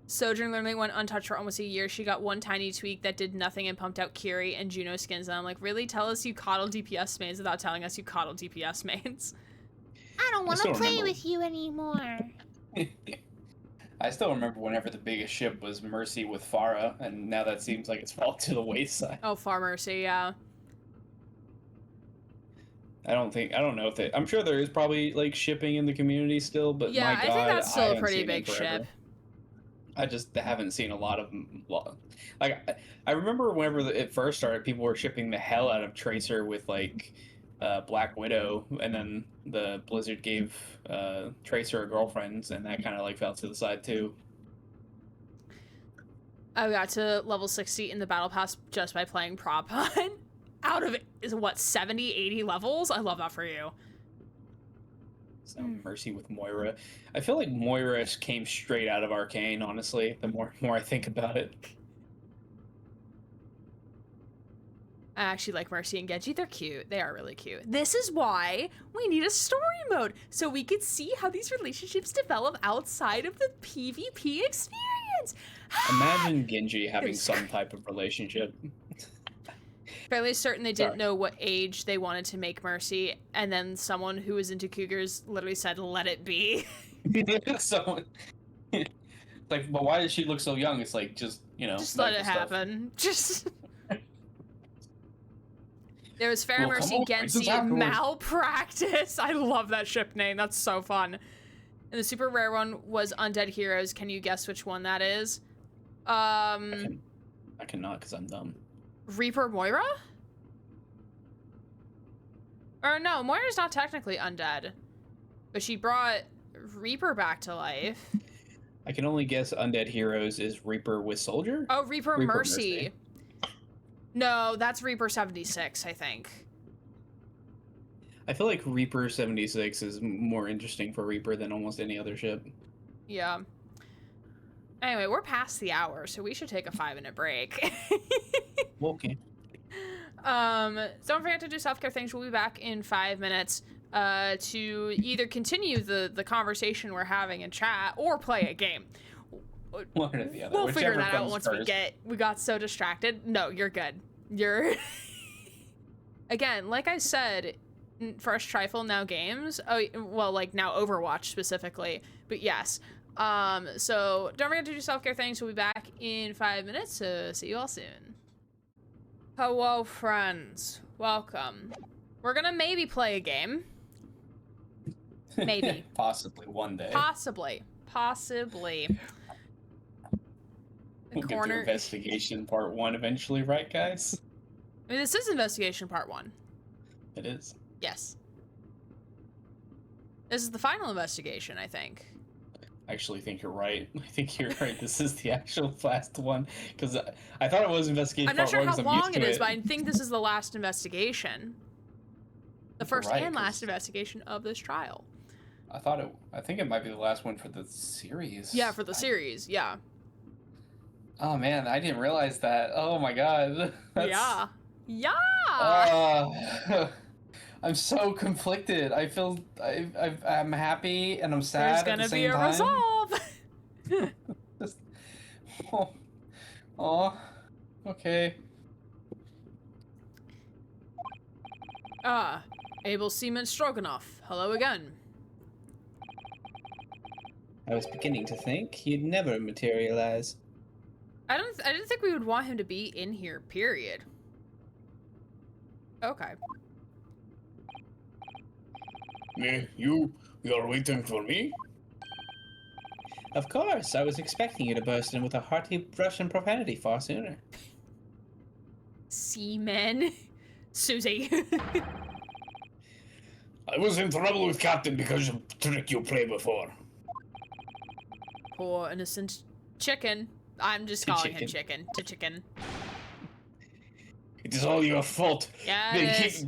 Sojourn literally went untouched for almost a year. She got one tiny tweak that did nothing and pumped out Kiri and Juno skins. And I'm like, really? Tell us you coddle DPS mains without telling us you coddle DPS mains. I don't want to play with you anymore. I still remember whenever the biggest ship was Mercy with Pharah, and now that seems like it's fallen to the wayside. Oh, Far Mercy, yeah. I don't know if I'm sure there is probably like shipping in the community still, but yeah, my God, I think that's still a pretty big ship. I just haven't seen a lot of like. I remember whenever it first started, people were shipping the hell out of Tracer with like Black Widow, and then the Blizzard gave Tracer a girlfriend, and that kind of like fell to the side too. I got to level 60 in the battle pass just by playing prop hunt. Out of is what 70, 80 levels. I love that for you. So Mercy with Moira. I feel like Moira came straight out of Arcane, honestly, the more I think about it. I actually like Mercy and Genji. They're cute. They are really cute. This is why we need a story mode, so we could see how these relationships develop outside of the PvP experience. Imagine Genji having some type of relationship. Fairly certain they didn't know what age they wanted to make Mercy, and then someone who was into cougars literally said, "Let it be." So, like, but why does she look so young? It's like, just let it happen. Just. There was Fair Mercy, Genji, Malpractice. I love that ship name. That's so fun. And the super rare one was Undead Heroes. Can you guess which one that is? I cannot because I'm dumb. Reaper Moira? Or no, Moira's not technically undead. But she brought Reaper back to life. I can only guess Undead Heroes is Reaper with Soldier? Oh, Reaper Mercy. No, that's Reaper 76, I think. I feel like Reaper 76 is more interesting for Reaper than almost any other ship. Yeah. Anyway, we're past the hour, so we should take a 5-minute break. Okay. Don't forget to do self-care things. We'll be back in 5 minutes to either continue the conversation we're having in chat or play a game. One or the other. We'll figure Whichever that out comes once first. we got so distracted. No, you're good. You're again, like I said, first Trifle, now games. Oh, well, like now Overwatch specifically. But yes. So don't forget to do self-care things. We'll be back in 5 minutes. So see you all soon. Hello, friends. Welcome. We're gonna maybe play a game. Maybe. Possibly one day. Possibly. We'll get to investigation part 1 eventually, right, guys? I mean, this is investigation part 1. It is. Yes. This is the final investigation, I think. I actually think you're right. I think you're right. This is the actual last one. Because I thought it was investigation I'm not part sure 1 how 'cause I'm used long to it is, but I think this is the last investigation. The first right, and 'cause- last investigation of this trial. I think it might be the last one for the series. Yeah, for the series, yeah. Oh man, I didn't realize that. Oh my god. Yeah. Yeah! I'm so conflicted. I feel I'm happy and I'm sad. There's at the gonna be same a time. resolve! Just, oh, okay. Abel Seaman Stroganoff. Hello again. I was beginning to think he'd never materialize. I didn't think we would want him to be in here, period. Okay. You are waiting for me? Of course, I was expecting you to burst in with a hearty Russian profanity far sooner. Seaman. Susie. I was in trouble with Captain because of the trick you played before. Poor innocent chicken. I'm just calling him chicken. To chicken. It is all your fault. Yeah, it is.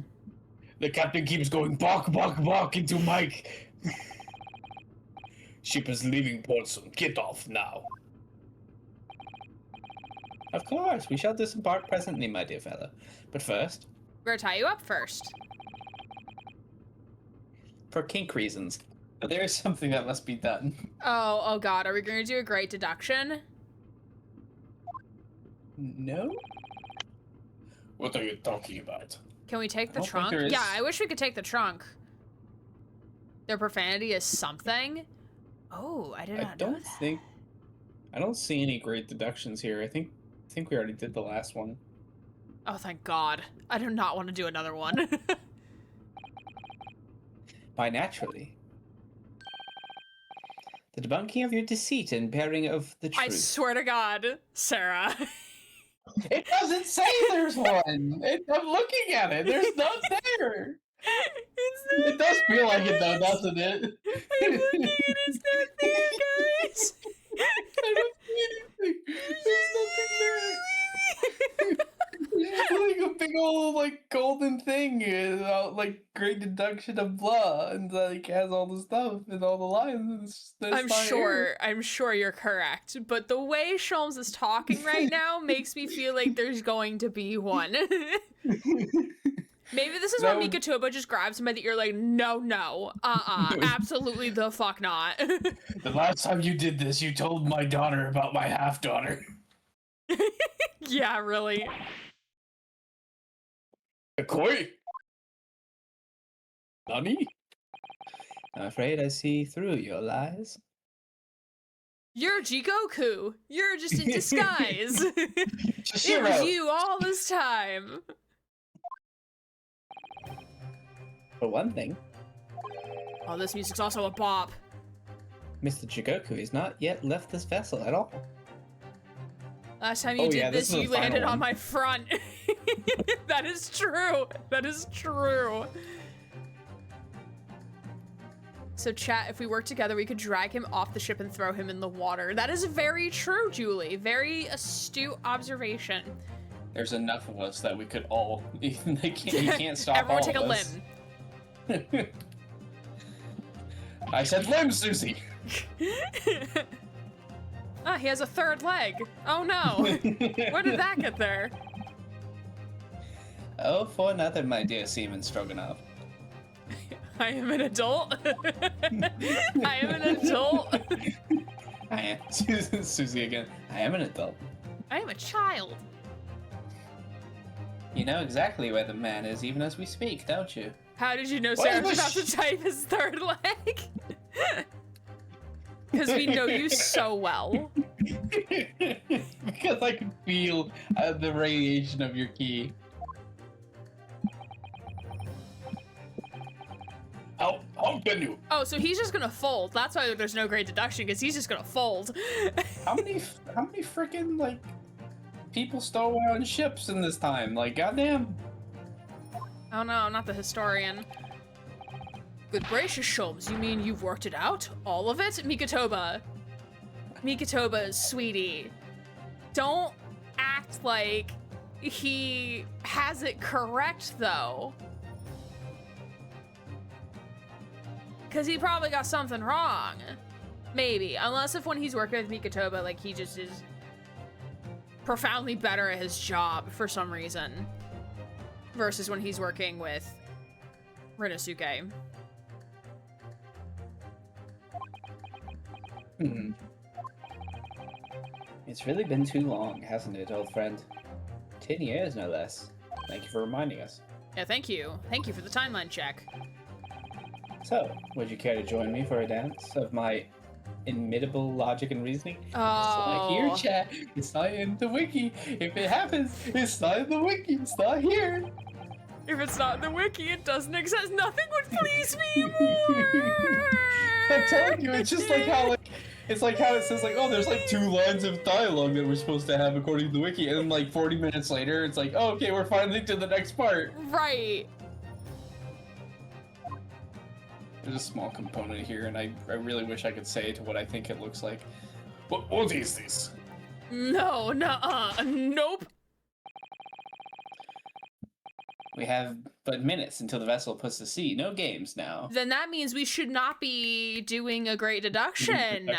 The captain keeps going bark, bark, bark into Mike. Ship is leaving port soon. Get off now. Of course, we shall disembark presently, my dear fellow. But first... We're gonna tie you up first. For kink reasons. But there is something that must be done. Oh god, are we gonna do a great deduction? No? What are you talking about? Can we take the I don't think trunk? there is. Yeah, I wish we could take the trunk. Their profanity is something? Oh, I did not know that. I don't see any great deductions here. I think we already did the last one. Oh, thank god. I do not want to do another one. Why, naturally. The debunking of your deceit and bearing of the truth. I swear to god, Sarah. It doesn't say there's one! I'm looking at it. There's none there! It does feel like it though, doesn't it? I'm looking and it's not there, guys. I don't see anything. There's nothing there. There's like a big old like golden thing, like great deduction of blah, and like has all the stuff and all the lines. I'm sure you're correct, but the way Sholmes is talking right now makes me feel like there's going to be one. Maybe this is when Mikatoba just grabs him by the ear like, no, absolutely the fuck not. The last time you did this, you told my daughter about my half-daughter. Yeah, really. Koi? Nani? I'm afraid I see through your lies. You're Jigoku. You're just in disguise. It was you all this time. For one thing, Oh, this music's also a bop. Mr. Jigoku has not yet left this vessel at all. Last time you did this this, is you the final landed on one. my front. That is true. That is true. So chat, if we work together, we could drag him off the ship and throw him in the water. That is very true, Julie. Very astute observation. There's enough of us that we could all. You can't stop Everyone all take of a us. limb. I said limb, Susie. Ah, he has a third leg. Oh no. Where did that get there? Oh, for nothing, my dear Seaman Stroganoff. I am an adult. I am an adult. I am Susie again. I am an adult. I am a child. You know exactly where the man is, even as we speak, don't you? How did you know What Sarah's is about this to type his third leg? Because we know you so well. Because I can feel the radiation of your key. How can you? Oh, so he's just gonna fold. That's why there's no great deduction, because he's just gonna fold. How many freaking like people stole away on ships in this time? Like, goddamn. Oh no, I'm not the historian. Good gracious, Sholmes, you mean you've worked it out? All of it? Mikatoba, sweetie. Don't act like he has it correct, though. Because he probably got something wrong. Maybe. Unless if when he's working with Mikatoba, like, he just is profoundly better at his job for some reason. Versus when he's working with Rinosuke. It's really been too long, hasn't it, old friend? 10 years, no less. Thank you for reminding us. Yeah, thank you. Thank you for the timeline check. So, would you care to join me for a dance of my inimitable logic and reasoning? It's not here, Oh. chat. It's not in the wiki. If it happens, it's not in the wiki. It's not here. If it's not in the wiki, it doesn't exist. Nothing would please me more. I'm telling you, it's just like how it's like how it says like, oh, there's like 2 lines of dialogue that we're supposed to have according to the wiki, and then like 40 minutes later, it's like, oh, okay, we're finally to the next part. Right. There's a small component here, and I really wish I could say to what I think it looks like. What is this? No, nuh-uh. Nope. We have but minutes until the vessel puts to sea. No games now. Then that means we should not be doing a great deduction.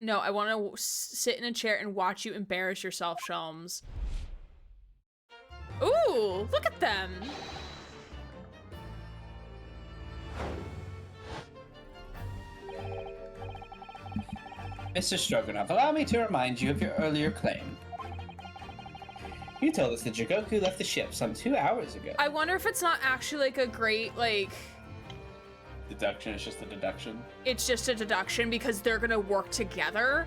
No, I want to sit in a chair and watch you embarrass yourself, Sholmes. Ooh, look at them. Mr. Stroganoff, allow me to remind you of your earlier claim. You told us that Jigoku left the ship some 2 hours ago. I wonder if it's not actually like a great, like... Deduction is just a deduction. It's just a deduction because they're gonna work together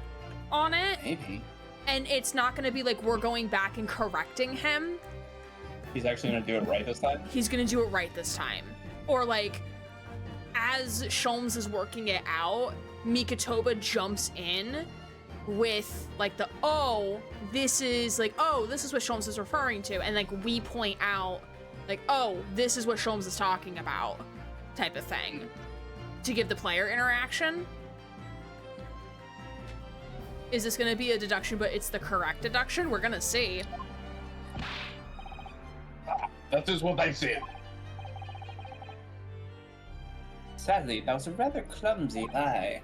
on it. Maybe. And it's not gonna be like we're going back and correcting him. He's actually gonna do it right this time? He's gonna do it right this time. Or like, as Sholmes is working it out, Mikatoba jumps in with like the, oh, this is like, oh, this is what Sholmes is referring to. And like we point out like, oh, this is what Sholmes is talking about type of thing to give the player interaction. Is this gonna be a deduction, but it's the correct deduction? We're gonna see. That is what I said. Sadly, that was a rather clumsy lie.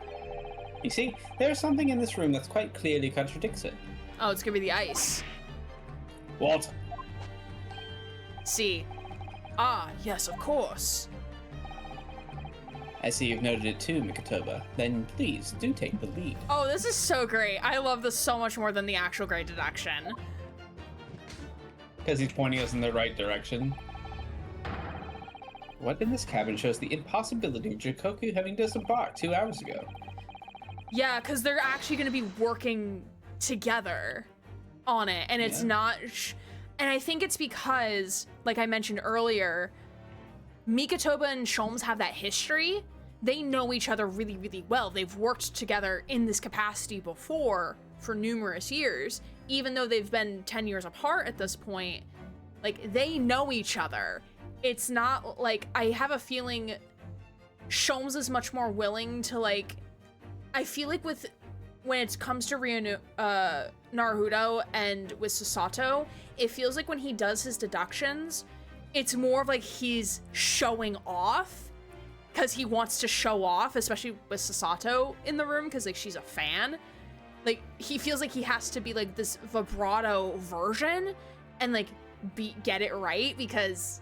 You see, there's something in this room that's quite clearly contradicts it. Oh, it's gonna be the ice. What? See. Ah, yes, of course. I see you've noted it too, Mikatoba. Then please, do take the lead. Oh, this is so great. I love this so much more than the actual great deduction. Because he's pointing us in the right direction. What in this cabin shows the impossibility of Jikoku having disembarked 2 hours ago? Yeah, because they're actually going to be working together on it, and it's not... And I think it's because, like I mentioned earlier, Mikatoba and Sholmes have that history. They know each other really, really well. They've worked together in this capacity before for numerous years. Even though they've been 10 years apart at this point, like, they know each other. it's not like, I have a feeling Sholmes is much more willing to like, I feel like when it comes to Naruto and with Susato, it feels like when he does his deductions, it's more of like he's showing off because he wants to show off, especially with Susato in the room because like she's a fan. Like he feels like he has to be like this vibrato version and like get it right because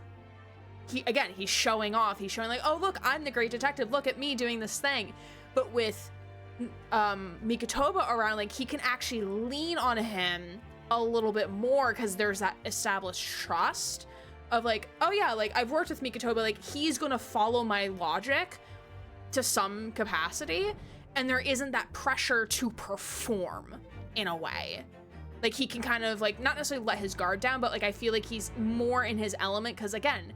he's showing off. He's showing like, oh look, I'm the great detective. Look at me doing this thing. But with Mikotoba around, like he can actually lean on him a little bit more because there's that established trust of like, oh yeah, like I've worked with Mikotoba, like he's gonna follow my logic to some capacity, and there isn't that pressure to perform in a way. Like he can kind of like not necessarily let his guard down, but like I feel like he's more in his element because again,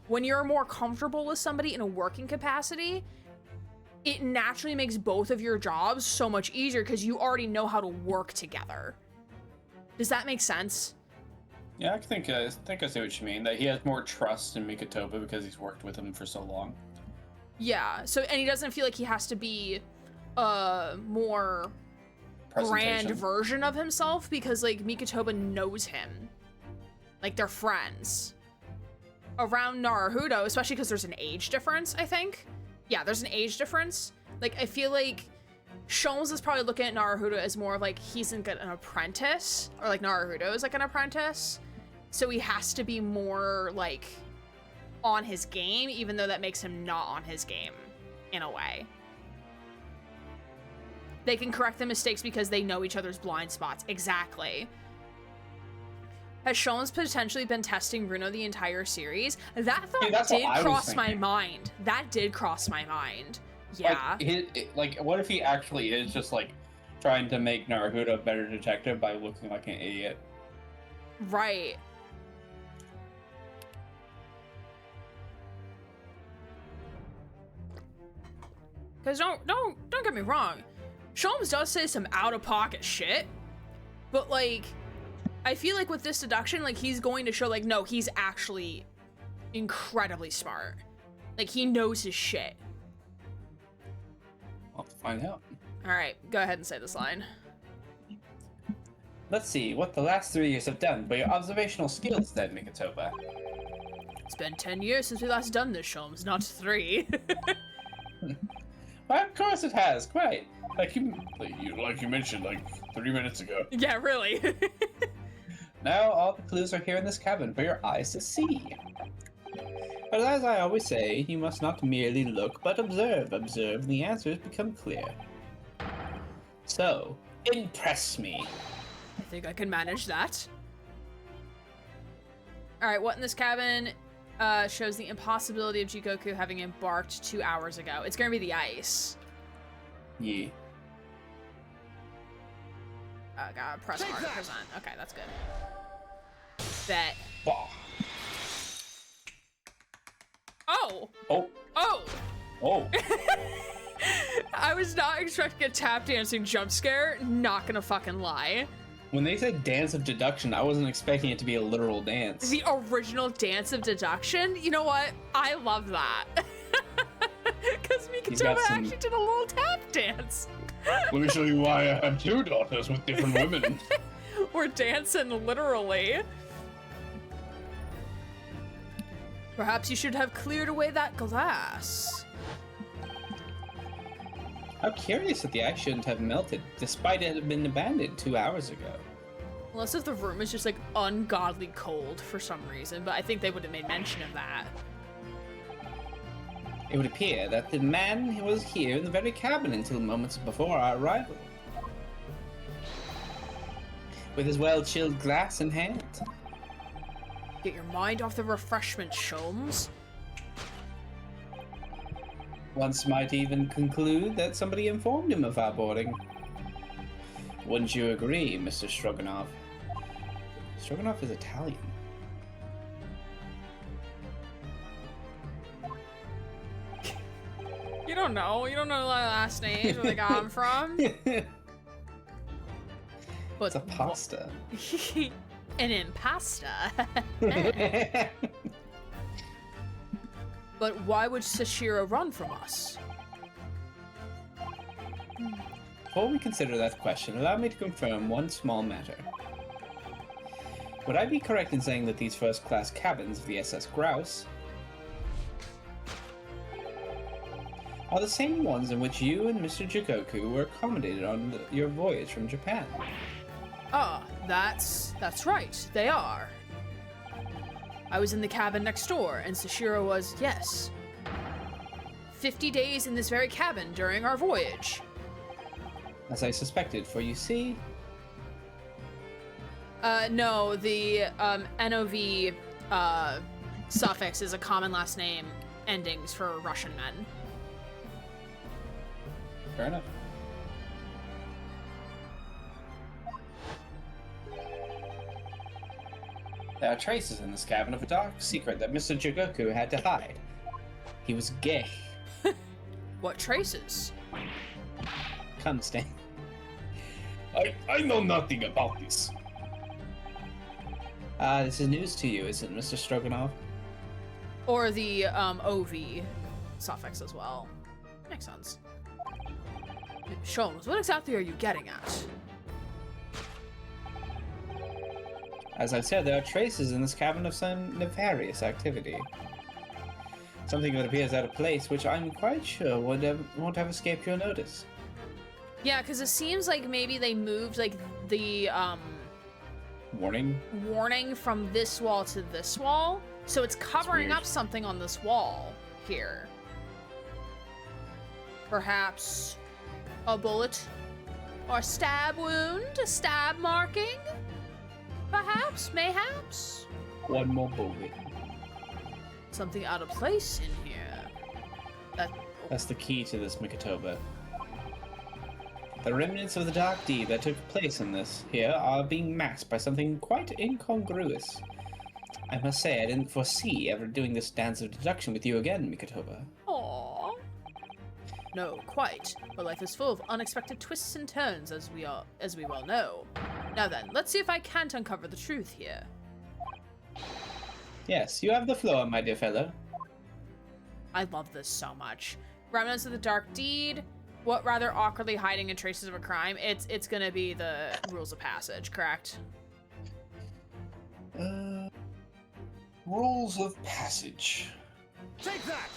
when you're more comfortable with somebody in a working capacity, it naturally makes both of your jobs so much easier because you already know how to work together. Does that make sense? Yeah, I think I see what you mean. That he has more trust in Mikotoba because he's worked with him for so long. Yeah. So, and he doesn't feel like he has to be a more grand version of himself because like Mikotoba knows him. Like they're friends. Around Naruto, especially because there's an age difference, I think. Yeah, there's an age difference. Like, I feel like Sholmes is probably looking at Naruto as more of like, he's an apprentice, or like Naruto is like an apprentice. So he has to be more like on his game, even though that makes him not on his game in a way. They can correct the mistakes because they know each other's blind spots. Exactly. Has Sholmes potentially been testing Bruno the entire series? That thought did cross my mind. That did cross my mind. Yeah. Like, what if he actually is just, like, trying to make Naruto a better detective by looking like an idiot? Right. Because don't get me wrong. Sholmes does say some out-of-pocket shit. But, like, I feel like with this deduction, like, he's going to show, like, no, he's actually incredibly smart. Like, he knows his shit. I'll find out. Alright, go ahead and say this line. Let's see what the last 3 years have done by your observational skills, then, Mikotoba. It's been 10 years since we last done this, Sholmes, not 3. Well, of course it has, quite. Like you mentioned, like 3 minutes ago. Yeah, really. Now all the clues are here in this cabin for your eyes to see. But as I always say, you must not merely look, but observe. Observe, and the answers become clear. So, impress me. I think I can manage that. Alright, what in this cabin shows the impossibility of Jikoku having embarked 2 hours ago? It's gonna be the ice. Yeah. Gotta press hard to present. Okay, that's good. Bet. Bah. Oh! Oh. Oh! Oh. I was not expecting a tap dancing jump scare, not gonna fucking lie. When they said dance of deduction, I wasn't expecting it to be a literal dance. The original dance of deduction? You know what? I love that. Because Mikotoba actually did a little tap dance. Let me show you why I have 2 daughters with different women. We're dancing literally. Perhaps you should have cleared away that glass. How curious that the ice shouldn't have melted, despite it having been abandoned 2 hours ago. Unless if the room is just like ungodly cold for some reason, but I think they would have made mention of that. It would appear that the man was here in the very cabin until moments before our arrival. With his well-chilled glass in hand. Get your mind off the refreshments, Sholmes. Once might even conclude that somebody informed him of our boarding. Wouldn't you agree, Mr. Stroganoff? Stroganoff is Italian. You don't know. You don't know the last names where they got them from. But It's a pasta. An impasta. But why would Sashiro run from us? Before we consider that question, allow me to confirm one small matter. Would I be correct in saying that these first-class cabins of the SS Grouse are the same ones in which you and Mr. Jigoku were accommodated on your voyage from Japan? Ah, that's right, they are. I was in the cabin next door, and Sashiro was, yes, 50 days in this very cabin during our voyage. As I suspected, for you see... No, the NOV suffix is a common last name endings for Russian men. Fair enough. There are traces in this cabin of a dark secret that Mr. Jigoku had to hide. He was gay. What traces? Come, Stan. I know nothing about this. This is news to you, isn't it, Mr. Stroganoff? Or the OV suffix as well. Makes sense. Sholmes, what exactly are you getting at? As I said, there are traces in this cabin of some nefarious activity. Something that appears out of place, which I'm quite sure won't have escaped your notice. Yeah, because it seems like maybe they moved like the warning from this wall to this wall, so it's covering up something on this wall here. Perhaps a bullet or a stab wound, a stab marking. Perhaps, mayhaps. One more bullet. Something out of place in here. That's the key to this, Mikotoba. The remnants of the dark deed that took place in this here are being masked by something quite incongruous. I must say, I didn't foresee ever doing this dance of deduction with you again, Mikotoba. Aww. No, quite. But life is full of unexpected twists and turns, as we well know. Now then, let's see if I can't uncover the truth here. Yes, you have the floor, my dear fellow. I love this so much. Remnants of the dark deed. What rather awkwardly hiding in traces of a crime? It's gonna be the rules of passage, correct? Rules of passage. Take that!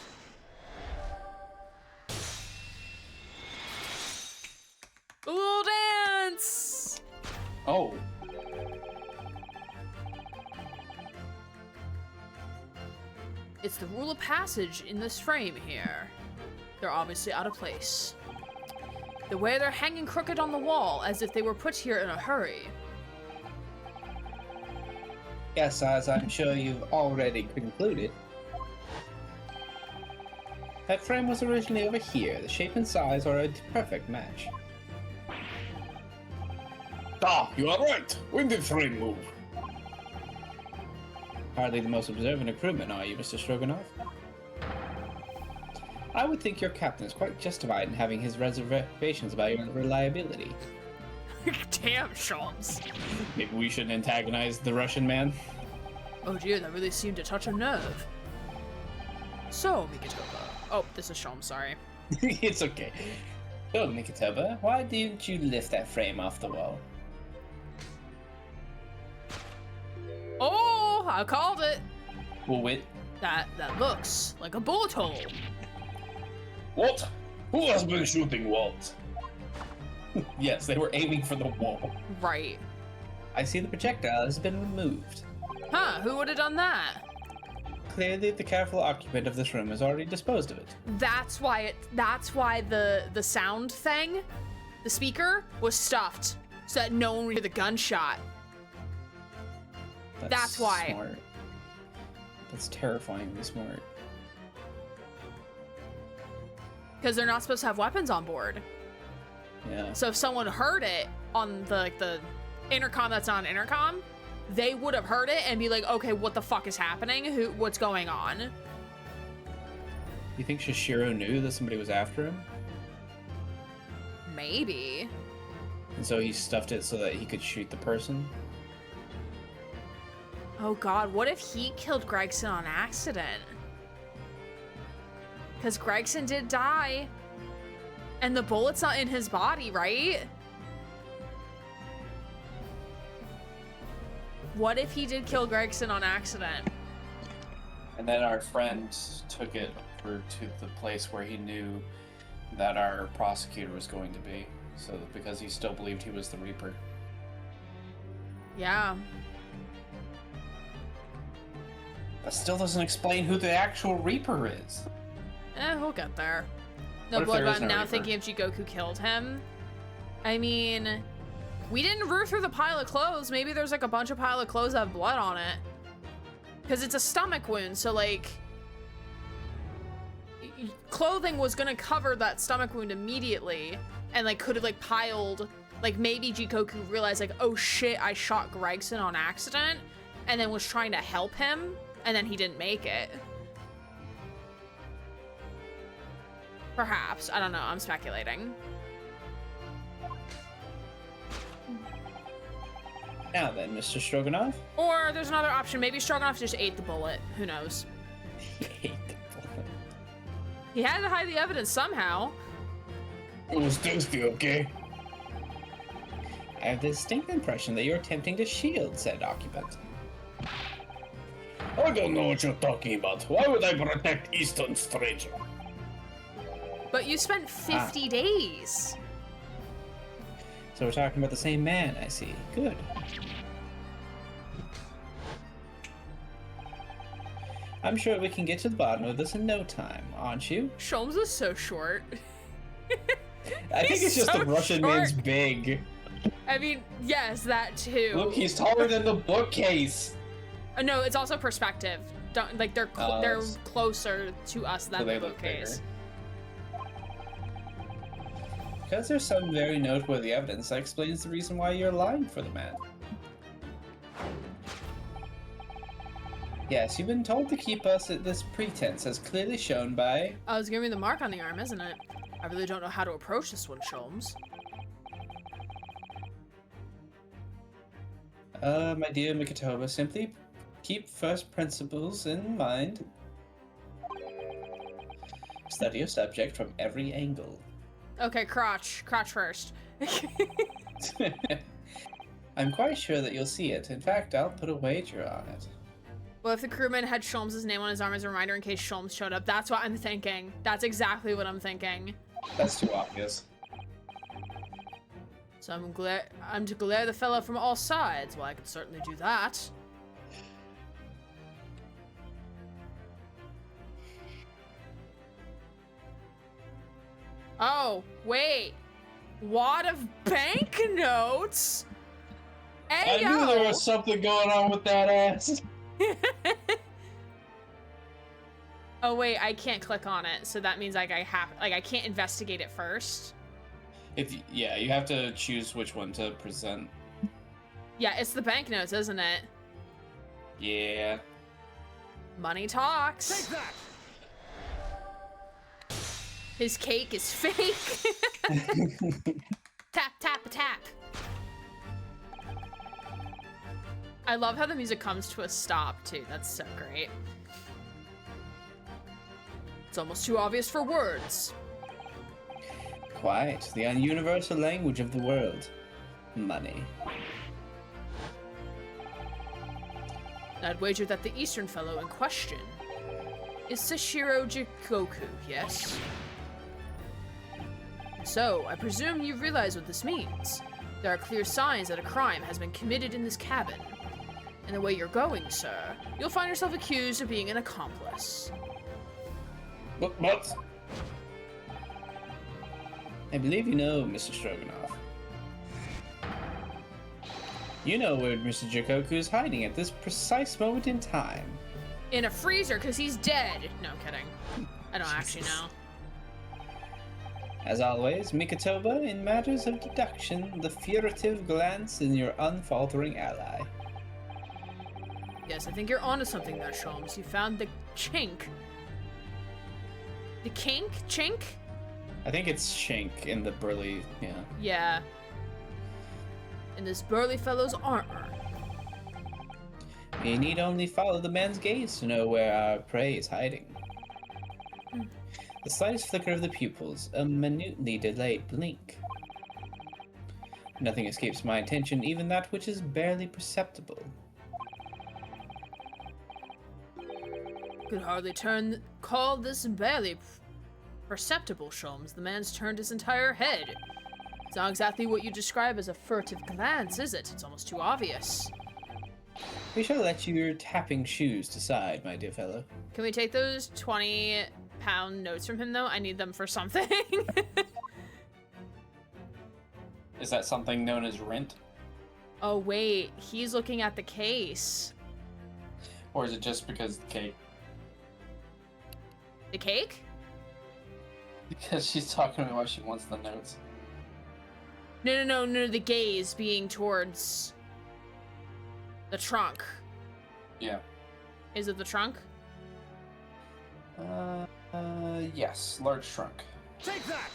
Ooh, dance! Oh. It's the rule of passage in this frame here. They're obviously out of place. The way they're hanging crooked on the wall, as if they were put here in a hurry. Yes, as I'm sure you've already concluded. That frame was originally over here. The shape and size are a perfect match. Ah, you are right. When did frame move? Hardly the most observant of crewmen, are you, Mr. Stroganoff? I would think your captain is quite justified in having his reservations about your reliability. Damn, Sholmes. Maybe we shouldn't antagonize the Russian man? Oh dear, that really seemed to touch a nerve. So, Mikotoba. Oh, this is Sholmes, sorry. It's okay. So, Mikotoba, why didn't you lift that frame off the wall? Oh, I called it. Well, wait. That looks like a bullet hole. What? Who has been shooting what? Yes, they were aiming for the wall. Right. I see the projectile has been removed. Huh, who would have done that? Clearly, the careful occupant of this room has already disposed of it. That's why the sound thing, the speaker, was stuffed so that no one would hear the gunshot. That's why. Smart. That's terrifyingly smart. Because they're not supposed to have weapons on board. Yeah. So if someone heard it on the intercom that's not an intercom, they would have heard it and be like, okay, what the fuck is happening? What's going on? You think Shishiro knew that somebody was after him? Maybe. And so he stuffed it so that he could shoot the person? Oh god, what if he killed Gregson on accident? Because Gregson did die. And the bullet's not in his body, right? What if he did kill Gregson on accident? And then our friend took it over to the place where he knew that our prosecutor was going to be. So because he still believed he was the Reaper. Yeah. That still doesn't explain who the actual Reaper is. We'll get there. No, What if Blood, there but isn't I'm a now Reaper? thinking if Jikoku killed him. I mean, we didn't root through the pile of clothes. Maybe there's like a bunch of pile of clothes that have blood on it. Because it's a stomach wound, so like... clothing was gonna cover that stomach wound immediately. And like could have like piled... Like maybe Jikoku realized like, oh shit, I shot Gregson on accident. And then was trying to help him. And then he didn't make it. Perhaps. I don't know. I'm speculating. Now then, Mr. Stroganoff. Or there's another option. Maybe Stroganoff just ate the bullet. Who knows? He ate the bullet. He had to hide the evidence somehow. It was tasty, okay? I have the distinct impression that you're attempting to shield said occupant. I don't know what you're talking about. Why would I protect Eastern Stranger? But you spent 50 days. So we're talking about the same man, I see. Good. I'm sure we can get to the bottom of this in no time, aren't you? Sholmes is so short. I think He's it's just so the Russian short. man's big. I mean, yes, that too. Look, he's taller than the bookcase. No, it's also perspective. Don't like they're that's- closer to us than So they the look bookcase. Because there's some very noteworthy evidence that explains the reason why you're lying for the man. Yes, you've been told to keep us at this pretense, as clearly shown by... Oh, it's giving me the mark on the arm, isn't it? I really don't know how to approach this one, Sholmes. My dear Mikitoba, simply keep first principles in mind. Study your subject from every angle. Okay, crotch first. I'm quite sure that you'll see it. In fact, I'll put a wager on it. Well, if the crewman had Sholmes' name on his arm as a reminder in case Sholmes showed up, that's what I'm thinking. That's exactly what I'm thinking. That's too obvious. So I'm to glare the fellow from all sides. Well, I could certainly do that. Oh, wait. Wad of banknotes? I knew there was something going on with that ass. Oh wait, I can't click on it, so that means like I can't investigate it first. Yeah, you have to choose which one to present. Yeah, it's the banknotes, isn't it? Yeah. Money talks. Take that! His cake is fake. Tap, tap, tap. I love how the music comes to a stop, too. That's so great. It's almost too obvious for words. Quite. The universal language of the world. Money. I'd wager that the Eastern fellow in question is Sashiro Jikoku, yes? So, I presume you realize what this means. There are clear signs that a crime has been committed in this cabin. And the way you're going, sir, you'll find yourself accused of being an accomplice. What? I believe you know, Mr. Stroganoff. You know where Mr. Jikoku is hiding at this precise moment in time. In a freezer, because he's dead. No, kidding. I don't actually know. As always, Mikitoba, in matters of deduction, the furtive glance in your unfaltering ally. Yes, I think you're onto something there, Sholmes. You found the chink. The kink? Chink? I think it's Shank in the burly, yeah. Yeah. In this burly fellow's armor. You need only follow the man's gaze to know where our prey is hiding. The slightest flicker of the pupils, a minutely delayed blink. Nothing escapes my attention, even that which is barely perceptible. Could hardly call this barely perceptible, Sholmes. The man's turned his entire head. It's not exactly what you describe as a furtive glance, is it? It's almost too obvious. We shall let your tapping shoes decide, my dear fellow. Can we take those 20-pound notes from him, though? I need them for something. Is that something known as rent? Oh, wait. He's looking at the case. Or is it just because the cake? The cake? Because she's talking about why she wants the notes. No, the gaze being towards the trunk. Yeah. Is it the trunk? Yes, large trunk. Take that!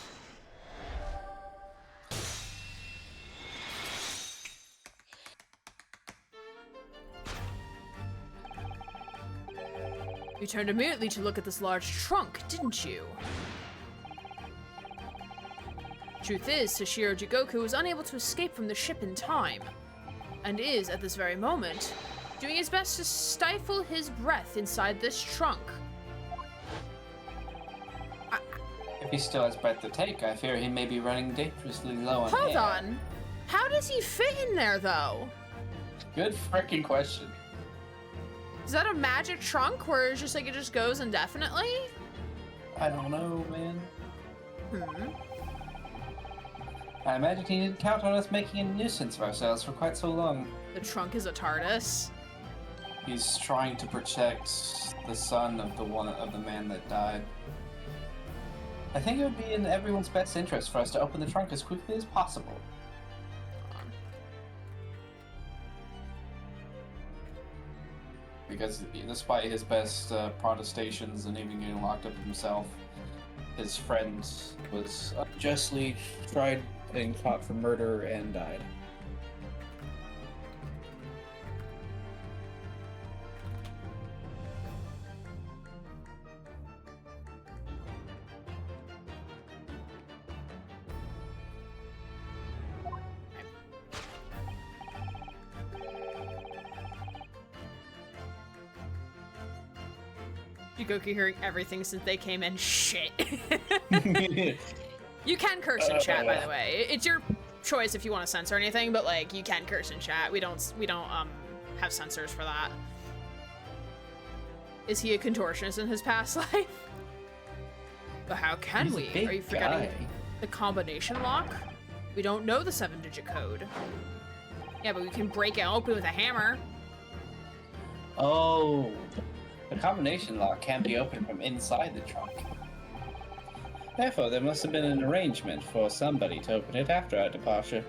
You turned immediately to look at this large trunk, didn't you? Truth is, Sashiro Jigoku was unable to escape from the ship in time, and is, at this very moment, doing his best to stifle his breath inside this trunk. If he still has breath to take, I fear he may be running dangerously low on Hold air. on. How does he fit in there, though? Good freaking question. Is that a magic trunk where it's just like it just goes indefinitely? I don't know, man. Hmm. I imagine he didn't count on us making a nuisance of ourselves for quite so long. The trunk is a TARDIS. He's trying to protect the son of the man that died. I think it would be in everyone's best interest for us to open the trunk as quickly as possible. Because despite his best protestations and even getting locked up himself, his friend was unjustly tried and caught for murder and died. Jigoku hearing everything since they came in. Shit. You can curse in chat, by the way. It's your choice if you want to censor anything, but like you can curse in chat. We don't have censors for that. Is he a contortionist in his past life? But how can He's a we? big Are you forgetting guy. the combination lock? We don't know the 7-digit code. Yeah, but we can break it open with a hammer. Oh, the combination lock can't be opened from inside the trunk. Therefore, there must have been an arrangement for somebody to open it after our departure.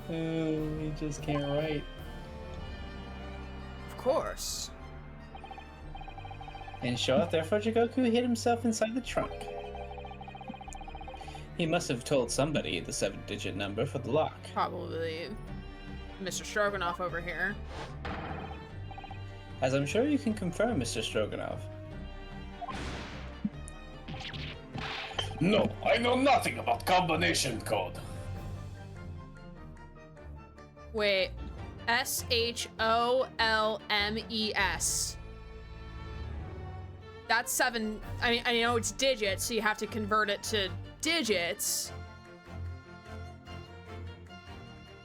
Oh, he just can't write. Of course. In short, therefore, Jigoku hid himself inside the trunk. He must have told somebody the 7-digit number for the lock. Probably Mr. Stroganoff over here. As I'm sure you can confirm, Mr. Stroganoff. No, I know nothing about combination code. Wait. SHOLMES. That's 7. I know it's digits, so you have to convert it to digits.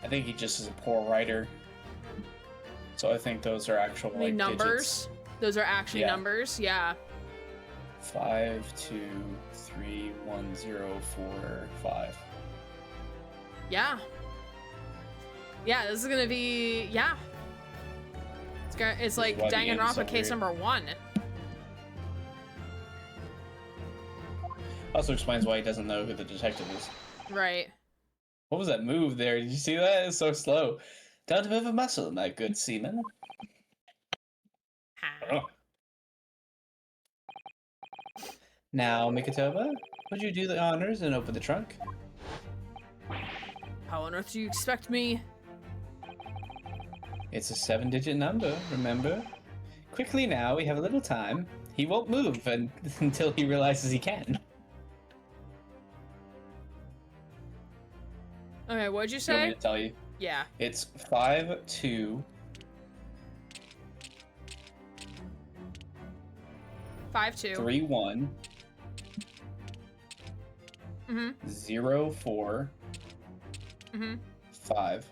I think he just is a poor writer. So I think those are actual like numbers. digits. Those are actually Yeah. numbers. Yeah. 5, 2, 3, 1, 0, 4, 5. Yeah. Yeah, this is gonna be It's why like the end is Danganronpa so case weird. number 1. Also explains why he doesn't know who the detective is. Right. What was that move there? Did you see that? It's so slow. Don't move a muscle, my good seaman. Ha. Now, Mikotoba, would you do the honors and open the trunk? How on earth do you expect me? It's a 7-digit number, remember? Quickly now, we have a little time. He won't move until he realizes he can. Okay, what'd you You want me say? to tell you? Yeah. It's 5, 2, 5, 2. 3, 1, Mm-hmm. 0, 4, Mm-hmm. 5.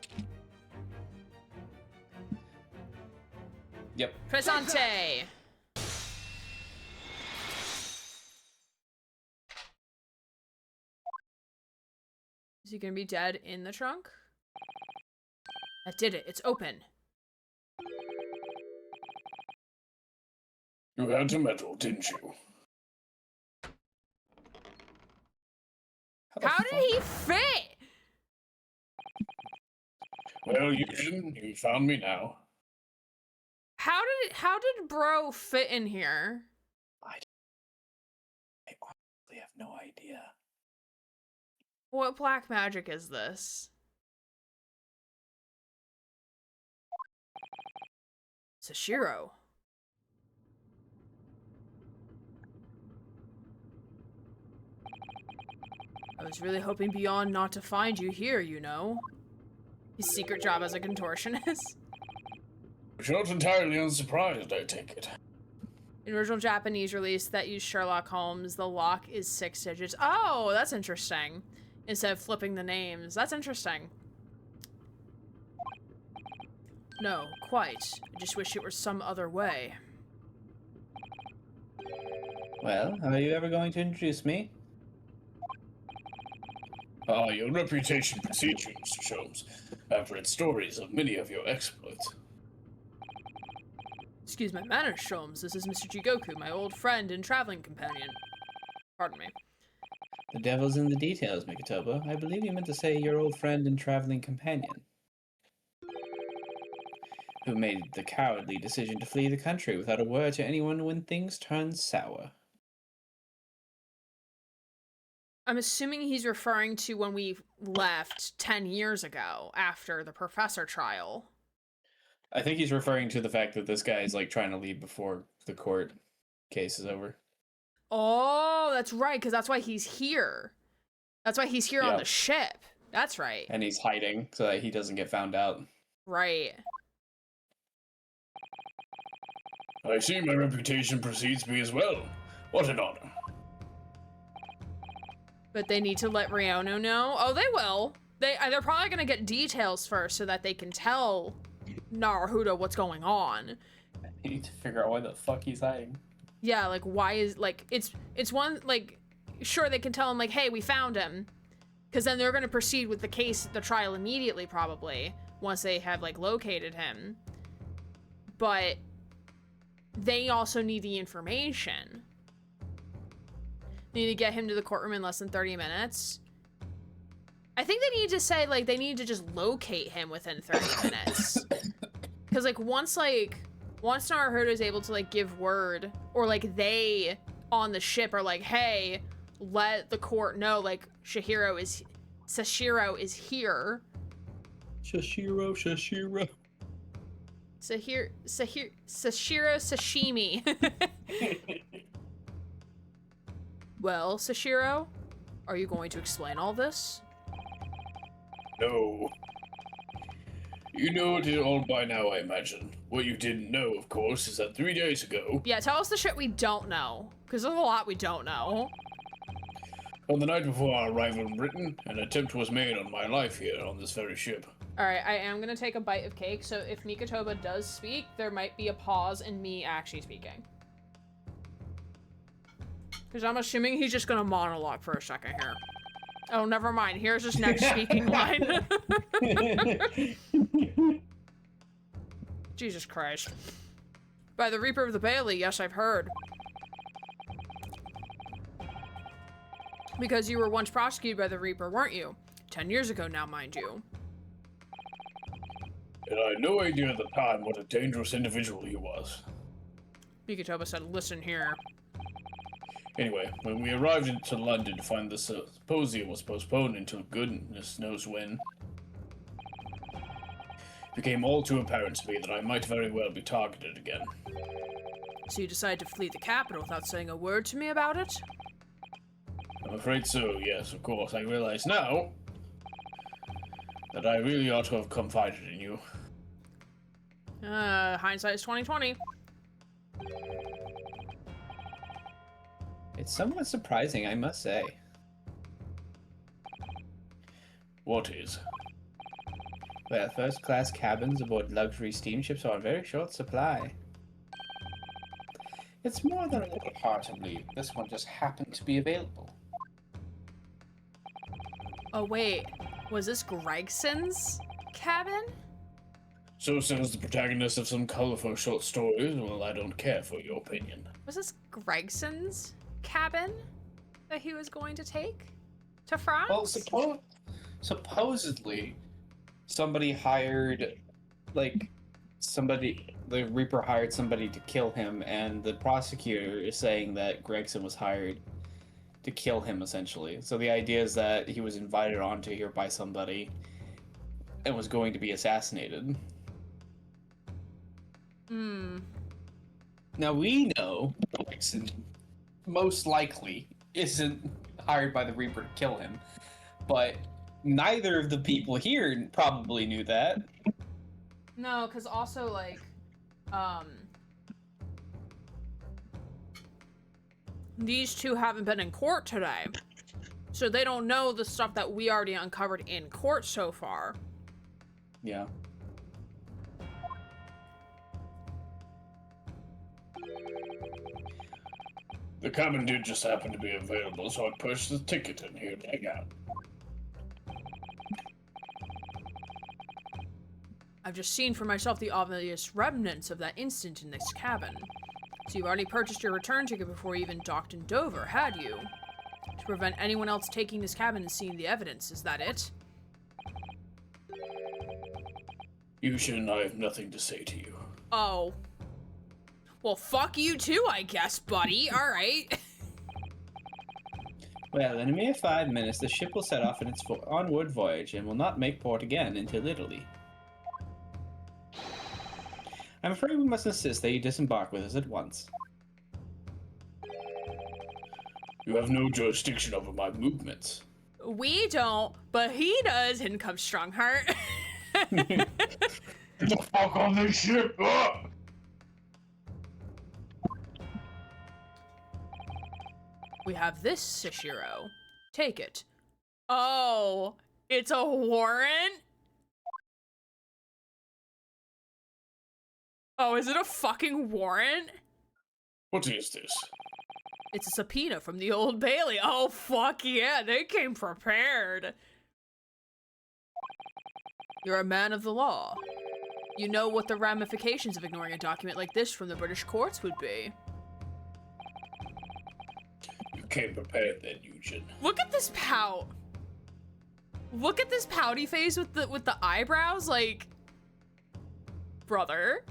Yep. Presente! Is he gonna be dead in the trunk? That did it. It's open. You had to meddle, didn't you? How did he fit? Well, you found me now. How did bro fit in here? I honestly have no idea. What black magic is this? Sashiro. I was really hoping beyond not to find you here, you know. His secret job as a contortionist. But you're not entirely unsurprised, I take it. In original Japanese release that used Sherlock Holmes, the lock is 6 digits. Oh, that's interesting. Instead of flipping the names. That's interesting. No, quite. I just wish it were some other way. Well, are you ever going to introduce me? Ah, your reputation precedes you, Mr. Sholmes. I've read stories of many of your exploits. Excuse my manners, Sholmes. This is Mr. Jigoku, my old friend and traveling companion. Pardon me. The devil's in the details, Mikitoba. I believe you meant to say your old friend and traveling companion. Who made the cowardly decision to flee the country without a word to anyone when things turned sour. I'm assuming he's referring to when we left 10 years ago after the professor trial. I think he's referring to the fact that this guy is like trying to leave before the court case is over. Oh, that's right, because that's why he's here. That's why he's here on the ship. That's right. And he's hiding so that he doesn't get found out. Right. I see my reputation precedes me as well. What an honor. But they need to let Riono know. Oh, they will. They're probably going to get details first so that they can tell Naruhodo what's going on. You need to figure out why the fuck he's hiding. Yeah, like, why is, like, it's one, like, sure, they can tell him, like, hey, we found him. Because then they're going to proceed with the case, the trial immediately, probably, once they have, like, located him. But they also need the information. They need to get him to the courtroom in less than 30 minutes. I think they need to say, like, they need to just locate him within 30 minutes. Because, like, once Naruhodo is able to, like, give word, or, like, they on the ship are like, hey, let the court know, like, Sashiro is here. Sashiro. Sashiro Sashimi. Well, Sashiro, are you going to explain all this? No. You know it all by now, I imagine. What you didn't know, of course, is that 3 days ago... Yeah, tell us the shit we don't know. Because there's a lot we don't know. On the night before our arrival in Britain, an attempt was made on my life here on this very ship. Alright, I am going to take a bite of cake, so if Mikitoba does speak, there might be a pause in me actually speaking. Because I'm assuming he's just going to monologue for a second here. Oh, never mind. Here's his next speaking line. Jesus Christ. By the Reaper of the Bailey, yes, I've heard. Because you were once prosecuted by the Reaper, weren't you? 10 years ago now, mind you. And I had no idea at the time what a dangerous individual he was. Mikitoba said, listen here. Anyway, when we arrived into London to find the symposium was postponed until goodness knows when, became all too apparent to me that I might very well be targeted again. So you decided to flee the capital without saying a word to me about it? I'm afraid so, yes, of course. I realize now that I really ought to have confided in you. Hindsight is 2020. It's somewhat surprising, I must say. What is? Well, first-class cabins aboard luxury steamships are in very short supply. It's more than a little hard to believe this one just happened to be available. Oh wait, was this Gregson's cabin? So says the protagonist of some colorful short stories. Well, I don't care for your opinion. Was this Gregson's cabin that he was going to take to France? Well, supposedly, somebody hired, the Reaper hired somebody to kill him, and the prosecutor is saying that Gregson was hired to kill him, essentially. So the idea is that he was invited onto here by somebody and was going to be assassinated. Now we know Gregson most likely isn't hired by the Reaper to kill him, but neither of the people here probably knew that. No, because also, like, these two haven't been in court today. So they don't know the stuff that we already uncovered in court so far. Yeah. The cabin did just happen to be available, so I pushed the ticket in here to hang out. I've just seen for myself the obvious remnants of that instant in this cabin. So you've already purchased your return ticket before you even docked in Dover, had you? To prevent anyone else taking this cabin and seeing the evidence, is that it? Yushin and I have nothing to say to you. Oh. Well, fuck you too, I guess, buddy. Alright. Well, in a mere 5 minutes, the ship will set off on its onward voyage and will not make port again until Italy. I'm afraid we must insist that you disembark with us at once. You have no jurisdiction over my movements. We don't, but he does, in comes Strongheart. Get the fuck on this ship! Ah! We have this, Sashiro. Take it. Oh, it's a warrant? Oh, is it a fucking warrant? What is this? It's a subpoena from the Old Bailey. Oh, fuck yeah, they came prepared. You're a man of the law. You know what the ramifications of ignoring a document like this from the British courts would be. You came prepared then, Yushin. Look at this pout. Look at this pouty face with the eyebrows, like, brother.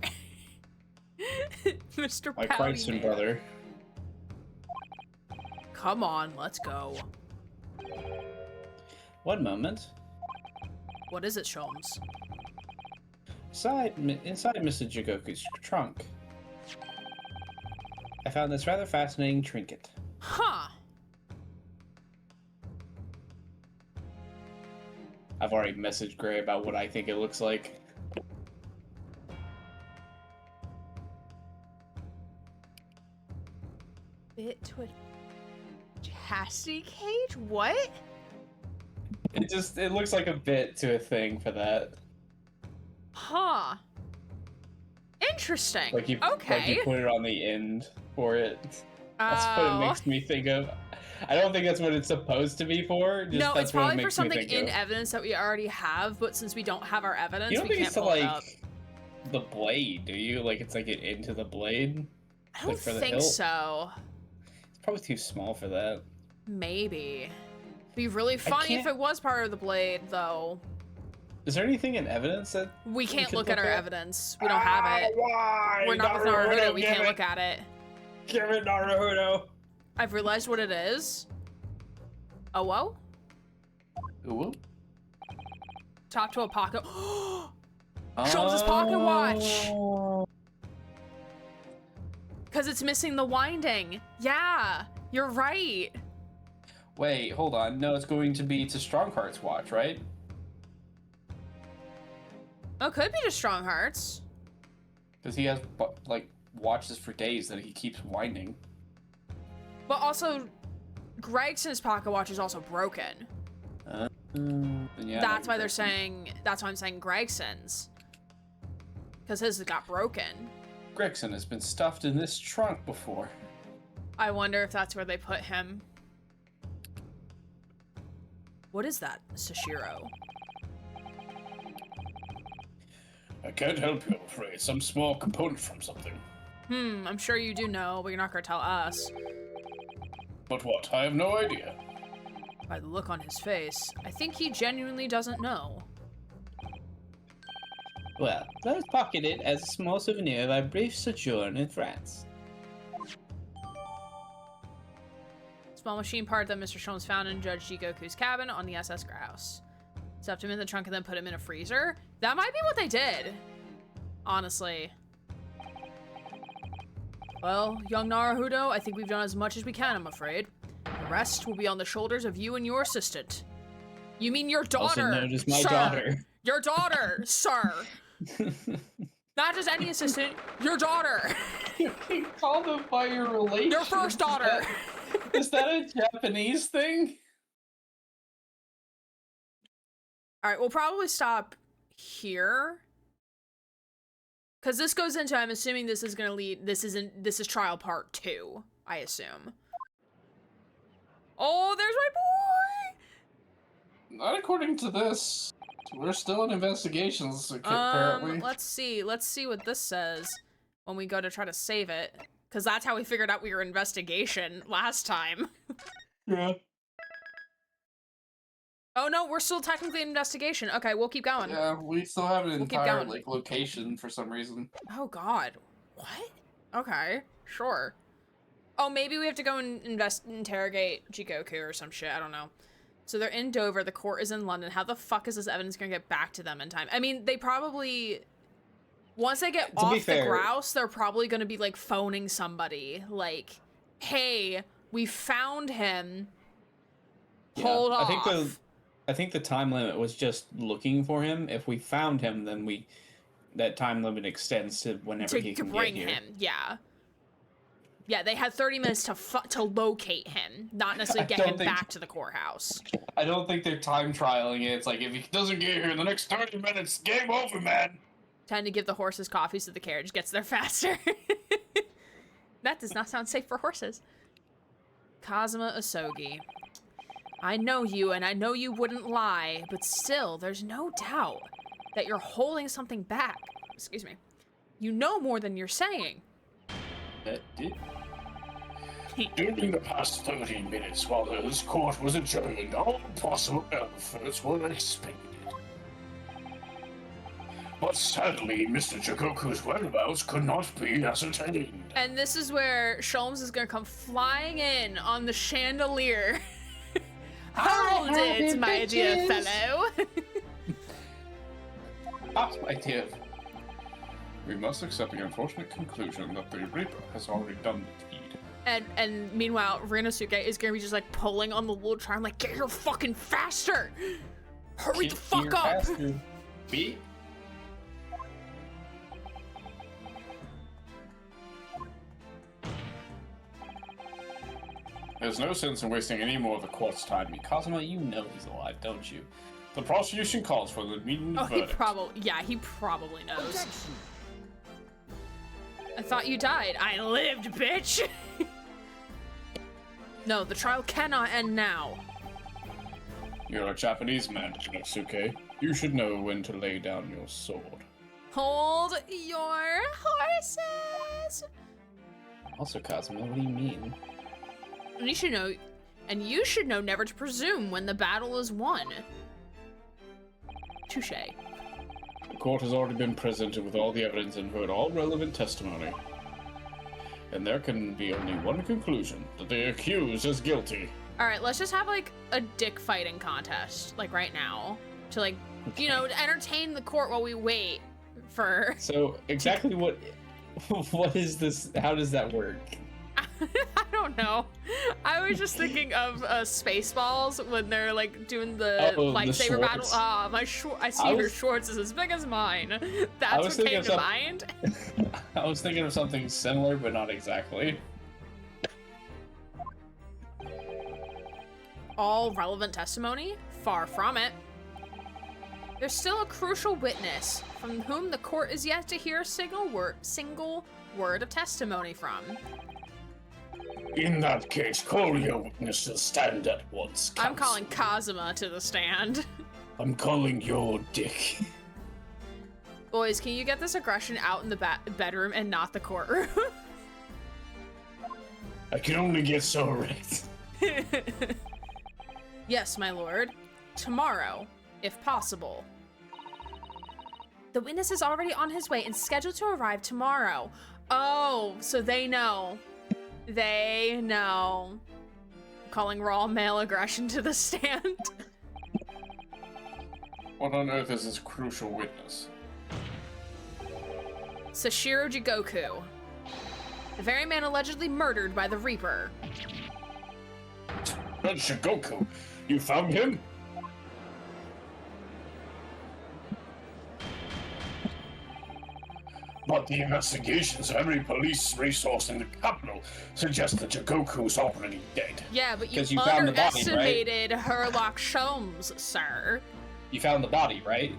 Mr. My Pouty Christ Man. brother. Come on, let's go. One moment. What is it, Sholmes? Inside Mr. Jigoku's trunk, I found this rather fascinating trinket. Huh. I've already messaged Gray about what I think it looks like. Bit to a chastity cage? What? It looks like a bit to a thing for that. Huh. Interesting. Like you put it on the end for it. That's what it makes me think of. I don't think that's what it's supposed to be for. Just no, that's it's what probably it for makes something me think in of. evidence that we already have, but since we don't have our evidence, You don't we think can't it's to pull it like up. the blade, do you? Like it's like into the blade? I don't like for the think hilt? so. It's probably too small for that. Maybe. Be really funny if can't- it was part of the blade, though. Is there anything in evidence that We can't could look at look our at? evidence. We don't have it. Why? We're not with Naruto. We can't look at it. Give it, Naruto. I've realized what it is. Oh, whoa. Ooh. Top to a pocket. Sholmes' pocket watch. Oh. Because it's missing the winding. Yeah, you're right. Wait, hold on. No, it's going to be to Strongheart's watch, right? Oh, could be to Stronghearts. Because he has, like, watches for days that he keeps winding. But also, Gregson's pocket watch is also broken. Yeah, That's why they're saying, that's why I'm saying Gregson's. Because his got broken. Gregson has been stuffed in this trunk before. I wonder if that's where they put him. What is that, Sashiro? I can't help you, I'm afraid. Some small component from something. I'm sure you do know, but you're not gonna tell us. But what? I have no idea. By the look on his face, I think he genuinely doesn't know. Well, let us pocket it as a small souvenir of our brief sojourn in France. Small machine part that Mr. Sholmes found in Judge Jigoku's cabin on the SS Grouse. Stuffed him in the trunk and then put him in a freezer? That might be what they did. Honestly. Well, young Naruhodo, I think we've done as much as we can, I'm afraid. The rest will be on the shoulders of you and your assistant. You mean your daughter, Also known as my sir. daughter. Your daughter, sir. Not just any assistant, your daughter. You call them by your relation. Your first daughter. Is that a Japanese thing? All right, we'll probably stop here. Because this goes into, I'm assuming this is going to lead, this is trial part 2, I assume. Oh, there's my boy! Not according to this. We're still in investigations, apparently. Let's see what this says when we go to try to save it. Because that's how we figured out we were investigation last time. Yeah. Oh no, we're still technically in investigation. Okay, we'll keep going. Yeah, we still have an We'll keep entire, going. like, location for some reason. Oh god. What? Okay, sure. Oh, maybe we have to go and interrogate Jigoku or some shit, I don't know. So they're in Dover, the court is in London. How the fuck is this evidence gonna get back to them in time? I mean, they probably... Once they get off the grouse, they're probably gonna be, like, phoning somebody. Like, hey, we found him. Hold off. I think the time limit was just looking for him. If we found him, then that time limit extends to whenever he can bring get here. him, yeah. Yeah, they had 30 minutes to locate him, not necessarily get him back to the courthouse. I don't think they're time trialing it. It's like, if he doesn't get here in the next 30 minutes, game over, man. Time to give the horses coffee so the carriage gets there faster. That does not sound safe for horses. Kazuma Asogi. I know you, and I know you wouldn't lie, but still, there's no doubt that you're holding something back. Excuse me. You know more than you're saying. During the past 30 minutes while this court was adjourned, all possible efforts were expended. But sadly, Mr. Jigoku's whereabouts could not be ascertained. And this is where Sholmes is gonna come flying in on the chandelier. Hold it, my dear fellow. My dear. We must accept the unfortunate conclusion that the Reaper has already done the deed. And meanwhile, Rinosuke is gonna be just like pulling on the little charm, like, get here fucking faster! Hurry the fuck up! Be. There's no sense in wasting any more of the court's time. Kazuma, you know he's alive, don't you? The prosecution calls for the immediate verdict. He probably knows. I thought you died. I lived, bitch! No, the trial cannot end now. You're a Japanese man, Inosuke. You should know when to lay down your sword. Hold your horses! Also, Kazuma, what do you mean? And you should know never to presume when the battle is won. Touche. The court has already been presented with all the evidence and heard all relevant testimony. And there can be only one conclusion, that the accused is guilty. Alright, let's just have, like, a dick fighting contest, like, right now. To, like, you know, entertain the court while we wait for. So exactly what is this? How does that work? I don't know. I was just thinking of Spaceballs when they're like doing the lightsaber battle. Ah, I see her Schwartz is as big as mine. That's what came to mind. I was thinking of something similar, but not exactly. All relevant testimony? Far from it. There's still a crucial witness from whom the court is yet to hear a single word of testimony from. In that case, call your witness to the stand at once, counsel. I'm calling Kazuma to the stand. I'm calling your dick. Boys, can you get this aggression out in the bedroom and not the courtroom? I can only get so erect. Yes, my lord. Tomorrow, if possible. The witness is already on his way and scheduled to arrive tomorrow. Oh, so they know. They know. Calling raw male aggression to the stand. What on earth is this crucial witness? Sashiro Jigoku. The very man allegedly murdered by the Reaper. Red Shigoku, you found him? But the investigations of every police resource in the capital suggest that Jigoku's already dead. Yeah, but you found the body, underestimated Herlock Sholmes, sir. You found the body, right?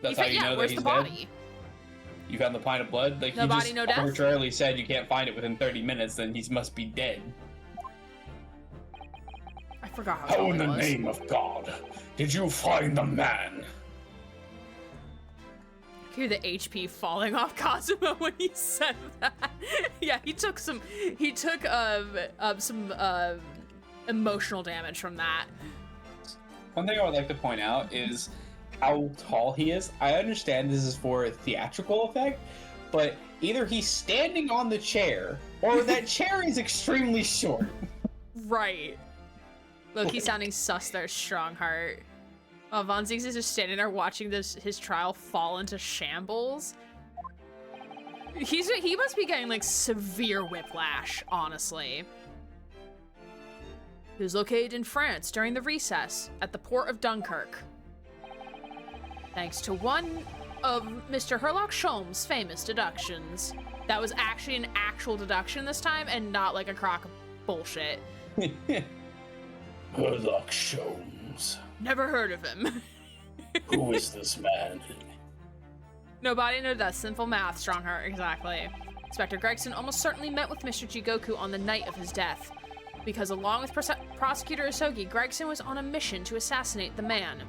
That's how you know that where's he's the body? dead? You found the pint of blood? Like, No you body, just no death? arbitrarily said you can't find it within 30 minutes, then he must be dead. I forgot how How tall in he the was. name of God did you find the man? Hear the HP falling off Kazuma when he said that. Yeah, he took some emotional damage from that. One thing I would like to point out is how tall he is. I understand this is for theatrical effect, but either he's standing on the chair or that chair is extremely short. Right. Look, he's sounding sus there, Strongheart. Oh, Von Ziggs is just standing there watching his trial fall into shambles. He must be getting like severe whiplash, honestly. He was located in France during the recess at the port of Dunkirk. Thanks to one of Mr. Herlock Sholmes' famous deductions. That was actually an actual deduction this time and not like a crock of bullshit. Herlock Sholmes. Never heard of him. Who is this man? No body, no death. Sinful math, Strongheart, exactly. Inspector Gregson almost certainly met with Mr. Jigoku on the night of his death, because along with Prosecutor Isogi, Gregson was on a mission to assassinate the man.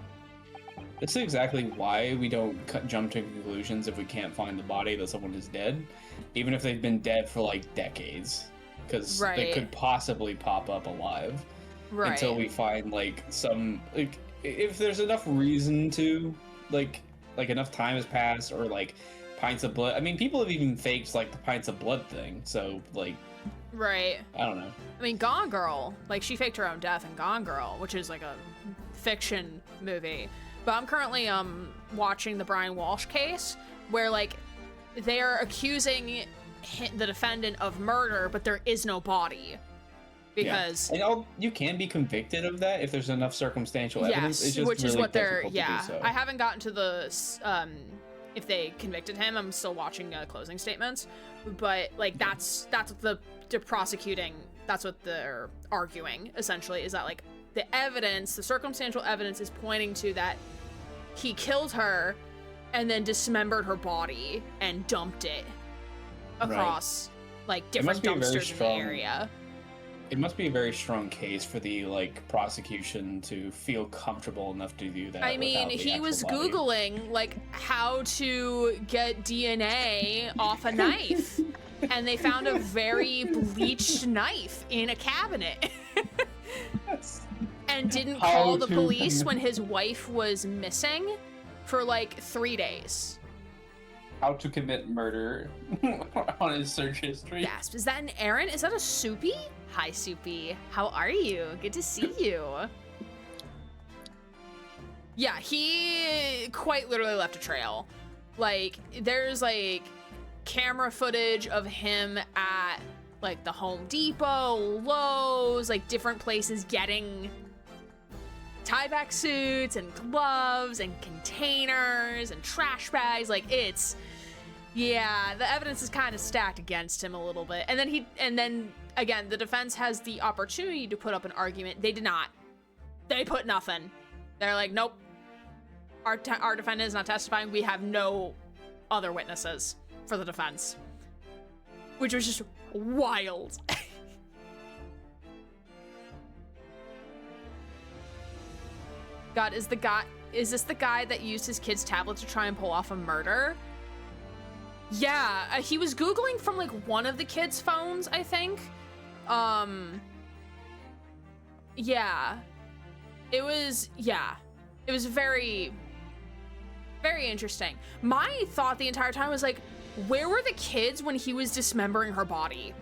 This is exactly why we don't jump to conclusions if we can't find the body that someone is dead, even if they've been dead for like decades, because they could possibly pop up alive until we find like some like if there's enough reason to like enough time has passed or like pints of blood. I mean, people have even faked like the pints of blood thing, so like Right. I don't know. I mean, Gone Girl, like she faked her own death in Gone Girl, which is like a fiction movie. But I'm currently watching the Brian Walsh case where like they're accusing the defendant of murder, but there is no body. Because and you can be convicted of that if there's enough circumstantial evidence. It's just which is really what they're difficult to do so. I haven't gotten to the if they convicted him. I'm still watching closing statements, but like that's what the prosecuting. That's what they're arguing essentially, is that like the evidence, the circumstantial evidence, is pointing to that he killed her and then dismembered her body and dumped it across like different dumpsters in the area. It must be a very strong case for the like prosecution to feel comfortable enough to do that. I mean, he was Googling like how to get DNA off a knife, and they found a very bleached knife in a cabinet. And didn't call the police when his wife was missing for like 3 days. How to commit murder on his search history. Gasp. Is that an Aaron? Is that a Soupy? Hi, Soupy. How are you? Good to see you. Yeah, he quite literally left a trail. Like, there's, like, camera footage of him at, like, the Home Depot, Lowe's, like, different places getting tie-back suits and gloves and containers and trash bags. Like, it's, yeah, the evidence is kind of stacked against him a little bit. And then again, the defense has the opportunity to put up an argument. They did not. They put nothing. They're like, nope. Our defendant is not testifying. We have no other witnesses for the defense. Which was just wild. God, is this the guy that used his kid's tablet to try and pull off a murder? Yeah, he was Googling from, like, one of the kids' phones, I think. Yeah. It was very, very interesting. My thought the entire time was, like, where were the kids when he was dismembering her body?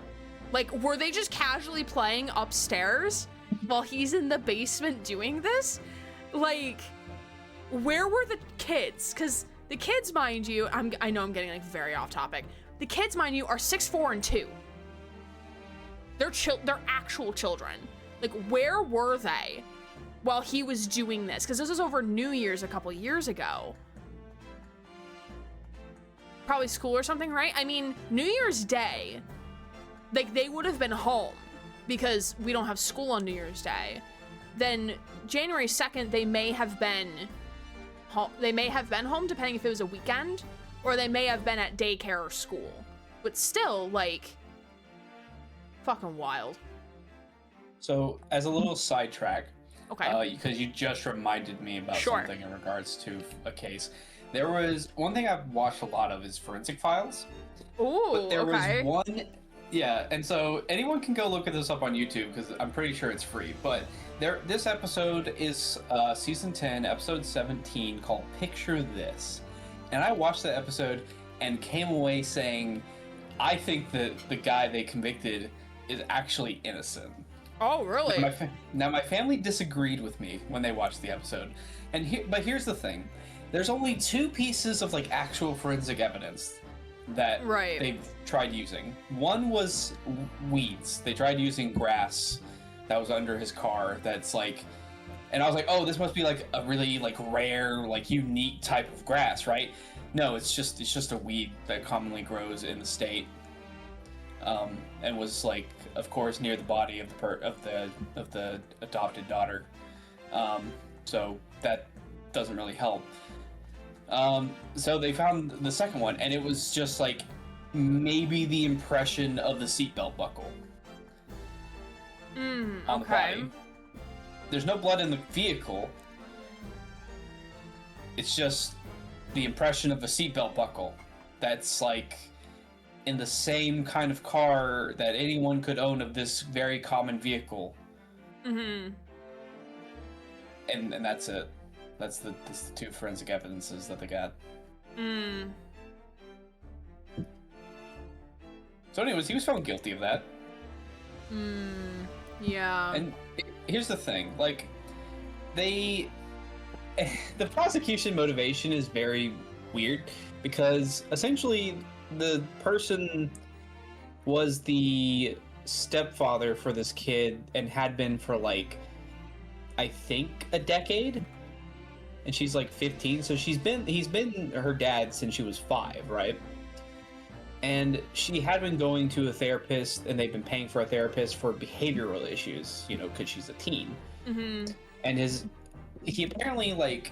Like, were they just casually playing upstairs while he's in the basement doing this? Like, where were the kids? Because the kids, mind you, I know I'm getting, like, very off topic. The kids, mind you, are 6, 4, and 2. They're actual children. Like, where were they while he was doing this? Because this was over New Year's a couple years ago. Probably school or something, right? I mean, New Year's Day, like, they would have been home because we don't have school on New Year's Day. Then January 2nd, they may have been home, depending if it was a weekend, or they may have been at daycare or school. But still, like, fucking wild. So, as a little sidetrack, okay, because you just reminded me about Sure. something in regards to a case. There was one thing I've watched a lot of is Forensic Files. Ooh, But there okay. was one, yeah, and so anyone can go look at this up on YouTube because I'm pretty sure it's free. But this episode is season 10, episode 17, called "Picture This," and I watched that episode and came away saying, I think that the guy they convicted is actually innocent. Oh, really? Now my family disagreed with me when they watched the episode, but here's the thing: there's only 2 pieces of, like, actual forensic evidence that they've tried using. One was weeds. They tried using grass that was under his car. That's like, and I was like, oh, this must be like a really, like, rare, like, unique type of grass, right? No, it's just a weed that commonly grows in the state, and was, like, of course, near the body of the adopted daughter. So that doesn't really help. So they found the second one, and it was just, like, maybe the impression of the seatbelt buckle on the body. There's no blood in the vehicle. It's just the impression of a seatbelt buckle that's, like, in the same kind of car that anyone could own of this very common vehicle. Mm-hmm. And that's it. That's the 2 forensic evidences that they got. So anyways, he was found guilty of that. Yeah. And here's the thing, like, the prosecution motivation is very weird because essentially the person was the stepfather for this kid and had been for, like, I think a decade. And she's, like, 15, so he's been her dad since she was 5, right? And she had been going to a therapist, and they've been paying for a therapist for behavioral issues, you know, because she's a teen. Mm-hmm. And he apparently, like,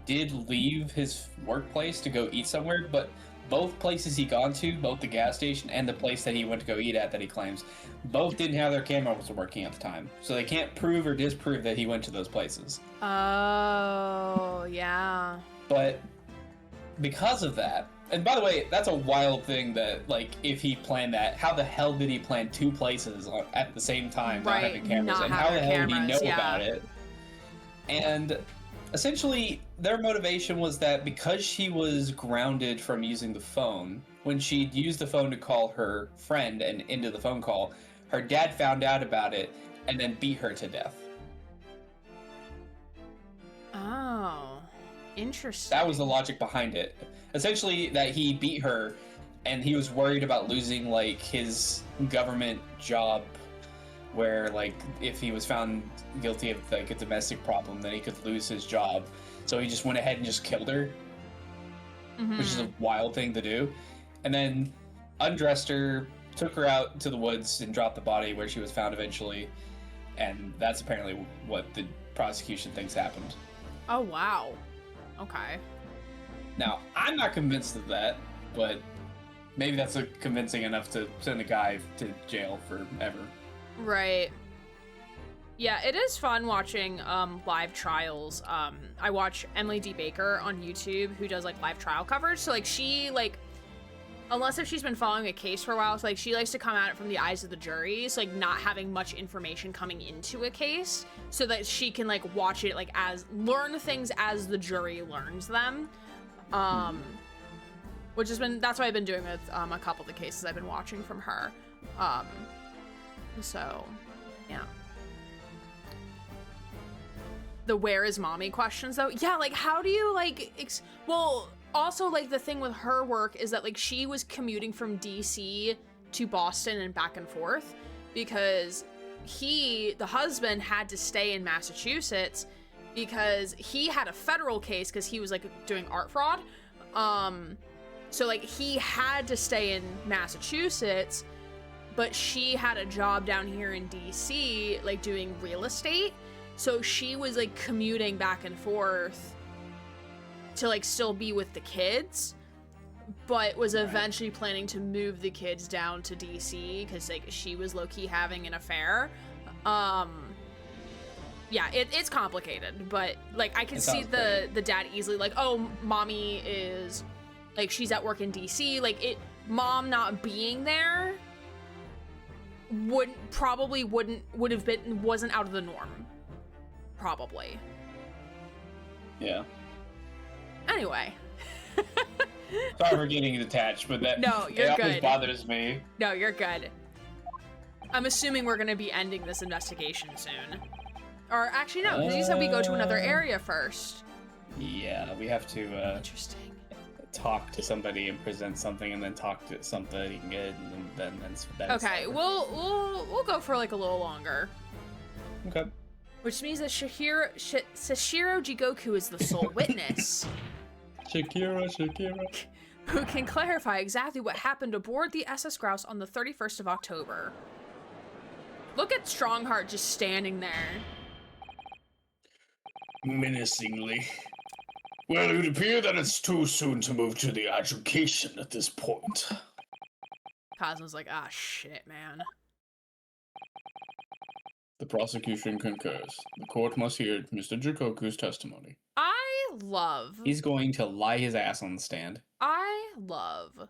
did leave his workplace to go eat somewhere, but both places he gone to, both the gas station and the place that he went to go eat at that he claims, both didn't have their cameras working at the time. So they can't prove or disprove that he went to those places. Oh, yeah. But because of that, and by the way, that's a wild thing that, like, if he planned that, how the hell did he plan 2 places at the same time, not having cameras, and how the hell did he know about it? And essentially, their motivation was that because she was grounded from using the phone, when she'd used the phone to call her friend and into the phone call, her dad found out about it and then beat her to death. Oh. Interesting. That was the logic behind it. Essentially, that he beat her, and he was worried about losing, like, his government job, where, like, if he was found guilty of, like, a domestic problem, then he could lose his job. So he just went ahead and just killed her, which is a wild thing to do. And then undressed her, took her out to the woods, and dropped the body where she was found eventually. And that's apparently what the prosecution thinks happened. Oh, wow. Okay. Now, I'm not convinced of that, but maybe that's convincing enough to send the guy to jail forever. Right. Yeah, it is fun watching live trials. I watch Emily D. Baker on YouTube, who does like live trial coverage. So like she like, unless if she's been following a case for a while, so like she likes to come at it from the eyes of the jury, so like not having much information coming into a case, so that she can like watch it like learn things as the jury learns them. Which has been, that's what I've been doing with a couple of the cases I've been watching from her. So, yeah. The where is mommy questions though? Yeah, like how do you like, well, also like the thing with her work is that like she was commuting from DC to Boston and back and forth because the husband had to stay in Massachusetts because he had a federal case because he was like doing art fraud. So like he had to stay in Massachusetts, but she had a job down here in DC, like doing real estate. So she was like commuting back and forth to like still be with the kids, but was eventually planning to move the kids down to DC because like she was low-key having an affair. Yeah, it's complicated, but like I can see the dad easily like, oh, mommy is like she's at work in DC, like mom not being there wasn't out of the norm. Probably. Yeah. Anyway. Sorry for getting detached, but that no, you're it good. always bothers me. No, you're good. I'm assuming we're gonna be ending this investigation soon. Or actually no, because you said we go to another area first. Yeah, we have to Interesting. Talk to somebody and present something, and then talk to somebody good, and then okay, we'll go for like a little longer. Okay. Which means that Sashiro Jigoku is the sole witness. Shakira. Who can clarify exactly what happened aboard the SS Grouse on the 31st of October. Look at Strongheart just standing there. Menacingly. Well, it would appear that it's too soon to move to the education at this point. Cosmo's like, ah, shit, man. The prosecution concurs. The court must hear Mr. Jikoku's testimony. He's going to lie his ass on the stand. I love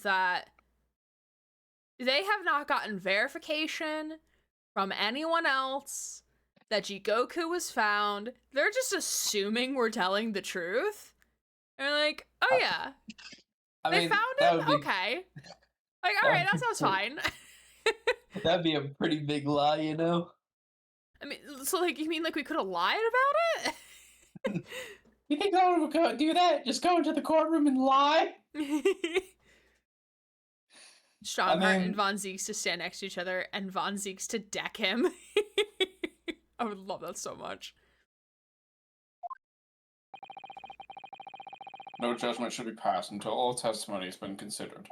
that they have not gotten verification from anyone else that Jigoku was found. They're just assuming we're telling the truth. And they're like, oh yeah. They found him? Okay. Like, alright, that sounds fine. That'd be a pretty big lie, you know? I mean, so like, you mean like we could have lied about it? You think no one would go do that? Just go into the courtroom and lie? Strongheart and Von Zieks to stand next to each other, and Von Zieks to deck him. I would love that so much. No judgment should be passed until all testimony has been considered.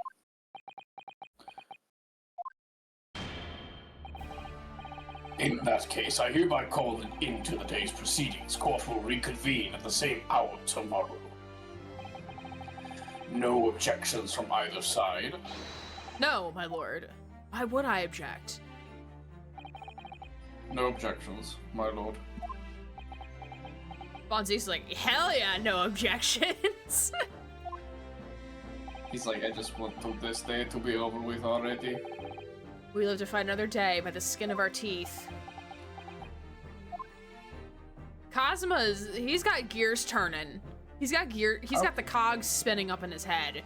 In that case, I hereby call an end to the day's proceedings. Court will reconvene at the same hour tomorrow. No objections from either side. No, my lord. Why would I object? No objections, my lord. Von Zieks is like, hell yeah, no objections. He's like, I just want this day to be over with already. We live to fight another day by the skin of our teeth. He's got gears turning. He's got the cogs spinning up in his head.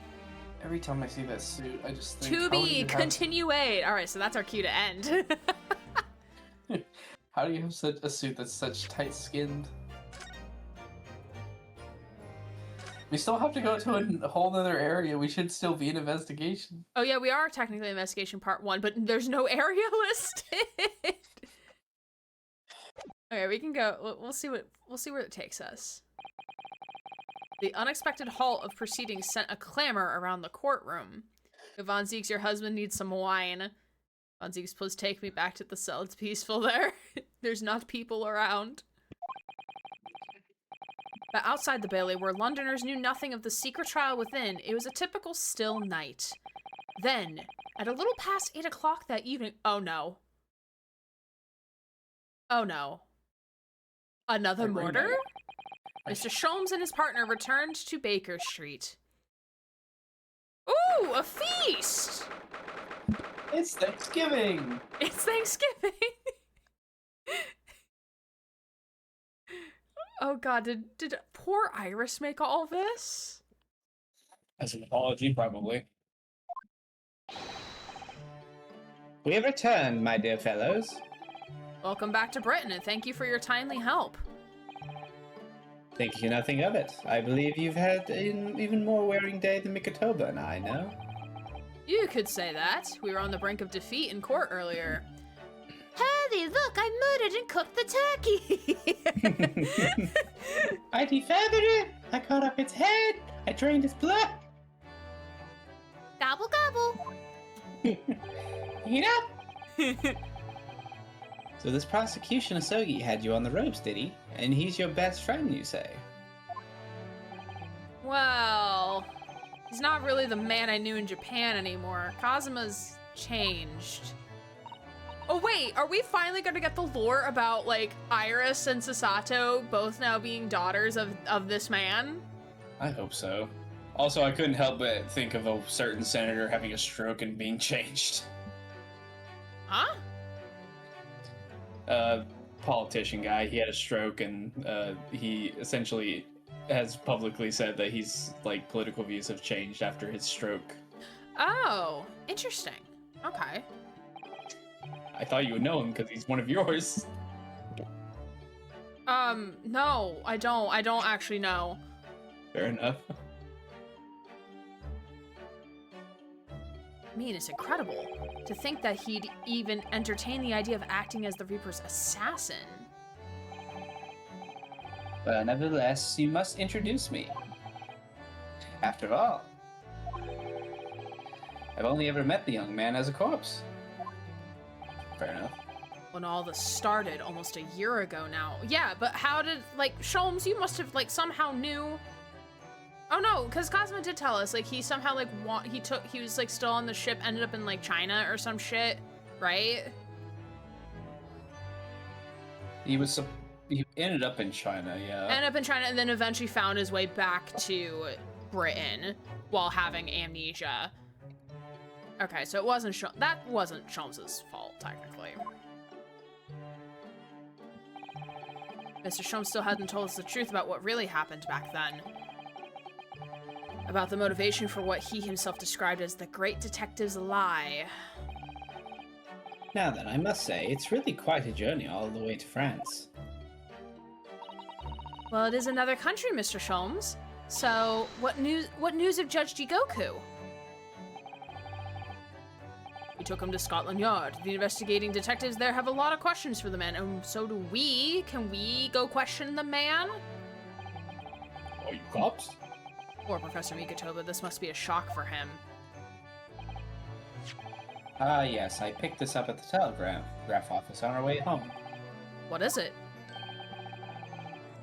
Every time I see that suit, I just think... To be continuate. Alright, so that's our cue to end. How do you have such a suit that's such tight-skinned? We still have to go to a whole other area. We should still be in investigation. Oh yeah, we are technically investigation part 1, but there's no area listed. Okay, we can go. We'll see where it takes us. The unexpected halt of proceedings sent a clamor around the courtroom. Von Zieks, your husband needs some wine. Von Zieks, please take me back to the cell. It's peaceful there. There's not people around. But outside the Bailey, where Londoners knew nothing of the secret trial within, it was a typical still night. Then, at a little past 8 o'clock that evening— oh no. Oh no. Another murder? Mr. Sholmes and his partner returned to Baker Street. Ooh, a feast! It's Thanksgiving! It's Thanksgiving! Oh god, did poor Iris make all this? As an apology, probably. We have returned, my dear fellows. Welcome back to Britain, and thank you for your timely help. Think you nothing of it. I believe you've had an even more wearing day than Mikatoba and I know. You could say that. We were on the brink of defeat in court earlier. Harvey, look, I murdered and cooked the turkey. I defeathered it. I cut off its head. I drained its blood. Gobble, gobble. Eat up. So this prosecution Asogi had you on the ropes, did he? And he's your best friend, you say? Well, he's not really the man I knew in Japan anymore. Kazuma's changed. Oh wait, are we finally gonna get the lore about, like, Iris and Sasato both now being daughters of this man? I hope so. Also, I couldn't help but think of a certain senator having a stroke and being changed. Huh? Politician guy, he had a stroke and he essentially has publicly said that his like political views have changed after his stroke. Oh, interesting. Okay. I thought you would know him because he's one of yours. No, I don't. I don't actually know. Fair enough. I mean, it's incredible to think that he'd even entertain the idea of acting as the Reaper's assassin. But nevertheless, you must introduce me. After all, I've only ever met the young man as a corpse. Fair enough. When all this started almost a year ago now. Yeah, but how did, like, Sholmes, you must have, like, somehow knew. Oh no, because Kazuma did tell us, like, he somehow, like, he was, like, still on the ship, ended up in, like, China or some shit, right? He ended up in China, yeah. Ended up in China and then eventually found his way back to Britain while having amnesia. Okay, so that wasn't Sholmes' fault, technically. Mr. Sholmes still hadn't told us the truth about what really happened back then. About the motivation for what he himself described as the great detective's lie. Now then, I must say, it's really quite a journey all the way to France. Well, it is another country, Mr. Sholmes. So, what news of Judge Jigoku? We took him to Scotland Yard. The investigating detectives there have a lot of questions for the man, and so do we. Can we go question the man? Are you cops? Poor Professor Mikatoba, this must be a shock for him. Ah, yes, I picked this up at the telegraph office on our way home. What is it?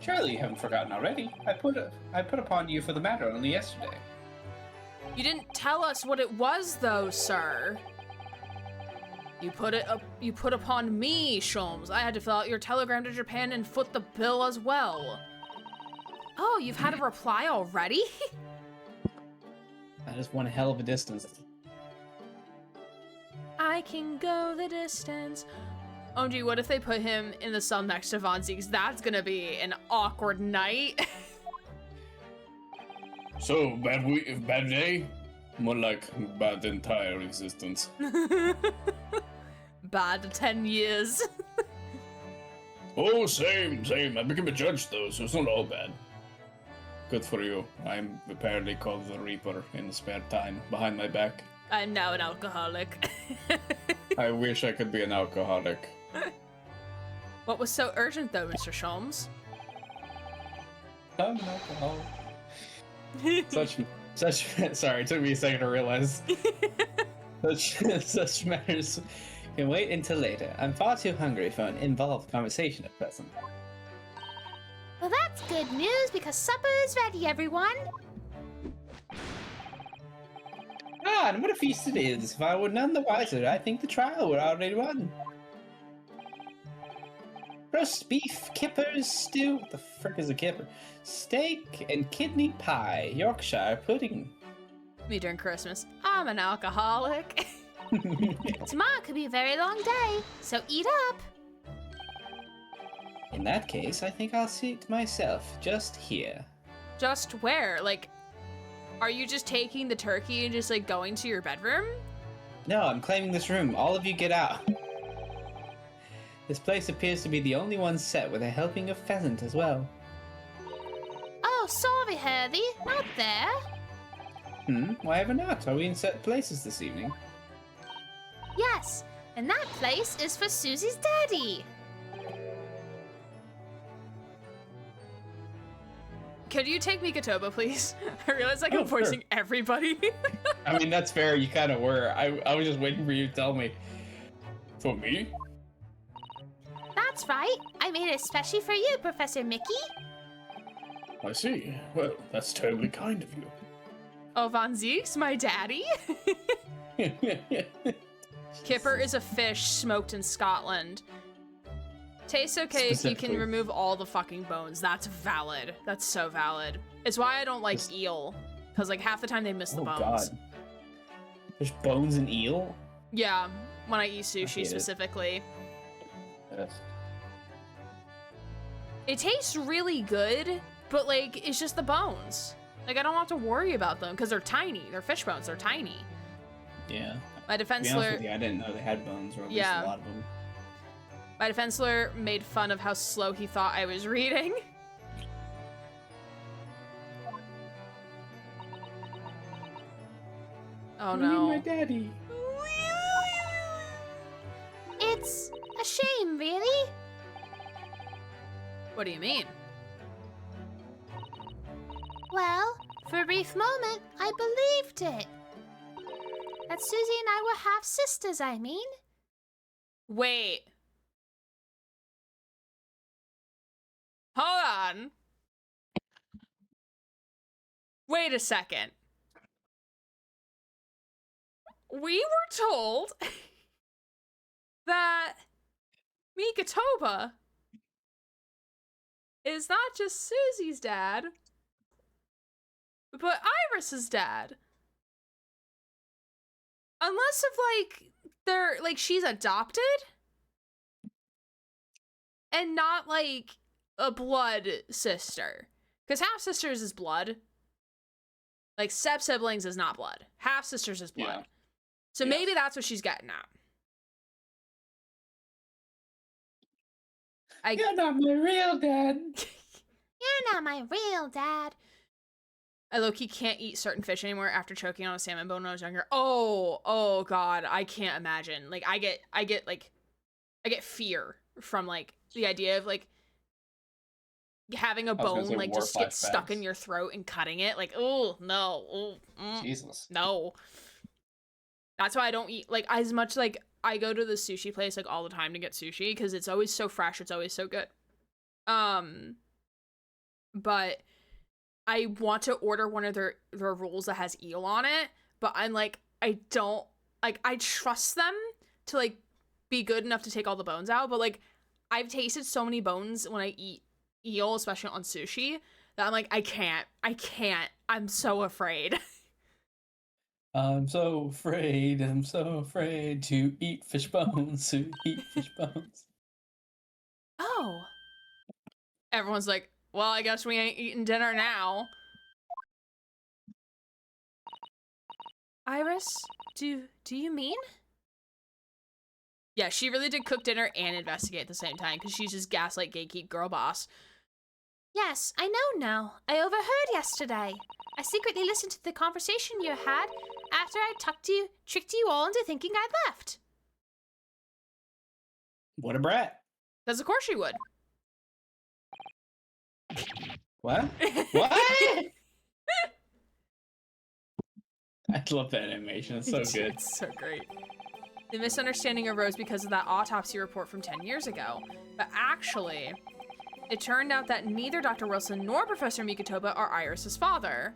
Surely you haven't forgotten already. I put upon you for the matter only yesterday. You didn't tell us what it was, though, sir. You put upon me, Sholmes. I had to fill out your telegram to Japan and foot the bill as well. Oh, you've had a reply already? That is one hell of a distance. I can go the distance. OMG, what if they put him in the cell next to Von Zieks? That's gonna be an awkward night. So, bad day? More like bad entire existence. Bad 10 years. Oh, same. I became a judge, though, so it's not all bad. good for you. I'm apparently called the Reaper in the spare time, behind my back. I'm now an alcoholic. I wish I could be an alcoholic. What was so urgent, though, Mr. Sholmes? I'm an alcoholic. Sorry, it took me a second to realize. Such matters can wait until later. I'm far too hungry for an involved conversation at present. Well, that's good news because supper is ready, everyone. Ah, and what a feast it is! If I were none the wiser, I think the trial were already won. Roast beef, kippers, stew. What the frick is a kipper? Steak and kidney pie, Yorkshire pudding. Me during Christmas. I'm an alcoholic. Tomorrow could be a very long day, so eat up. In that case, I think I'll seat myself just here. Just where? Like, are you just taking the turkey and just, like, going to your bedroom? No, I'm claiming this room. All of you get out. This place appears to be the only one set with a helping of pheasant as well. Oh, sorry, Harvey. Not there. Why ever not? Are we in set places this evening? Yes, and that place is for Susie's daddy. Could you take Mikatoba, please? I realize like I'm voicing sure. everybody. I mean, that's fair. You kind of were. I was just waiting for you to tell me. For me? That's right. I made it especially for you, Professor Mickey. I see. Well, that's terribly kind of you. Oh, Von Zeke's my daddy? Kipper is a fish smoked in Scotland. Tastes okay if you can remove all the fucking bones. That's valid. That's so valid. It's why I don't like eel. Because, like, half the time they miss the bones. God. There's bones in eel? Yeah, when I eat sushi hate it. specifically. Yes. It tastes really good, but, like, it's just the bones. Like, I don't have to worry about them because they're tiny. They're fish bones. They're tiny. Yeah. My To defense be honest lawyer... with you, I didn't know they had bones, or at least Yeah. a lot of them. My defense lawyer made fun of how slow he thought I was reading. Oh no. My daddy. It's a shame, really. What do you mean? Well, for a brief moment, I believed it. That Susie and I were half sisters, I mean. Wait. Hold on. Wait a second. We were told that Mikatoba is not just Susie's dad, but Iris's dad. Unless if, like, they're, like, she's adopted? And not, like, a blood sister. Because half-sisters is blood. Like, step-siblings is not blood. Half-sisters is blood. Yeah. So Yeah. maybe that's what she's getting at. You're not my real dad. You're not my real dad. I low-key can't eat certain fish anymore after choking on a salmon bone when I was younger. Oh god, I can't imagine. Like, I get fear from, like, the idea of, like, having a was gonna bone, say like, war just get stuck flashbacks. in your throat and cutting it. Like, oh, no. Jesus. No. That's why I don't eat, like, as much, like, I go to the sushi place, like, all the time to get sushi, because it's always so fresh, it's always so good. But I want to order one of their rolls that has eel on it, but I'm, like, I don't, like, I trust them to, like, be good enough to take all the bones out, but, like, I've tasted so many bones when I eat eel, especially on sushi, that I'm like, I can't, I'm so afraid. I'm so afraid to eat fish bones, to eat fish bones. Oh. Everyone's like, well, I guess we ain't eating dinner now. Iris, do you mean? Yeah, she really did cook dinner and investigate at the same time, because she's just gaslight gatekeep girl boss. Yes, I know now. I overheard yesterday. I secretly listened to the conversation you had after I tricked you all into thinking I'd left. What a brat. Because of course she would. What? What? I love that animation. It's so good. It's so great. The misunderstanding arose because of that autopsy report from 10 years ago. But actually, it turned out that neither Dr. Wilson nor Professor Mikotoba are Iris's father.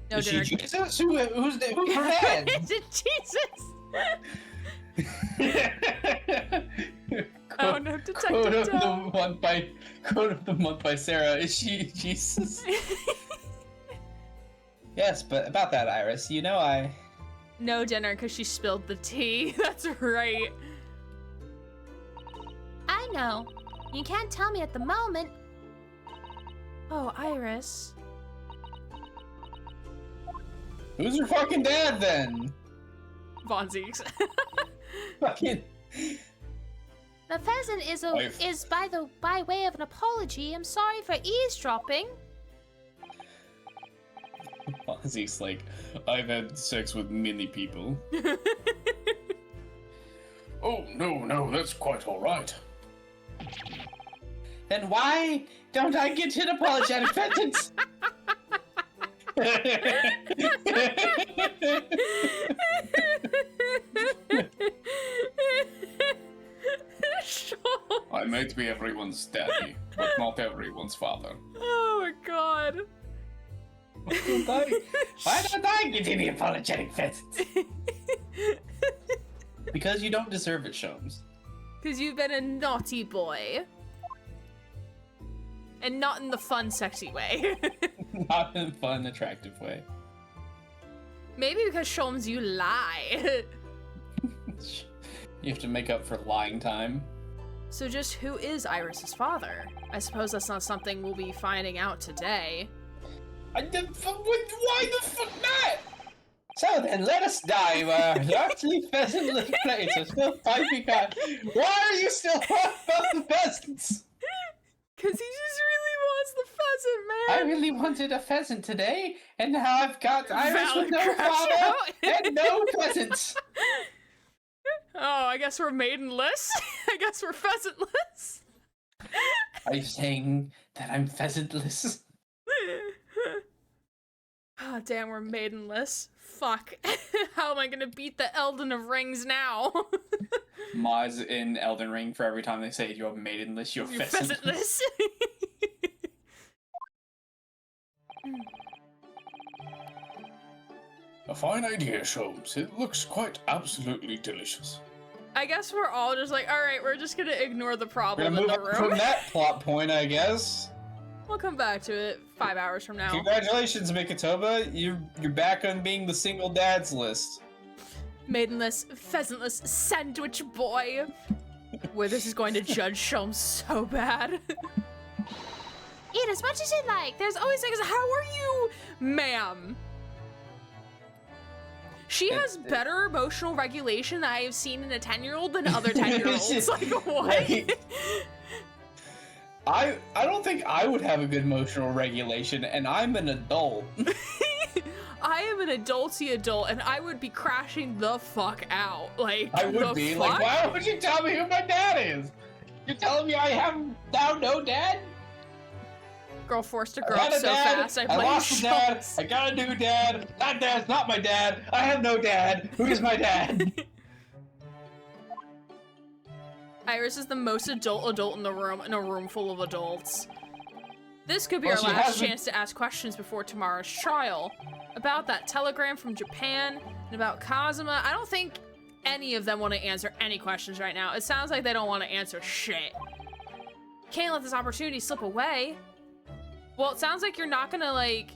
No, Is she dinner. Jesus? Who's her dad? Is it Jesus? Oh no, Detective Quote of the Doe. month by Sarah. Is she Jesus? Yes, but about that, Iris, you know I... No dinner because she spilled the tea. That's right. I know. You can't tell me at the moment. Oh, Iris. Who's your fucking dad, then? Von Zeeks. Fucking... The pheasant is by way of an apology. I'm sorry for eavesdropping. Ozzy's like, I've had sex with many people. Oh, no, that's quite all right. Then why don't I get an apologetic sentence? I might be everyone's daddy, but not everyone's father. Oh my god. Why don't I get any apologetic sentence? Because you don't deserve it, Sholmes. Because you've been a naughty boy. And not in the fun, sexy way. Not in a fun, attractive way. Maybe because Sholmes, you lie. You have to make up for lying time. So just who is Iris's father? I suppose that's not something we'll be finding out today. Why the fuck not? So then, let us dive our largely pheasant-less plates are still piping hot. Why are you still talking about the pheasants? Because he just really wants the pheasant, I man. really wanted a pheasant today, and now I've got Iris Valid with no crash father out. and no pheasants. Oh, I guess we're maidenless. I guess we're pheasantless. Are you saying that I'm pheasantless? Oh, damn, we're maidenless. Fuck. How am I gonna beat the Elden of Rings now? Mods in Elden Ring for every time they say you're maidenless, you're pheasantless. Pheasantless. A fine idea, Sholmes. It looks quite absolutely delicious. I guess we're all just like, alright, we're just gonna ignore the We're problem gonna in move the on room. from that plot point, I guess. We'll come back to it 5 hours from now. Congratulations, Mikotoba. You're back on being the single dads list. Maidenless, pheasantless sandwich boy. Where this is going to judge Sholmes so bad. Eat as much as you like. There's always things, how are you, ma'am? She has better emotional regulation that I have seen in a 10-year-old than other 10-year-olds. Like, what? Like, I don't think I would have a good emotional regulation, and I'm an adult. I am an adulty adult, and I would be crashing the fuck out. Like, I would the be. fuck? Like, why would you tell me who my dad is? You're telling me I have now no dad? Girl forced to I grow had up a so dad, fast, I I blame lost a dad, Sholmes. I got a new dad, that dad's not my dad, I have no dad, who is my dad? Iris is the most adult in the room, in a room full of adults. This could be Well, our she last hasn't- chance to ask questions before tomorrow's trial. About that telegram from Japan, and about Kazuma. I don't think any of them want to answer any questions right now. It sounds like they don't want to answer shit. Can't let this opportunity slip away. Well, it sounds like you're not gonna, like...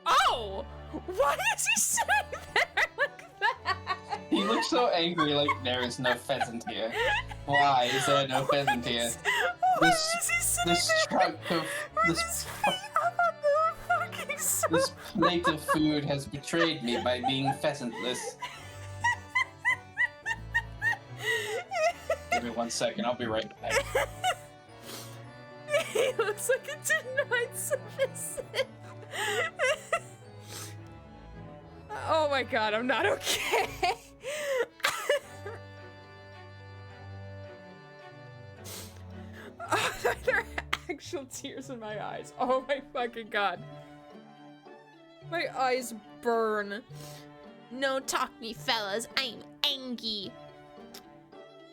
Oh! Why is he sitting there like that? He looks so angry, like, there is no pheasant here. Why is there no pheasant here? Why This- is he sitting This there chunk of, with his feet up on the fucking sofa? this plate of food has betrayed me by being pheasantless. Give me 1 second, I'll be right back. He looks like a denied submissive. Oh my god, I'm not okay. Oh, there are actual tears in my eyes. Oh my fucking god. My eyes burn. No talk me, fellas. I'm angry.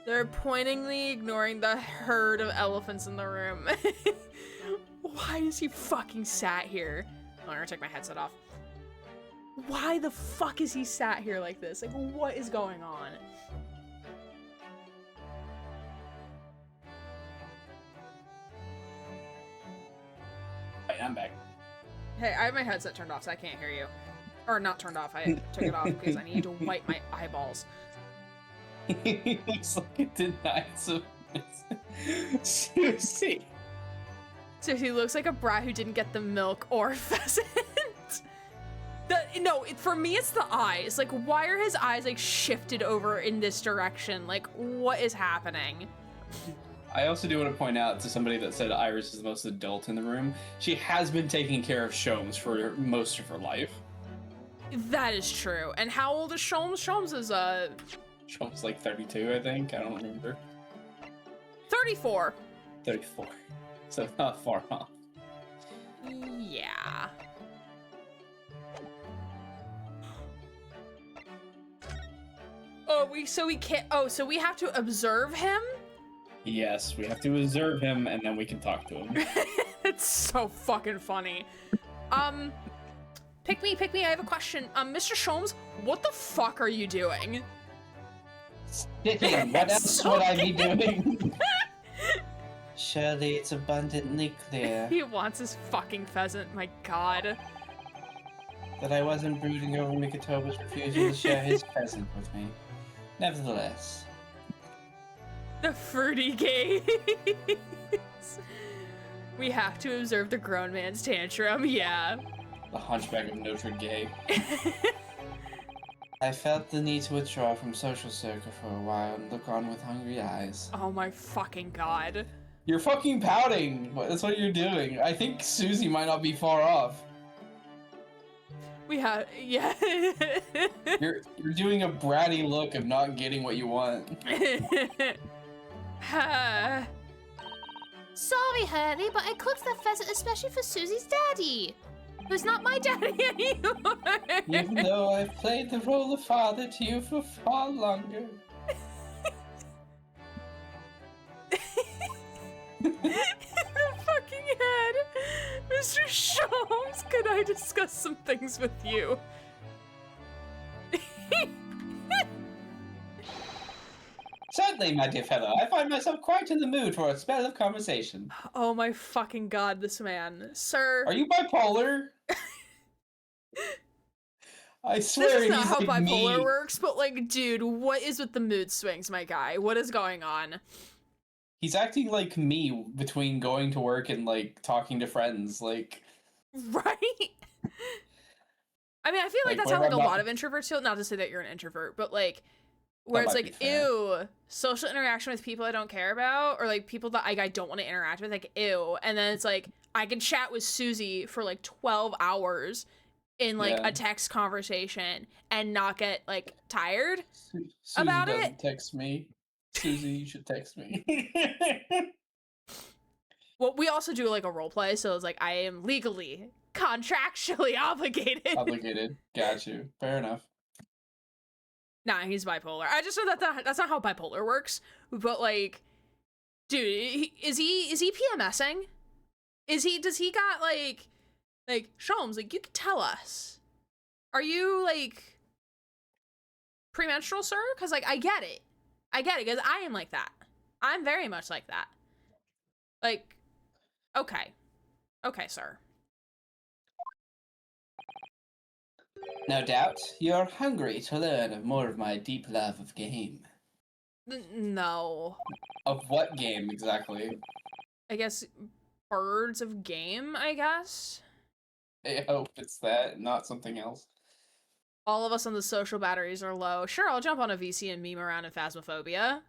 They're pointingly ignoring the herd of elephants in the room. Why is he fucking sat here? I'm gonna take my headset off. Why the fuck is he sat here like this? Like, what is going on? Right, I'm back. Hey, I have my headset turned off, so I can't hear you. Or not turned off, I took it off because I need to wipe my eyeballs. He looks like a denied Susie. So he looks like a brat who didn't get the milk or pheasant. For me, it's the eyes. Like, why are his eyes, like, shifted over in this direction? Like, what is happening? I also do want to point out to somebody that said Iris is the most adult in the room, she has been taking care of Sholmes for most of her life. That is true. And how old is Sholmes? Sholmes is, Sholmes like 32, I think. I don't remember. 34. 34. So not far off. Yeah. So we have to observe him? Yes, we have to observe him and then we can talk to him. It's so fucking funny. Pick me, I have a question. Mr. Sholmes, what the fuck are you doing? Sticking, what else would I be doing? Surely it's abundantly clear He wants his fucking pheasant, my god. that I wasn't brooding over Mikotoba's refusal to share his present with me. Nevertheless, The fruity gaze. We have to observe the grown man's tantrum, yeah. The Hunchback of Notre Dame. I felt the need to withdraw from social circle for a while and look on with hungry eyes. Oh my fucking god. You're fucking pouting. That's what you're doing. I think Susie might not be far off. We have, yeah. You're doing a bratty look of not getting what you want. Sorry, Hurley, but I cooked that pheasant especially for Susie's daddy, who's not my daddy anymore. Even though I've played the role of father to you for far longer. In the fucking head. Mr. Sholmes, could I discuss some things with you? Certainly, my dear fellow. I find myself quite in the mood for a spell of conversation. Oh my fucking god, this man. Sir. Are you bipolar? I swear This is not he's how like bipolar me. works, but like, dude, what is with the mood swings, my guy? What is going on? He's acting like me between going to work and like talking to friends. Like, Right? I mean, I feel like that's how where like a I'm lot not- of introverts feel. Not to say that you're an introvert, but like where That it's might like, be fair. ew, social interaction with people I don't care about, or like people that I don't want to interact with, like, ew. And then it's like, I can chat with Susie for like 12 hours in like Yeah. a text conversation and not get like tired. Susie About doesn't it? text me. Susie, you should text me. Well, we also do like a role play, so it's like I am legally, contractually obligated. Obligated. Got you. Fair enough. Nah, he's bipolar. I just know that that's not how bipolar works. But like, dude, is he PMSing? Does he got like Sholmes? Like, you could tell us. Are you like premenstrual, sir? Because like I get it, because I am like that. I'm very much like that. Like, okay, sir. No doubt, you're hungry to learn of more of my deep love of game. No, Of what game exactly? I guess birds of game. I guess. I hope it's that, not something else. All of us on the social batteries are low. Sure, I'll jump on a VC and meme around in Phasmophobia.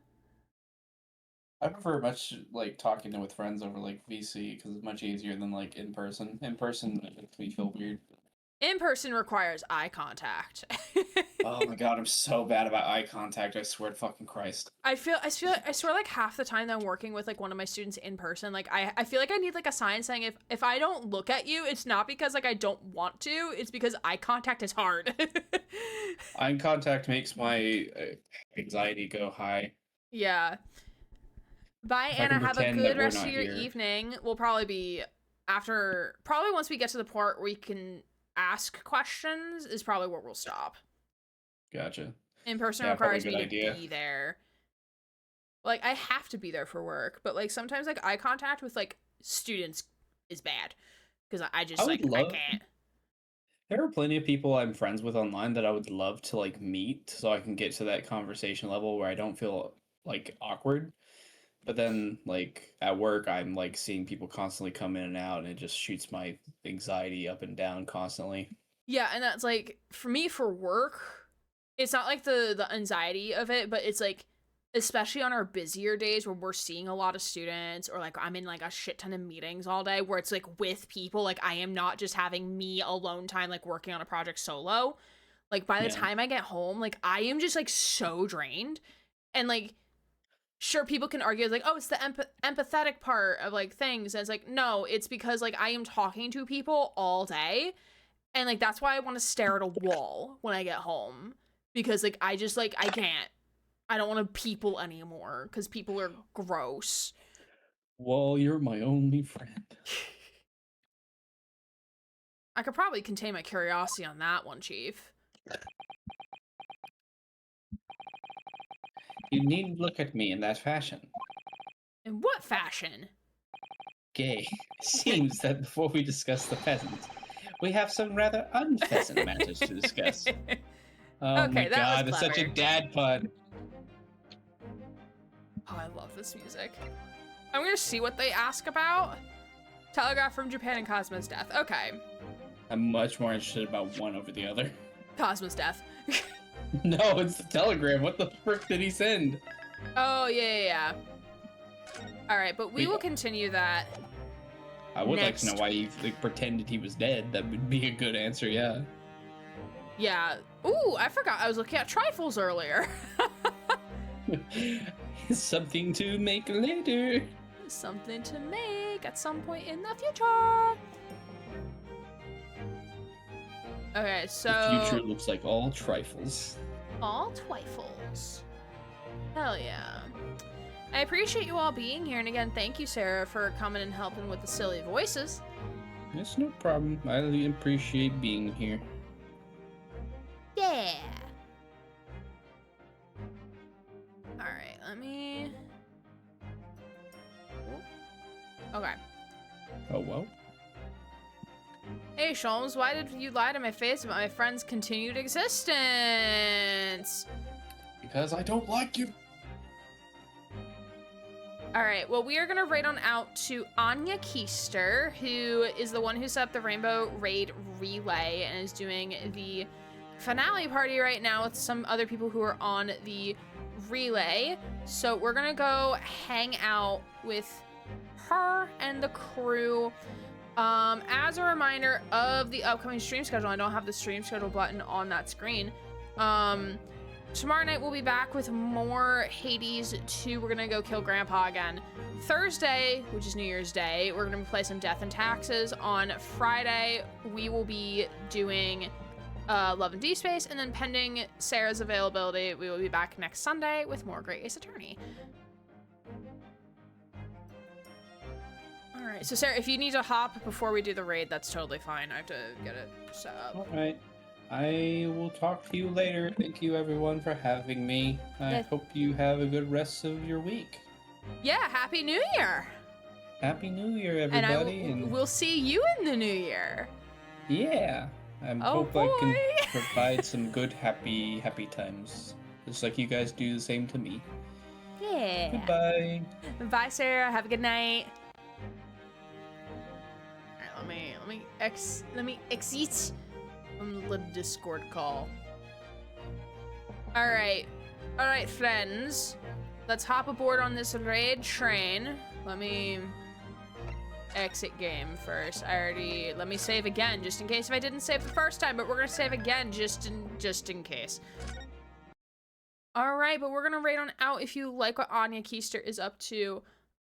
I prefer much like talking with friends over like VC because it's much easier than like in person. In person it makes me feel weird. In person requires eye contact. Oh my god, I'm so bad about eye contact. I swear to fucking Christ. I swear like half the time that I'm working with like one of my students in person, like I feel like I need like a sign saying if I don't look at you, it's not because like I don't want to, it's because eye contact is hard. Eye contact makes my anxiety go high. Yeah. Bye, If I Anna. can Have a pretend good that we're rest of not your here. evening. We'll probably be probably once we get to the part where we can ask questions is probably where we'll stop. Gotcha. In person Yeah, probably a requires me good to idea. be there. Like I have to be there for work, but like sometimes like eye contact with like students is bad because I just I can't. There are plenty of people I'm friends with online that I would love to like meet so I can get to that conversation level where I don't feel like awkward. But then like at work I'm like seeing people constantly come in and out and it just shoots my anxiety up and down constantly. Yeah, and that's like for me for work, it's not like the anxiety of it, but it's like especially on our busier days where we're seeing a lot of students or like I'm in like a shit ton of meetings all day where it's like with people, like I am not just having me alone time like working on a project solo. Like by the time I get home, like I am just like so drained. And like sure people can argue like, oh, it's the empathetic part of like things, and it's like no, it's because like I am talking to people all day, and like that's why I want to stare at a wall when I get home, because like I just like I don't want to people anymore because people are gross. Well, you're my only friend. I could probably contain my curiosity on that one, Chief. You needn't look at me in that fashion. In what fashion? Gay. It seems that before we discuss the pheasant, we have some rather unpheasant matters to discuss. Oh Okay, my that was god, it's such a clever. dad pun. Oh, I love this music. I'm gonna see what they ask about. Telegraph from Japan and Cosmo's death. Okay. I'm much more interested about one over the other. Cosmo's death. No, it's the telegram. What the frick did he send? Oh, yeah. Alright, but we Wait, will continue that. I would like to know next why he like, pretended he was dead. That would be a good answer, yeah. Yeah. Ooh, I forgot I was looking at trifles earlier. Something to make later. Something to make at some point in the future. Okay, so The future looks like all trifles. all trifles. Hell yeah. I appreciate you all being here, and again, thank you, Sarah, for coming and helping with the silly voices. It's no problem. I really appreciate being here. Yeah. Alright, let me... Okay. Oh well. Hey, Sholmes, why did you lie to my face about my friend's continued existence? Because I don't like you. Alright, well, we are going to raid on out to Anya Keister, who is the one who set up the Rainbow Raid Relay and is doing the finale party right now with some other people who are on the relay. So we're going to go hang out with her and the crew. As a reminder of the upcoming stream schedule, I don't have the stream schedule button on that screen. Tomorrow night we'll be back with more Hades 2. We're gonna go kill Grandpa again. Thursday, which is New Year's Day, we're gonna play some Death and Taxes. On Friday, we will be doing Love and Deep Space, and then pending Sarah's availability, we will be back next Sunday with more Great Ace Attorney. Alright, so Sarah, if you need to hop before we do the raid, that's totally fine. I have to get it set up. Alright. I will talk to you later. Thank you everyone for having me. I Yes. hope you have a good rest of your week. Yeah, Happy New Year! Happy New Year, And everybody. we'll see you in the new year. Yeah. I Oh, hope I can boy. provide some good, happy times. Just like you guys do the same to me. Yeah. Goodbye. Bye, Sarah. Have a good night. Alright, let me exit from the Discord call. Alright, friends. let's hop aboard on this raid train. Let me exit game first. Let me save again, just in case if I didn't save the first time, but we're gonna save again just in case. All right, but we're gonna raid on out. If you like what Anya Keister is up to,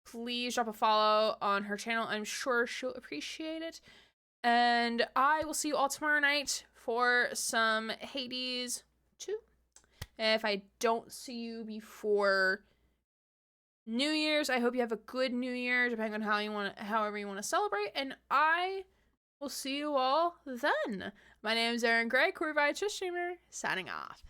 please drop a follow on her channel. I'm sure she'll appreciate it. And I will see you all tomorrow night for some Hades 2. If I don't see you before New Year's, I hope you have a good New Year, depending on however you want to celebrate. And I will see you all then. My name is Aaron Gray, Corey Streamer, signing off.